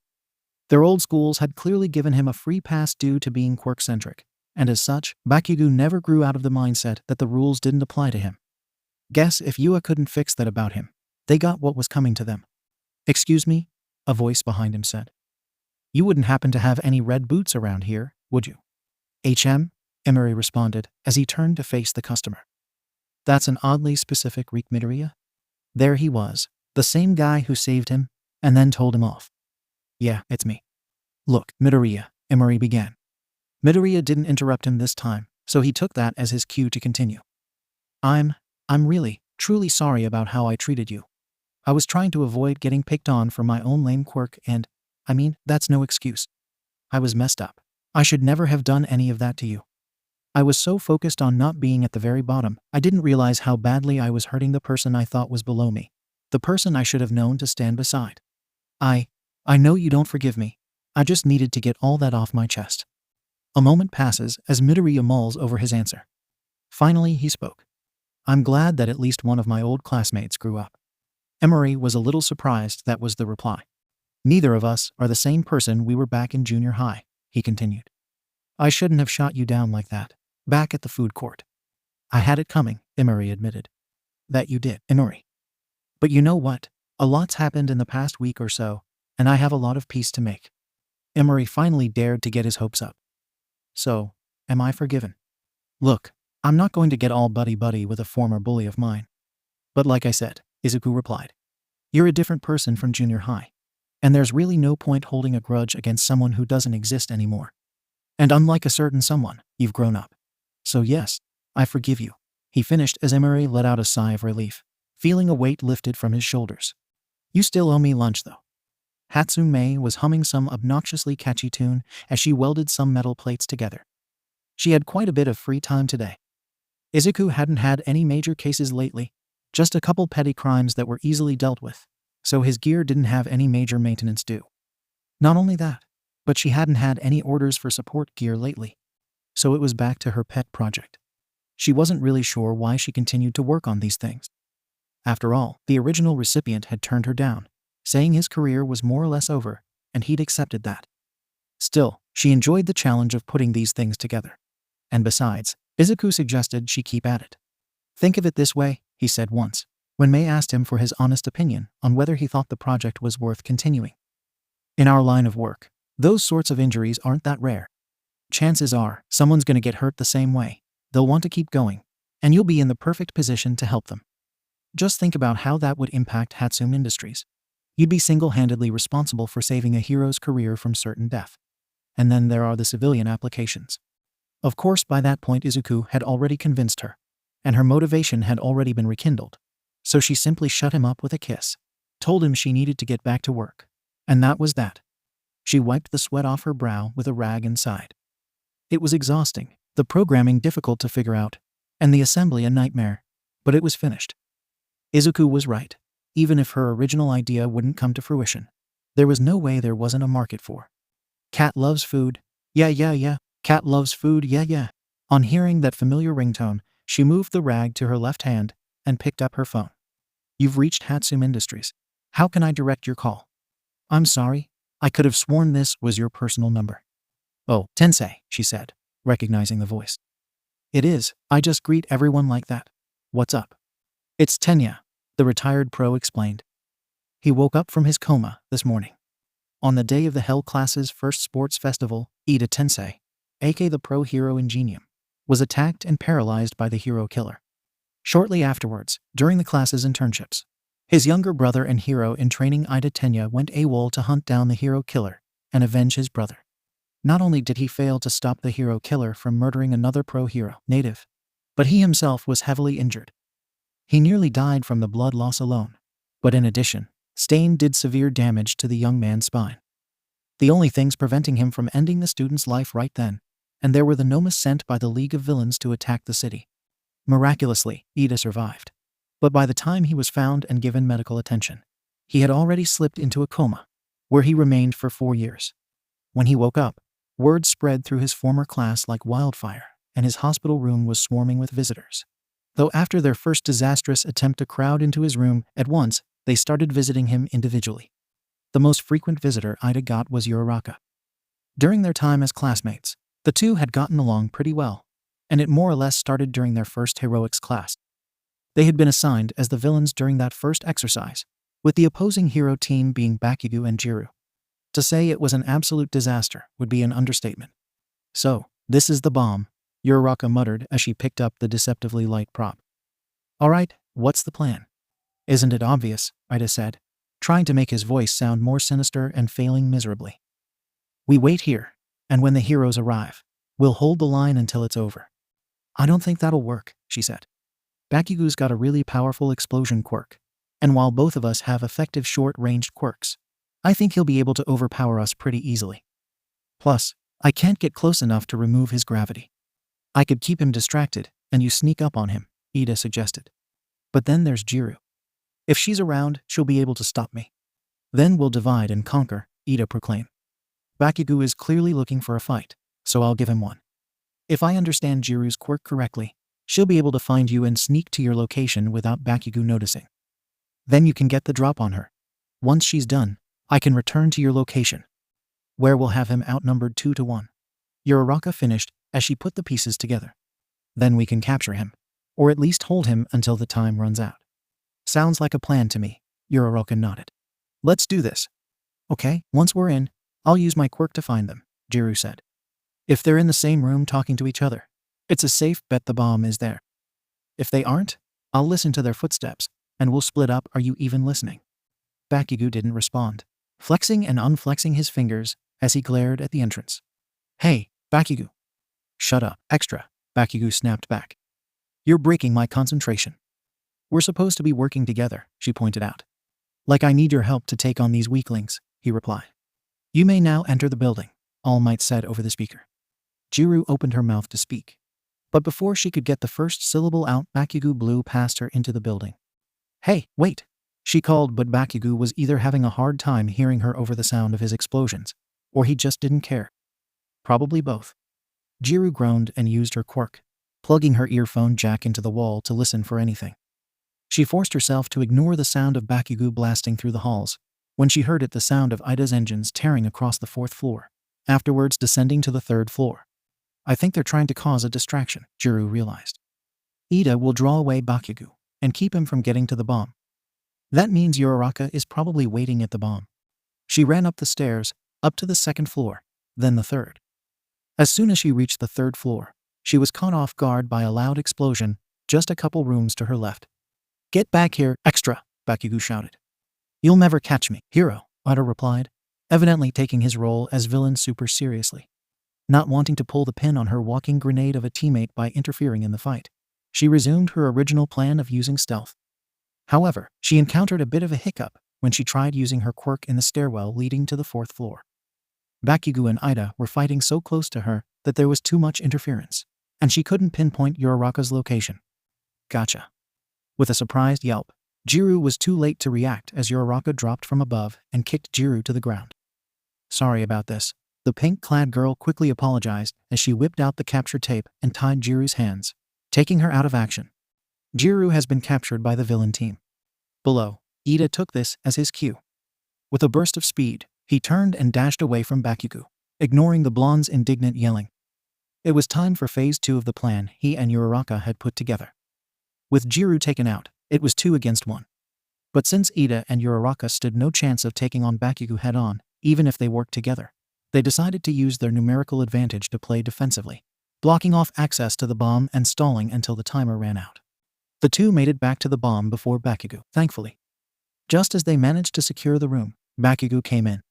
Their old schools had clearly given him a free pass due to being quirk-centric, and as such, Bakugo never grew out of the mindset that the rules didn't apply to him. Guess if UA couldn't fix that about him, they got what was coming to them. Excuse me? A voice behind him said. You wouldn't happen to have any red boots around here, would you? Emery responded as he turned to face the customer. That's an oddly specific reek, Midoriya. There he was, the same guy who saved him, and then told him off. Yeah, it's me. Look, Midoriya, Emery began. Midoriya didn't interrupt him this time, so he took that as his cue to continue. I'm really, truly sorry about how I treated you. I was trying to avoid getting picked on for my own lame quirk and, that's no excuse. I was messed up. I should never have done any of that to you. I was so focused on not being at the very bottom, I didn't realize how badly I was hurting the person I thought was below me. The person I should have known to stand beside. I know you don't forgive me. I just needed to get all that off my chest. A moment passes as Midoriya mulls over his answer. Finally, he spoke. I'm glad that at least one of my old classmates grew up. Emery was a little surprised that was the reply. Neither of us are the same person we were back in junior high, he continued. I shouldn't have shot you down like that, back at the food court. I had it coming, Emery admitted. That you did, Emery. But you know what? A lot's happened in the past week or so, and I have a lot of peace to make. Emery finally dared to get his hopes up. So, am I forgiven? Look, I'm not going to get all buddy-buddy with a former bully of mine. But like I said, Izuku replied, you're a different person from junior high. And there's really no point holding a grudge against someone who doesn't exist anymore. And unlike a certain someone, you've grown up. So yes, I forgive you. He finished as Emery let out a sigh of relief, feeling a weight lifted from his shoulders. You still owe me lunch though. Hatsume was humming some obnoxiously catchy tune as she welded some metal plates together. She had quite a bit of free time today. Izuku hadn't had any major cases lately, just a couple petty crimes that were easily dealt with, so his gear didn't have any major maintenance due. Not only that, but she hadn't had any orders for support gear lately, so it was back to her pet project. She wasn't really sure why she continued to work on these things. After all, the original recipient had turned her down, saying his career was more or less over, and he'd accepted that. Still, she enjoyed the challenge of putting these things together. And besides, Izuku suggested she keep at it. Think of it this way, he said once, when May asked him for his honest opinion on whether he thought the project was worth continuing. In our line of work, those sorts of injuries aren't that rare. Chances are, someone's gonna get hurt the same way. They'll want to keep going, and you'll be in the perfect position to help them. Just think about how that would impact Hatsume Industries. You'd be single-handedly responsible for saving a hero's career from certain death. And then there are the civilian applications. Of course, by that point Izuku had already convinced her, and her motivation had already been rekindled. So she simply shut him up with a kiss, told him she needed to get back to work. And that was that. She wiped the sweat off her brow with a rag and sighed. It was exhausting, the programming difficult to figure out, and the assembly a nightmare, but it was finished. Izuku was right. Even if her original idea wouldn't come to fruition, there was no way there wasn't a market for. Cat loves food. Yeah. Cat loves food, yeah. On hearing that familiar ringtone, she moved the rag to her left hand and picked up her phone. You've reached Hatsume Industries. How can I direct your call? I'm sorry. I could have sworn this was your personal number. Oh, Tensei, she said, recognizing the voice. It is. I just greet everyone like that. What's up? It's Tenya, the retired pro explained. He woke up from his coma this morning. On the day of the Hell class's first sports festival, Ida Tensei, aka the pro hero Ingenium, was attacked and paralyzed by the hero killer. Shortly afterwards, during the class's internships, His younger brother and hero in training Ida Tenya went AWOL to hunt down the hero killer and avenge his brother. Not only did he fail to stop the hero killer from murdering another pro-hero native, but he himself was heavily injured. He nearly died from the blood loss alone. But in addition, Stain did severe damage to the young man's spine. The only things preventing him from ending the student's life right then, and there were the Nomas sent by the League of Villains to attack the city. Miraculously, Ida survived. But by the time he was found and given medical attention, he had already slipped into a coma, where he remained for 4 years. When he woke up, word spread through his former class like wildfire, and his hospital room was swarming with visitors. Though after their first disastrous attempt to crowd into his room at once, they started visiting him individually. The most frequent visitor Ida got was Uraraka. During their time as classmates, the two had gotten along pretty well, and it more or less started during their first heroics class. They had been assigned as the villains during that first exercise, with the opposing hero team being Bakugo and Jiru. To say it was an absolute disaster would be an understatement. "So, this is the bomb," Uraraka muttered as she picked up the deceptively light prop. "Alright, what's the plan?" "Isn't it obvious?" Ida said, trying to make his voice sound more sinister and failing miserably. "We wait here, and when the heroes arrive, we'll hold the line until it's over." "I don't think that'll work," she said. "Bakugo's got a really powerful explosion quirk, and while both of us have effective short-ranged quirks, I think he'll be able to overpower us pretty easily. Plus, I can't get close enough to remove his gravity." "I could keep him distracted, and you sneak up on him," Ida suggested. "But then there's Jiru. If she's around, she'll be able to stop me." "Then we'll divide and conquer," Ida proclaimed. "Bakugo is clearly looking for a fight, so I'll give him one. If I understand Jiru's quirk correctly, she'll be able to find you and sneak to your location without Bakugo noticing. Then you can get the drop on her. Once she's done, I can return to your location, where we'll have him outnumbered 2-1. Uraraka finished as she put the pieces together. "Then we can capture him, or at least hold him until the time runs out." "Sounds like a plan to me," Uraraka nodded. "Let's do this." "Okay, once we're in, I'll use my quirk to find them," Jiru said. "If they're in the same room talking to each other, it's a safe bet the bomb is there. If they aren't, I'll listen to their footsteps, and we'll split up. Are you even listening?" Bakugo didn't respond, flexing and unflexing his fingers as he glared at the entrance. "Hey, Bakugo." "Shut up, extra," Bakugo snapped back. "You're breaking my concentration." "We're supposed to be working together," she pointed out. "Like I need your help to take on these weaklings," he replied. "You may now enter the building," All Might said over the speaker. Jiru opened her mouth to speak, but before she could get the first syllable out, Bakugo blew past her into the building. "Hey, wait," she called, but Bakugo was either having a hard time hearing her over the sound of his explosions, or he just didn't care. Probably both. Jiru groaned and used her quirk, plugging her earphone jack into the wall to listen for anything. She forced herself to ignore the sound of Bakugo blasting through the halls. When she heard it, the sound of Ida's engines tearing across the 4th floor, afterwards descending to the 3rd floor. "I think they're trying to cause a distraction," Jiru realized. "Ida will draw away Bakugo and keep him from getting to the bomb. That means Uraraka is probably waiting at the bomb." She ran up the stairs, up to the 2nd floor, then the 3rd. As soon as she reached the 3rd floor, she was caught off guard by a loud explosion just a couple rooms to her left. "Get back here, extra," Bakugo shouted. "You'll never catch me, hero," Ida replied, evidently taking his role as villain super seriously. Not wanting to pull the pin on her walking grenade of a teammate by interfering in the fight, she resumed her original plan of using stealth. However, she encountered a bit of a hiccup when she tried using her quirk in the stairwell leading to the 4th floor. Bakugo and Ida were fighting so close to her that there was too much interference, and she couldn't pinpoint Uraraka's location. "Gotcha." With a surprised yelp, Jiru was too late to react as Uraraka dropped from above and kicked Jiru to the ground. "Sorry about this," the pink-clad girl quickly apologized as she whipped out the capture tape and tied Jiru's hands, taking her out of action. Jiru has been captured by the villain team. Below, Ida took this as his cue. With a burst of speed, he turned and dashed away from Bakugo, ignoring the blonde's indignant yelling. It was time for phase 2 of the plan he and Uraraka had put together. With Jiru taken out, it was 2 against 1. But since Ida and Uraraka stood no chance of taking on Bakugo head-on, even if they worked together, they decided to use their numerical advantage to play defensively, blocking off access to the bomb and stalling until the timer ran out. The two made it back to the bomb before Bakugo, thankfully. Just as they managed to secure the room, Bakugo came in.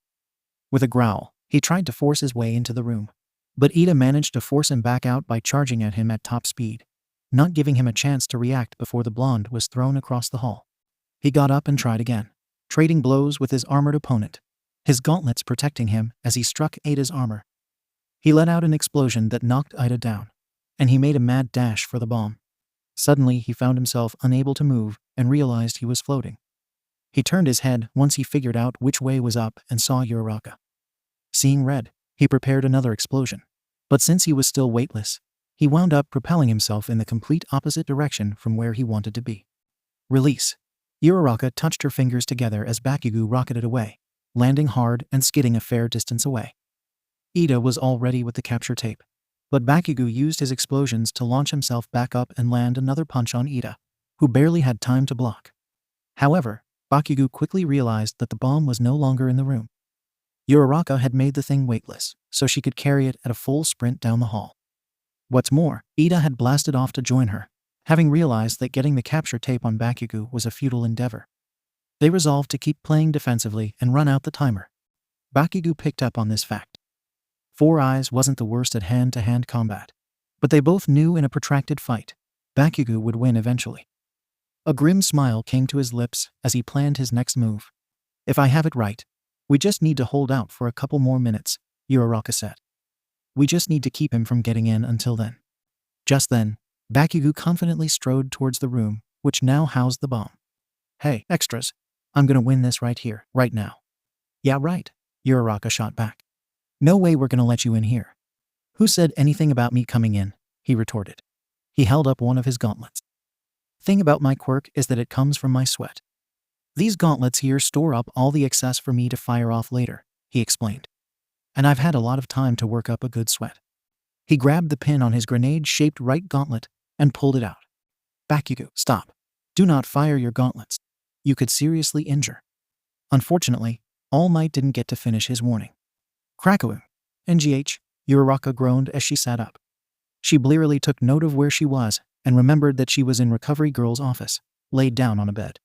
With a growl, he tried to force his way into the room. But Ida managed to force him back out by charging at him at top speed, not giving him a chance to react before the blonde was thrown across the hall. He got up and tried again, trading blows with his armored opponent, his gauntlets protecting him as he struck Ida's armor. He let out an explosion that knocked Ida down, and he made a mad dash for the bomb. Suddenly, he found himself unable to move and realized he was floating. He turned his head once he figured out which way was up and saw Uraraka. Seeing red, he prepared another explosion. But since he was still weightless, he wound up propelling himself in the complete opposite direction from where he wanted to be. Release. Uraraka touched her fingers together as Bakugo rocketed away, landing hard and skidding a fair distance away. Ida was all ready with the capture tape, but Bakugo used his explosions to launch himself back up and land another punch on Ida, who barely had time to block. However, Bakugo quickly realized that the bomb was no longer in the room. Uraraka had made the thing weightless, so she could carry it at a full sprint down the hall. What's more, Ida had blasted off to join her, having realized that getting the capture tape on Bakugo was a futile endeavor. They resolved to keep playing defensively and run out the timer. Bakugo picked up on this fact. Four Eyes wasn't the worst at hand-to-hand combat, but they both knew in a protracted fight, Bakugo would win eventually. A grim smile came to his lips as he planned his next move. If I have it right, we just need to hold out for a couple more minutes, Uraraka said. We just need to keep him from getting in until then. Just then, Bakugo confidently strode towards the room, which now housed the bomb. Hey, extras, I'm gonna win this right here, right now. Yeah, right, Uraraka shot back. No way we're gonna let you in here. Who said anything about me coming in? He retorted. He held up one of his gauntlets. Thing about my quirk is that it comes from my sweat. These gauntlets here store up all the excess for me to fire off later, he explained. And I've had a lot of time to work up a good sweat. He grabbed the pin on his grenade-shaped right gauntlet and pulled it out. Bakugo, stop. Do not fire your gauntlets. You could seriously injure. Unfortunately, All Might didn't get to finish his warning. Krakow. NGH, Uraraka groaned as she sat up. She blearily took note of where she was and remembered that she was in Recovery Girl's office, laid down on a bed.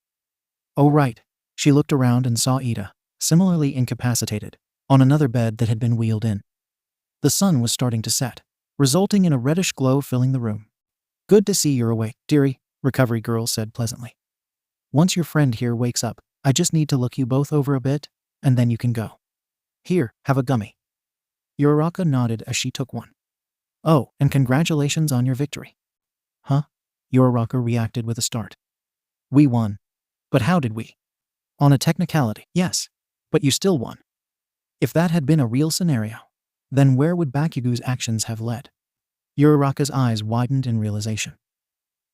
Oh right, she looked around and saw Ida, similarly incapacitated, on another bed that had been wheeled in. The sun was starting to set, resulting in a reddish glow filling the room. Good to see you're awake, dearie, Recovery Girl said pleasantly. Once your friend here wakes up, I just need to look you both over a bit, and then you can go. Here, have a gummy. Uraraka nodded as she took one. Oh, and congratulations on your victory. Huh? Uraraka reacted with a start. We won. But how did we? On a technicality, yes, but you still won. If that had been a real scenario, then where would Bakugo's actions have led? Uraraka's eyes widened in realization.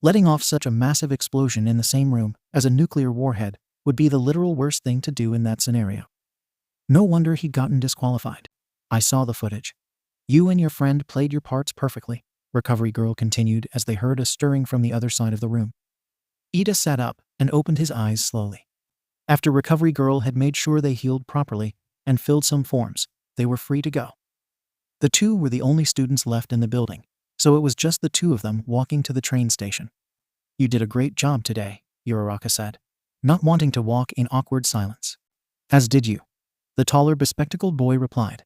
Letting off such a massive explosion in the same room as a nuclear warhead would be the literal worst thing to do in that scenario. No wonder he'd gotten disqualified. I saw the footage. You and your friend played your parts perfectly, Recovery Girl continued as they heard a stirring from the other side of the room. Ida sat up and opened his eyes slowly. After Recovery Girl had made sure they healed properly and filled some forms, they were free to go. The two were the only students left in the building, so it was just the two of them walking to the train station. You did a great job today, Uraraka said, not wanting to walk in awkward silence. As did you, the taller bespectacled boy replied.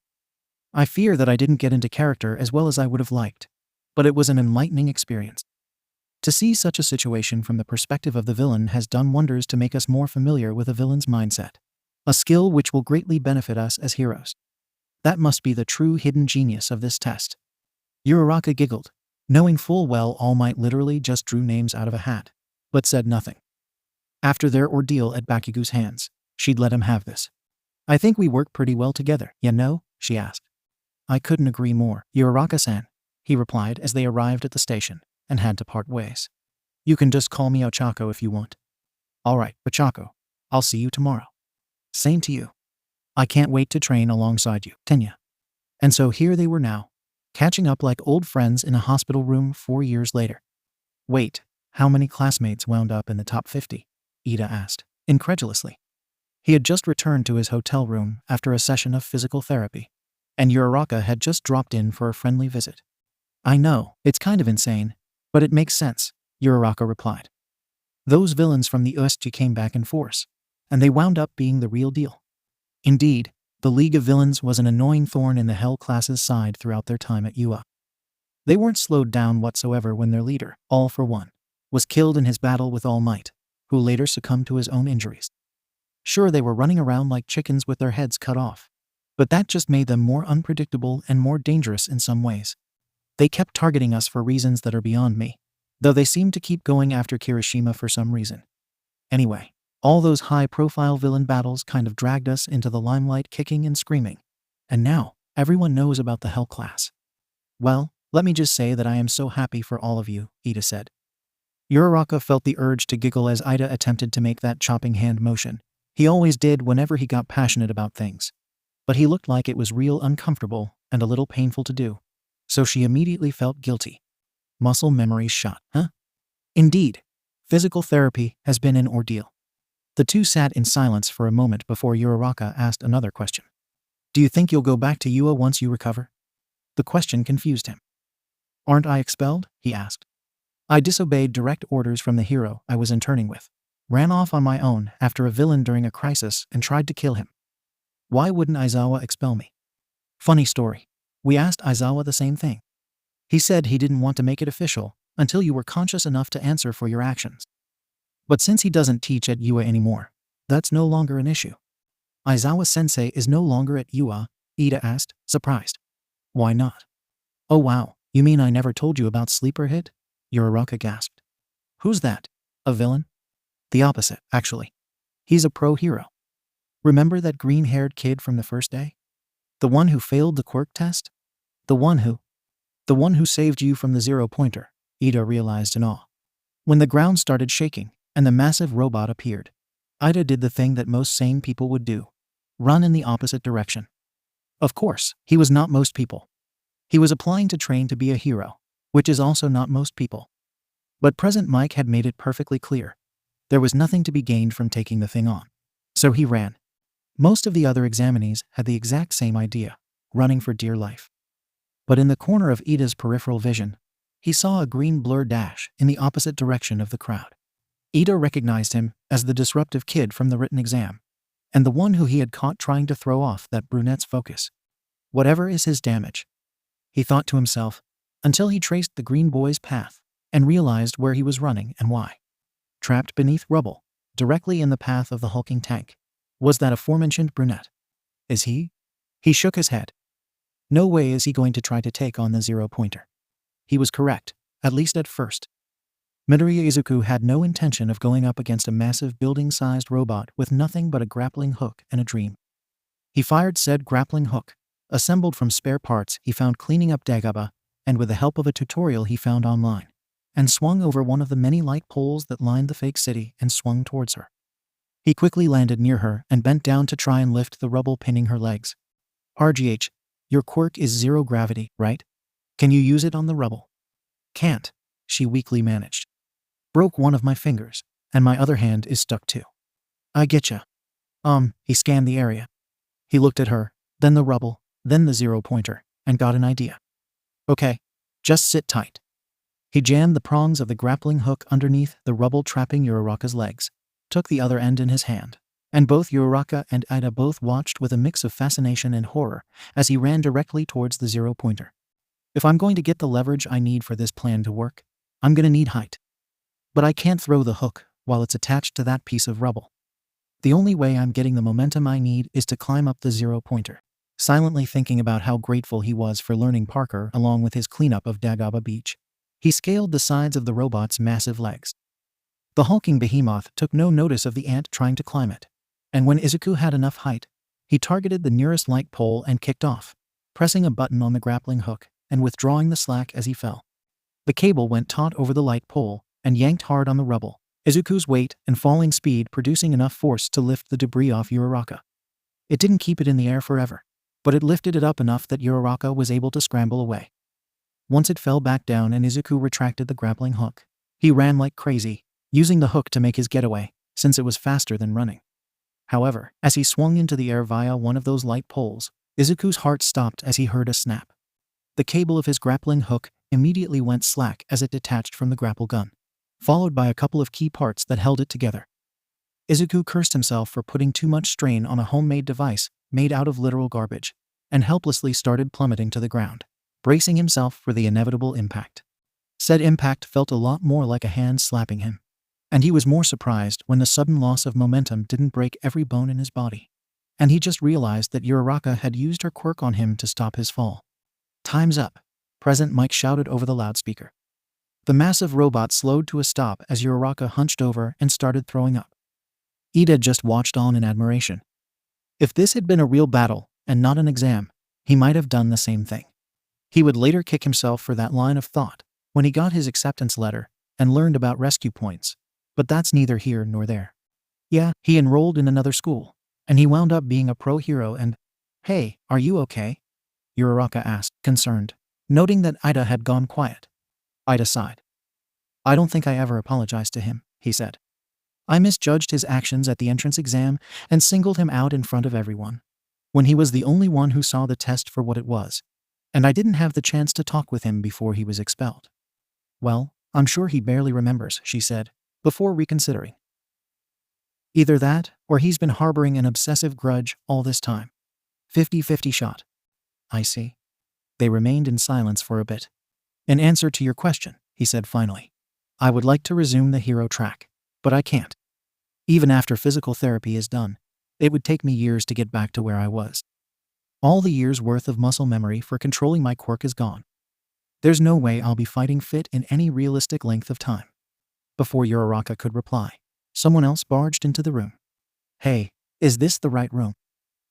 I fear that I didn't get into character as well as I would have liked, but it was an enlightening experience. To see such a situation from the perspective of the villain has done wonders to make us more familiar with a villain's mindset, a skill which will greatly benefit us as heroes. That must be the true hidden genius of this test. Uraraka giggled, knowing full well All Might literally just drew names out of a hat, but said nothing. After their ordeal at Bakugo's hands, she'd let him have this. I think we work pretty well together, you know? She asked. I couldn't agree more, Uraraka-san, he replied as they arrived at the station and had to part ways. You can just call me Ochako if you want. All right, Ochako. I'll see you tomorrow. Same to you. I can't wait to train alongside you, Tenya. And so here they were now, catching up like old friends in a hospital room 4 years later. Wait, how many classmates wound up in the top 50? Ida asked, incredulously. He had just returned to his hotel room after a session of physical therapy, and Uraraka had just dropped in for a friendly visit. I know, it's kind of insane, but it makes sense, Uraraka replied. Those villains from the OSG came back in force, and they wound up being the real deal. Indeed, the League of Villains was an annoying thorn in the Hell class's side throughout their time at UA. They weren't slowed down whatsoever when their leader, All for One, was killed in his battle with All Might, who later succumbed to his own injuries. Sure, they were running around like chickens with their heads cut off, but that just made them more unpredictable and more dangerous in some ways. They kept targeting us for reasons that are beyond me, though they seemed to keep going after Kirishima for some reason. Anyway, all those high-profile villain battles kind of dragged us into the limelight, kicking and screaming. And now, everyone knows about the Hell class. Well, let me just say that I am so happy for all of you, Ida said. Uraraka felt the urge to giggle as Ida attempted to make that chopping hand motion. He always did whenever he got passionate about things. But he looked like it was real uncomfortable and a little painful to do. So she immediately felt guilty. Muscle memories shot, huh? Indeed, physical therapy has been an ordeal. The two sat in silence for a moment before Uraraka asked another question. Do you think you'll go back to UA once you recover? The question confused him. Aren't I expelled? He asked. I disobeyed direct orders from the hero I was interning with, ran off on my own after a villain during a crisis and tried to kill him. Why wouldn't Aizawa expel me? Funny story. We asked Aizawa the same thing. He said he didn't want to make it official until you were conscious enough to answer for your actions. But since he doesn't teach at UA anymore, that's no longer an issue. Aizawa-sensei is no longer at UA, Ida asked, surprised. Why not? Oh wow, you mean I never told you about Sleeper Hit? Uraraka gasped. Who's that? A villain? The opposite, actually. He's a pro-hero. Remember that green-haired kid from the first day? The one who failed the quirk test? The one who saved you from the zero-pointer, Ida realized in awe. When the ground started shaking and the massive robot appeared, Ida did the thing that most sane people would do. Run in the opposite direction. Of course, he was not most people. He was applying to train to be a hero, which is also not most people. But Present Mike had made it perfectly clear. There was nothing to be gained from taking the thing on. So he ran. Most of the other examinees had the exact same idea, running for dear life. But in the corner of Ida's peripheral vision, he saw a green blur dash in the opposite direction of the crowd. Ida recognized him as the disruptive kid from the written exam, and the one who he had caught trying to throw off that brunette's focus. Whatever is his damage, he thought to himself, until he traced the green boy's path and realized where he was running and why. Trapped beneath rubble, directly in the path of the hulking tank, was that aforementioned brunette. Is he? He shook his head. No way is he going to try to take on the zero-pointer. He was correct, at least at first. Midoriya Izuku had no intention of going up against a massive building-sized robot with nothing but a grappling hook and a dream. He fired said grappling hook, assembled from spare parts he found cleaning up Dagaba, and with the help of a tutorial he found online, and swung over one of the many light poles that lined the fake city and swung towards her. He quickly landed near her and bent down to try and lift the rubble pinning her legs. RGH, your quirk is zero gravity, right? Can you use it on the rubble? Can't, she weakly managed. Broke one of my fingers, and my other hand is stuck too. I getcha. He scanned the area. He looked at her, then the rubble, then the zero-pointer, and got an idea. Okay, just sit tight. He jammed the prongs of the grappling hook underneath the rubble trapping Uraraka's legs, took the other end in his hand, and both Uraraka and Ida both watched with a mix of fascination and horror as he ran directly towards the zero-pointer. If I'm going to get the leverage I need for this plan to work, I'm gonna need height. But I can't throw the hook while it's attached to that piece of rubble. The only way I'm getting the momentum I need is to climb up the zero-pointer, silently thinking about how grateful he was for learning Parker along with his cleanup of Dagaba Beach. He scaled the sides of the robot's massive legs. The hulking behemoth took no notice of the ant trying to climb it, and when Izuku had enough height, he targeted the nearest light pole and kicked off, pressing a button on the grappling hook and withdrawing the slack as he fell. The cable went taut over the light pole and yanked hard on the rubble, Izuku's weight and falling speed producing enough force to lift the debris off Uraraka. It didn't keep it in the air forever, but it lifted it up enough that Uraraka was able to scramble away. Once it fell back down and Izuku retracted the grappling hook, he ran like crazy, using the hook to make his getaway, since it was faster than running. However, as he swung into the air via one of those light poles, Izuku's heart stopped as he heard a snap. The cable of his grappling hook immediately went slack as it detached from the grapple gun, followed by a couple of key parts that held it together. Izuku cursed himself for putting too much strain on a homemade device made out of literal garbage, and helplessly started plummeting to the ground, bracing himself for the inevitable impact. Said impact felt a lot more like a hand slapping him, and he was more surprised when the sudden loss of momentum didn't break every bone in his body. And he just realized that Uraraka had used her quirk on him to stop his fall. "Time's up," Present Mike shouted over the loudspeaker. The massive robot slowed to a stop as Uraraka hunched over and started throwing up. Ida just watched on in admiration. If this had been a real battle and not an exam, he might have done the same thing. He would later kick himself for that line of thought when he got his acceptance letter and learned about rescue points. But that's neither here nor there. Yeah, he enrolled in another school, and he wound up being a pro hero and… "Hey, are you okay?" Uraraka asked, concerned, noting that Ida had gone quiet. Ida sighed. "I don't think I ever apologized to him," he said. "I misjudged his actions at the entrance exam and singled him out in front of everyone, when he was the only one who saw the test for what it was, and I didn't have the chance to talk with him before he was expelled." "Well, I'm sure he barely remembers," she said, before reconsidering. "Either that, or he's been harboring an obsessive grudge all this time. 50-50 shot." "I see." They remained in silence for a bit. "In answer to your question," he said finally, "I would like to resume the hero track, but I can't. Even after physical therapy is done, it would take me years to get back to where I was. All the years' worth of muscle memory for controlling my quirk is gone. There's no way I'll be fighting fit in any realistic length of time." Before Uraraka could reply, someone else barged into the room. "Hey, is this the right room?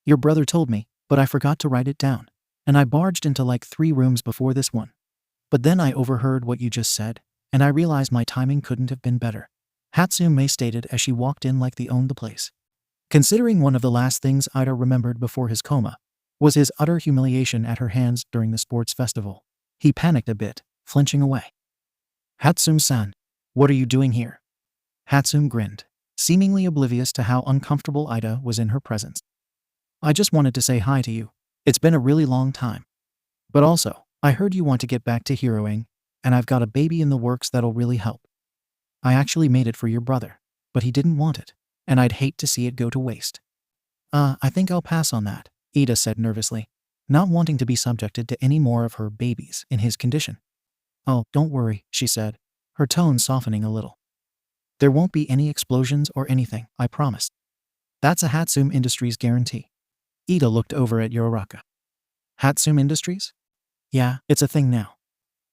Your brother told me, but I forgot to write it down, and I barged into like 3 rooms before this one. But then I overheard what you just said, and I realized my timing couldn't have been better," Hatsume stated as she walked in like they owned the place. Considering one of the last things Ida remembered before his coma was his utter humiliation at her hands during the sports festival, he panicked a bit, flinching away. "Hatsume-san, what are you doing here?" Hatsume grinned, seemingly oblivious to how uncomfortable Ida was in her presence. "I just wanted to say hi to you. It's been a really long time. But also, I heard you want to get back to heroing, and I've got a baby in the works that'll really help. I actually made it for your brother, but he didn't want it, and I'd hate to see it go to waste." I think I'll pass on that," Ida said nervously, not wanting to be subjected to any more of her babies in his condition. "Oh, don't worry," she said, her tone softening a little. "There won't be any explosions or anything, I promise. That's a Hatsume Industries guarantee." Ida looked over at Uraraka. "Hatsume Industries? Yeah, it's a thing now."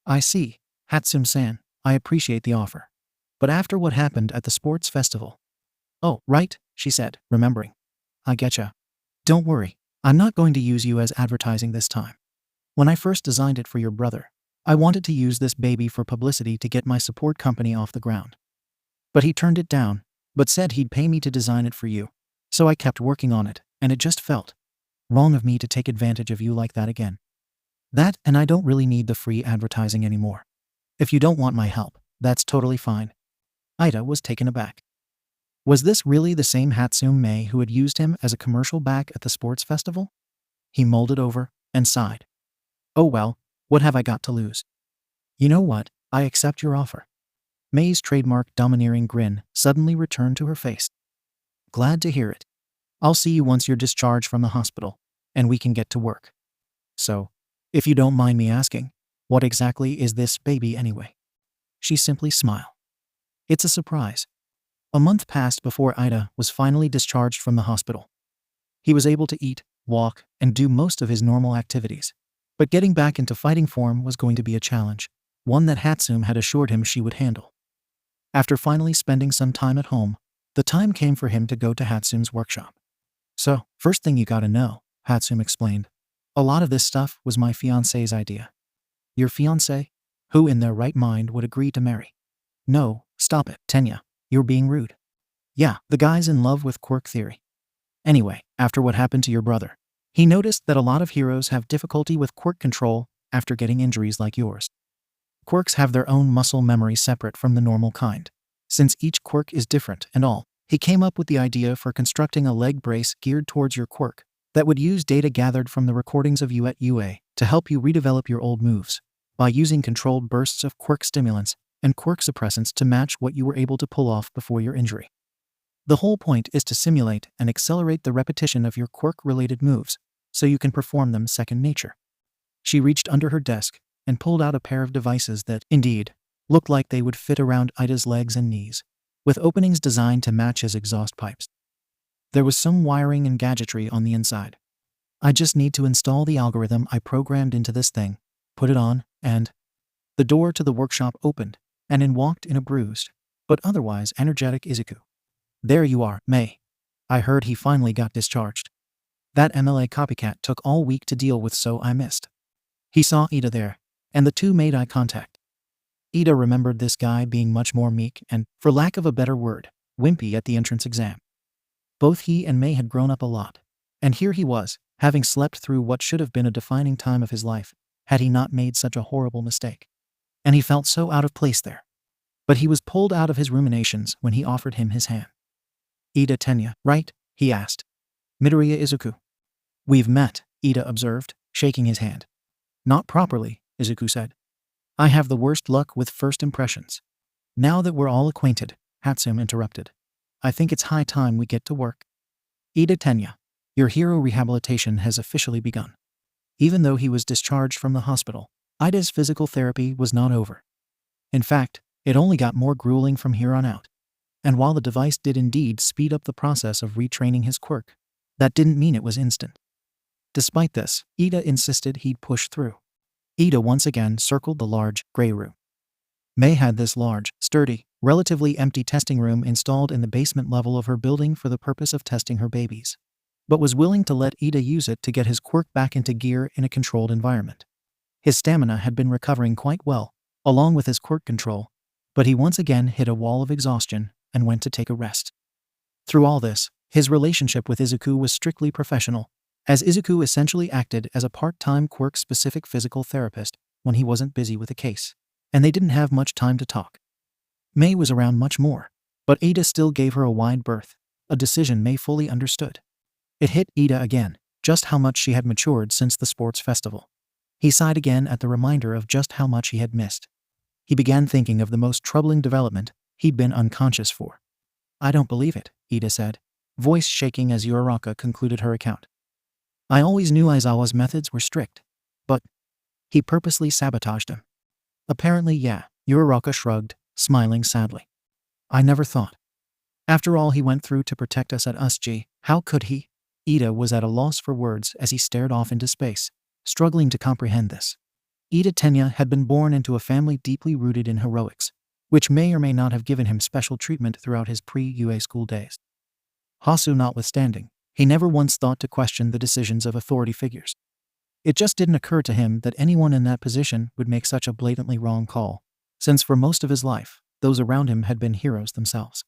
"I see, Hatsume-san, I appreciate the offer. But after what happened at the sports festival…" "Oh, right," she said, remembering. "I getcha. Don't worry, I'm not going to use you as advertising this time. When I first designed it for your brother, I wanted to use this baby for publicity to get my support company off the ground. But he turned it down, but said he'd pay me to design it for you. So I kept working on it, and it just felt wrong of me to take advantage of you like that again. That, and I don't really need the free advertising anymore. If you don't want my help, that's totally fine." Ida was taken aback. Was this really the same Hatsume Mei who had used him as a commercial back at the sports festival? He mulled it over and sighed. "Oh well, what have I got to lose? You know what, I accept your offer." Mei's trademark domineering grin suddenly returned to her face. "Glad to hear it. I'll see you once you're discharged from the hospital, and we can get to work. So, if you don't mind me asking, what exactly is this baby anyway?" She simply smiled. "It's a surprise." A month passed before Ida was finally discharged from the hospital. He was able to eat, walk, and do most of his normal activities. But getting back into fighting form was going to be a challenge, one that Hatsume had assured him she would handle. After finally spending some time at home, the time came for him to go to Hatsume's workshop. "So, first thing you gotta know," Hatsume explained, "a lot of this stuff was my fiancé's idea." "Your fiancé? Who in their right mind would agree to marry?" "No, stop it, Tenya. You're being rude." "Yeah, the guy's in love with quirk theory. Anyway, after what happened to your brother, he noticed that a lot of heroes have difficulty with quirk control after getting injuries like yours. Quirks have their own muscle memory separate from the normal kind. Since each quirk is different and all, he came up with the idea for constructing a leg brace geared towards your quirk that would use data gathered from the recordings of you at UA to help you redevelop your old moves by using controlled bursts of quirk stimulants and quirk suppressants to match what you were able to pull off before your injury." The whole point is to simulate and accelerate the repetition of your quirk-related moves, so you can perform them second nature. She reached under her desk and pulled out a pair of devices that, indeed, looked like they would fit around Ida's legs and knees, with openings designed to match his exhaust pipes. There was some wiring and gadgetry on the inside. I just need to install the algorithm I programmed into this thing, put it on, and… The door to the workshop opened, and in walked in a bruised, but otherwise energetic Izuku. There you are, May. I heard he finally got discharged. That MLA copycat took all week to deal with, so I missed. He saw Ida there, and the two made eye contact. Ida remembered this guy being much more meek and, for lack of a better word, wimpy at the entrance exam. Both he and May had grown up a lot, and here he was, having slept through what should have been a defining time of his life, had he not made such a horrible mistake. And he felt so out of place there. But he was pulled out of his ruminations when he offered him his hand. Ida Tenya, right? He asked. Midoriya Izuku. We've met, Ida observed, shaking his hand. Not properly, Izuku said. I have the worst luck with first impressions. Now that we're all acquainted, Hatsune interrupted. I think it's high time we get to work. Ida Tenya, your hero rehabilitation has officially begun. Even though he was discharged from the hospital, Ida's physical therapy was not over. In fact, it only got more grueling from here on out. And while the device did indeed speed up the process of retraining his quirk, that didn't mean it was instant. Despite this, Ida insisted he'd push through. Ida once again circled the large, gray room. May had this large, sturdy, relatively empty testing room installed in the basement level of her building for the purpose of testing her babies, but was willing to let Ida use it to get his quirk back into gear in a controlled environment. His stamina had been recovering quite well, along with his quirk control, but he once again hit a wall of exhaustion and went to take a rest. Through all this, his relationship with Izuku was strictly professional, as Izuku essentially acted as a part-time quirk-specific physical therapist when he wasn't busy with a case, and they didn't have much time to talk. May was around much more, but Ida still gave her a wide berth, a decision May fully understood. It hit Ida again, just how much she had matured since the sports festival. He sighed again at the reminder of just how much he had missed. He began thinking of the most troubling development he'd been unconscious for. I don't believe it, Ida said, voice shaking as Uraraka concluded her account. I always knew Aizawa's methods were strict, but he purposely sabotaged him. Apparently, yeah, Uraraka shrugged, smiling sadly. I never thought. After all he went through to protect us at USG, how could he? Ida was at a loss for words as he stared off into space, struggling to comprehend this. Ida Tenya had been born into a family deeply rooted in heroics, which may or may not have given him special treatment throughout his pre-UA school days. Hasu notwithstanding, he never once thought to question the decisions of authority figures. It just didn't occur to him that anyone in that position would make such a blatantly wrong call, since for most of his life, those around him had been heroes themselves.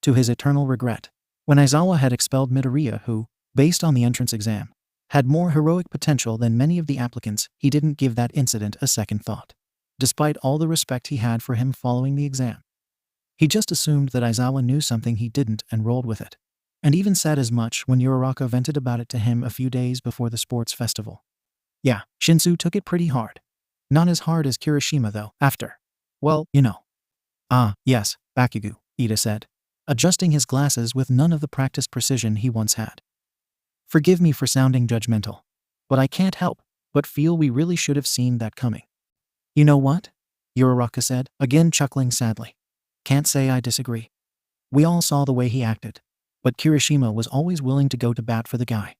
To his eternal regret, when Aizawa had expelled Midoriya who, based on the entrance exam, had more heroic potential than many of the applicants, he didn't give that incident a second thought, despite all the respect he had for him following the exam. He just assumed that Aizawa knew something he didn't and rolled with it, and even said as much when Uraraka vented about it to him a few days before the sports festival. Yeah, Shinsu took it pretty hard. Not as hard as Kirishima though, after. Well, you know. Ah, yes, Bakugo, Ida said, adjusting his glasses with none of the practiced precision he once had. Forgive me for sounding judgmental, but I can't help but feel we really should have seen that coming. You know what? Uraraka said, again chuckling sadly. Can't say I disagree. We all saw the way he acted, but Kirishima was always willing to go to bat for the guy.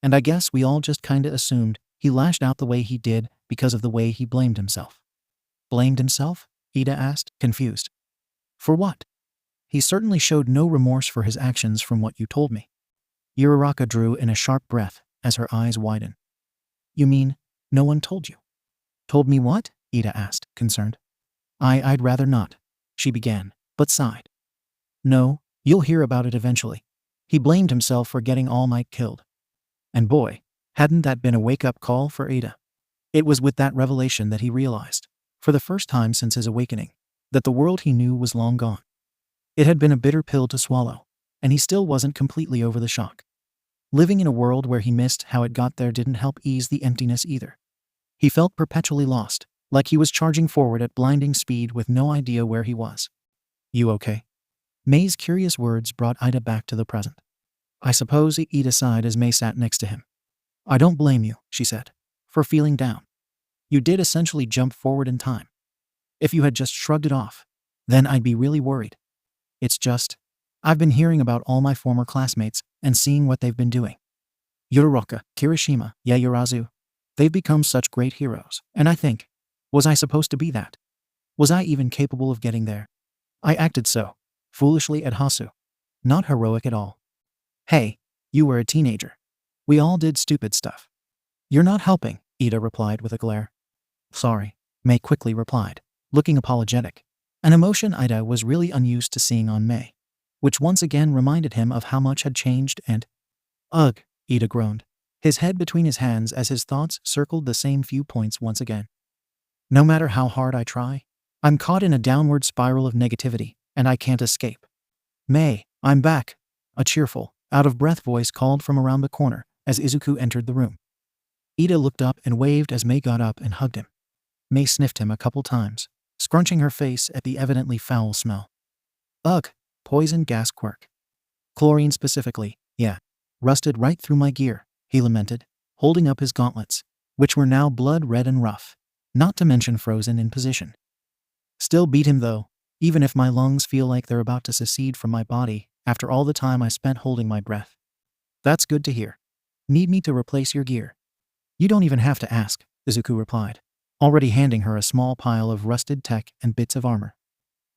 And I guess we all just kinda assumed he lashed out the way he did because of the way he blamed himself. Blamed himself? Ida asked, confused. For what? He certainly showed no remorse for his actions from what you told me. Uraraka drew in a sharp breath as her eyes widened. You mean, no one told you? Told me what? Ida asked, concerned. I'd rather not, she began, but sighed. No, you'll hear about it eventually. He blamed himself for getting All Might killed. And boy, hadn't that been a wake-up call for Ada? It was with that revelation that he realized, for the first time since his awakening, that the world he knew was long gone. It had been a bitter pill to swallow, and he still wasn't completely over the shock. Living in a world where he missed how it got there didn't help ease the emptiness either. He felt perpetually lost, like he was charging forward at blinding speed with no idea where he was. You okay? May's curious words brought Ida back to the present. I suppose, Ida sighed as May sat next to him. I don't blame you, she said, for feeling down. You did essentially jump forward in time. If you had just shrugged it off, then I'd be really worried. It's just, I've been hearing about all my former classmates and seeing what they've been doing. Yuroroka, Kirishima, Yayurazu. They've become such great heroes, and I think, was I supposed to be that? Was I even capable of getting there? I acted so foolishly at Hasu. Not heroic at all. Hey, you were a teenager. We all did stupid stuff. You're not helping, Ida replied with a glare. Sorry, May quickly replied, looking apologetic, an emotion Ida was really unused to seeing on May, which once again reminded him of how much had changed and… Ugh, Ida groaned, his head between his hands as his thoughts circled the same few points once again. No matter how hard I try, I'm caught in a downward spiral of negativity, and I can't escape. May, I'm back, a cheerful, out-of-breath voice called from around the corner as Izuku entered the room. Ida looked up and waved as May got up and hugged him. May sniffed him a couple times, scrunching her face at the evidently foul smell. Ugh, poison gas quirk. Chlorine specifically, yeah. Rusted right through my gear, he lamented, holding up his gauntlets, which were now blood red and rough, not to mention frozen in position. Still beat him though, even if my lungs feel like they're about to secede from my body after all the time I spent holding my breath. That's good to hear. Need me to replace your gear? You don't even have to ask, Izuku replied, already handing her a small pile of rusted tech and bits of armor.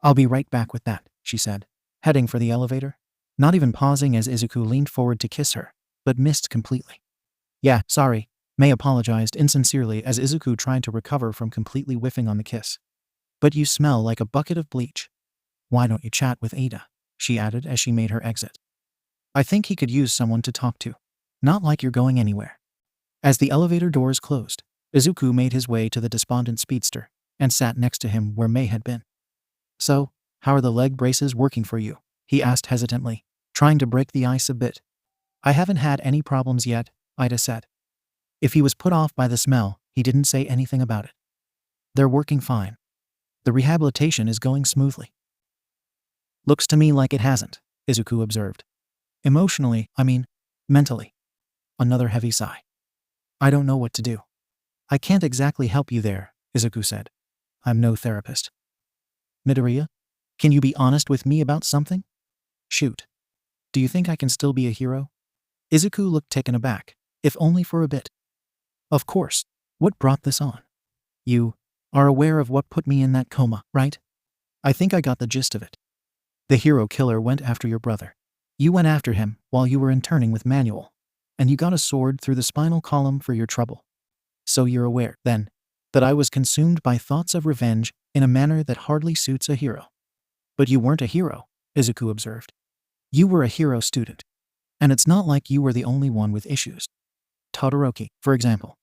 I'll be right back with that, she said, heading for the elevator, not even pausing as Izuku leaned forward to kiss her, but missed completely. Yeah, sorry, May apologized insincerely as Izuku tried to recover from completely whiffing on the kiss. But you smell like a bucket of bleach. Why don't you chat with Ada? She added as she made her exit. I think he could use someone to talk to. Not like you're going anywhere. As the elevator doors closed, Izuku made his way to the despondent speedster and sat next to him where May had been. So, how are the leg braces working for you? He asked hesitantly, trying to break the ice a bit. I haven't had any problems yet, Ida said. If he was put off by the smell, he didn't say anything about it. They're working fine. The rehabilitation is going smoothly. Looks to me like it hasn't, Izuku observed. Emotionally, I mean, mentally. Another heavy sigh. I don't know what to do. I can't exactly help you there, Izuku said. I'm no therapist. Midoriya, can you be honest with me about something? Shoot. Do you think I can still be a hero? Izuku looked taken aback, if only for a bit. Of course. What brought this on? You are aware of what put me in that coma, right? I think I got the gist of it. The hero killer went after your brother. You went after him while you were interning with Manuel, and you got a sword through the spinal column for your trouble. So you're aware, then, that I was consumed by thoughts of revenge in a manner that hardly suits a hero. But you weren't a hero, Izuku observed. You were a hero student. And it's not like you were the only one with issues. Todoroki, for example.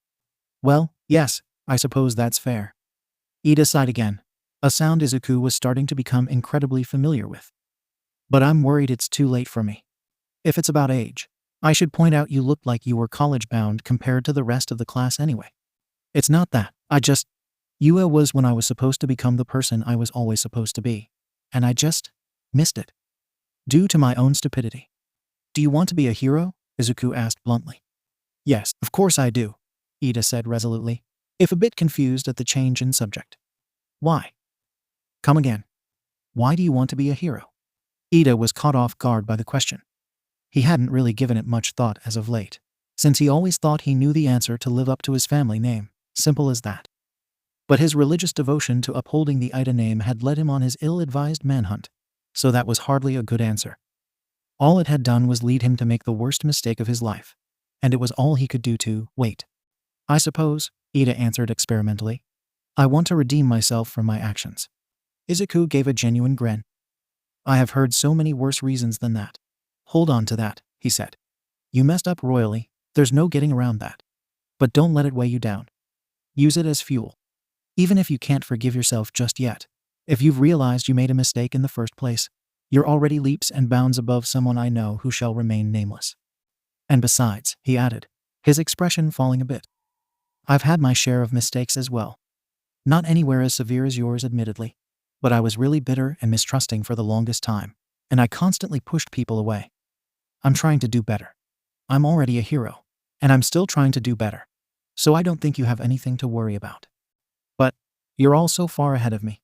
Well, yes, I suppose that's fair. Ida sighed again, a sound Izuku was starting to become incredibly familiar with. But I'm worried it's too late for me. If it's about age, I should point out you looked like you were college-bound compared to the rest of the class anyway. It's not that, Yua was when I was supposed to become the person I was always supposed to be, and I just missed it. Due to my own stupidity. Do you want to be a hero? Izuku asked bluntly. Yes, of course I do, Ida said resolutely, if a bit confused at the change in subject. Why? Come again. Why do you want to be a hero? Ida was caught off guard by the question. He hadn't really given it much thought as of late, since he always thought he knew the answer to live up to his family name, simple as that. But his religious devotion to upholding the Ida name had led him on his ill-advised manhunt, so that was hardly a good answer. All it had done was lead him to make the worst mistake of his life, and it was all he could do to wait. I suppose, Ida answered experimentally. I want to redeem myself from my actions. Izuku gave a genuine grin. I have heard so many worse reasons than that. Hold on to that, he said. You messed up royally, there's no getting around that. But don't let it weigh you down. Use it as fuel. Even if you can't forgive yourself just yet, if you've realized you made a mistake in the first place, you're already leaps and bounds above someone I know who shall remain nameless. And besides, he added, his expression falling a bit, I've had my share of mistakes as well. Not anywhere as severe as yours, admittedly, but I was really bitter and mistrusting for the longest time, and I constantly pushed people away. I'm trying to do better. I'm already a hero, and I'm still trying to do better. So I don't think you have anything to worry about. But you're all so far ahead of me.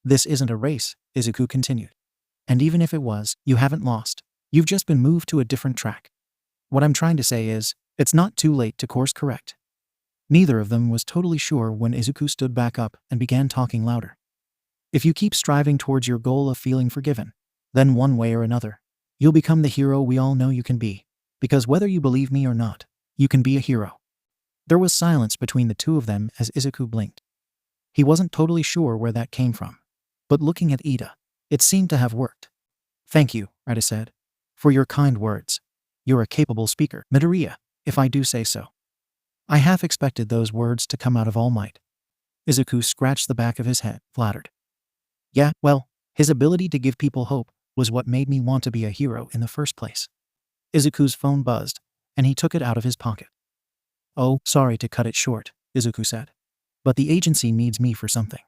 This isn't a race, Izuku continued. And even if it was, you haven't lost. You've just been moved to a different track. What I'm trying to say is, it's not too late to course correct. Neither of them was totally sure when Izuku stood back up and began talking louder. If you keep striving towards your goal of feeling forgiven, then one way or another, you'll become the hero we all know you can be. Because whether you believe me or not, you can be a hero. There was silence between the two of them as Izuku blinked. He wasn't totally sure where that came from, but looking at Ida, it seemed to have worked. Thank you, Ida said, for your kind words. You're a capable speaker, Midoriya, if I do say so. I half expected those words to come out of All Might. Izuku scratched the back of his head, flattered. Yeah, well, his ability to give people hope was what made me want to be a hero in the first place. Izuku's phone buzzed, and he took it out of his pocket. Oh, sorry to cut it short, Izuku said. But the agency needs me for something.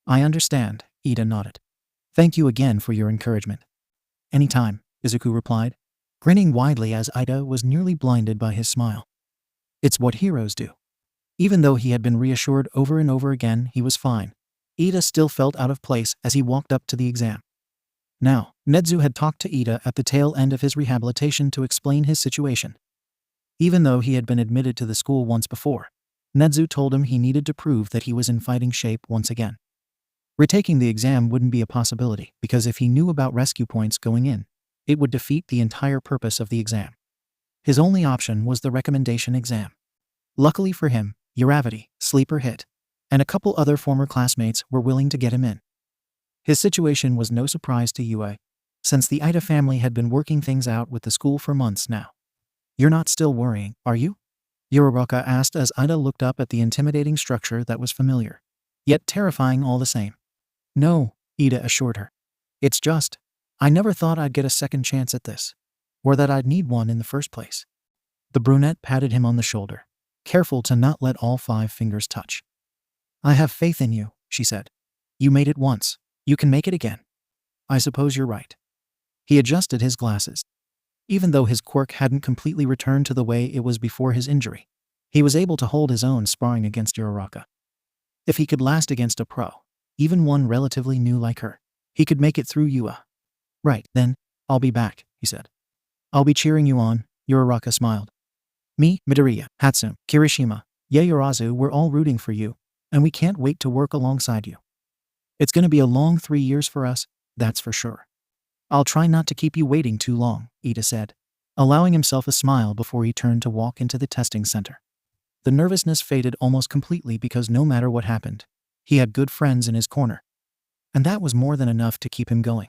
I understand, Ida nodded. Thank you again for your encouragement. Anytime, Izuku replied, grinning widely as Ida was nearly blinded by his smile. It's what heroes do. Even though he had been reassured over and over again he was fine, Ida still felt out of place as he walked up to the exam. Now, Nezu had talked to Ida at the tail end of his rehabilitation to explain his situation. Even though he had been admitted to the school once before, Nezu told him he needed to prove that he was in fighting shape once again. Retaking the exam wouldn't be a possibility because if he knew about rescue points going in, it would defeat the entire purpose of the exam. His only option was the recommendation exam. Luckily for him, Uravity, Sleeper Hit, and a couple other former classmates were willing to get him in. His situation was no surprise to Yue, since the Ida family had been working things out with the school for months now. You're not still worrying, are you? Uraraka asked as Ida looked up at the intimidating structure that was familiar, yet terrifying all the same. No, Ida assured her. It's just, I never thought I'd get a second chance at this, or that I'd need one in the first place. The brunette patted him on the shoulder, careful to not let all 5 fingers touch. I have faith in you, she said. You made it once. You can make it again. I suppose you're right. He adjusted his glasses. Even though his quirk hadn't completely returned to the way it was before his injury, he was able to hold his own sparring against Uraraka. If he could last against a pro, even one relatively new like her, he could make it through Yua. Right, then, I'll be back, he said. I'll be cheering you on, Uraraka smiled. Me, Midoriya, Hatsune, Kirishima, Yaoyorozu, we're all rooting for you, and we can't wait to work alongside you. It's going to be a long 3 years for us, that's for sure. I'll try not to keep you waiting too long, Ida said, allowing himself a smile before he turned to walk into the testing center. The nervousness faded almost completely because no matter what happened, he had good friends in his corner. And that was more than enough to keep him going.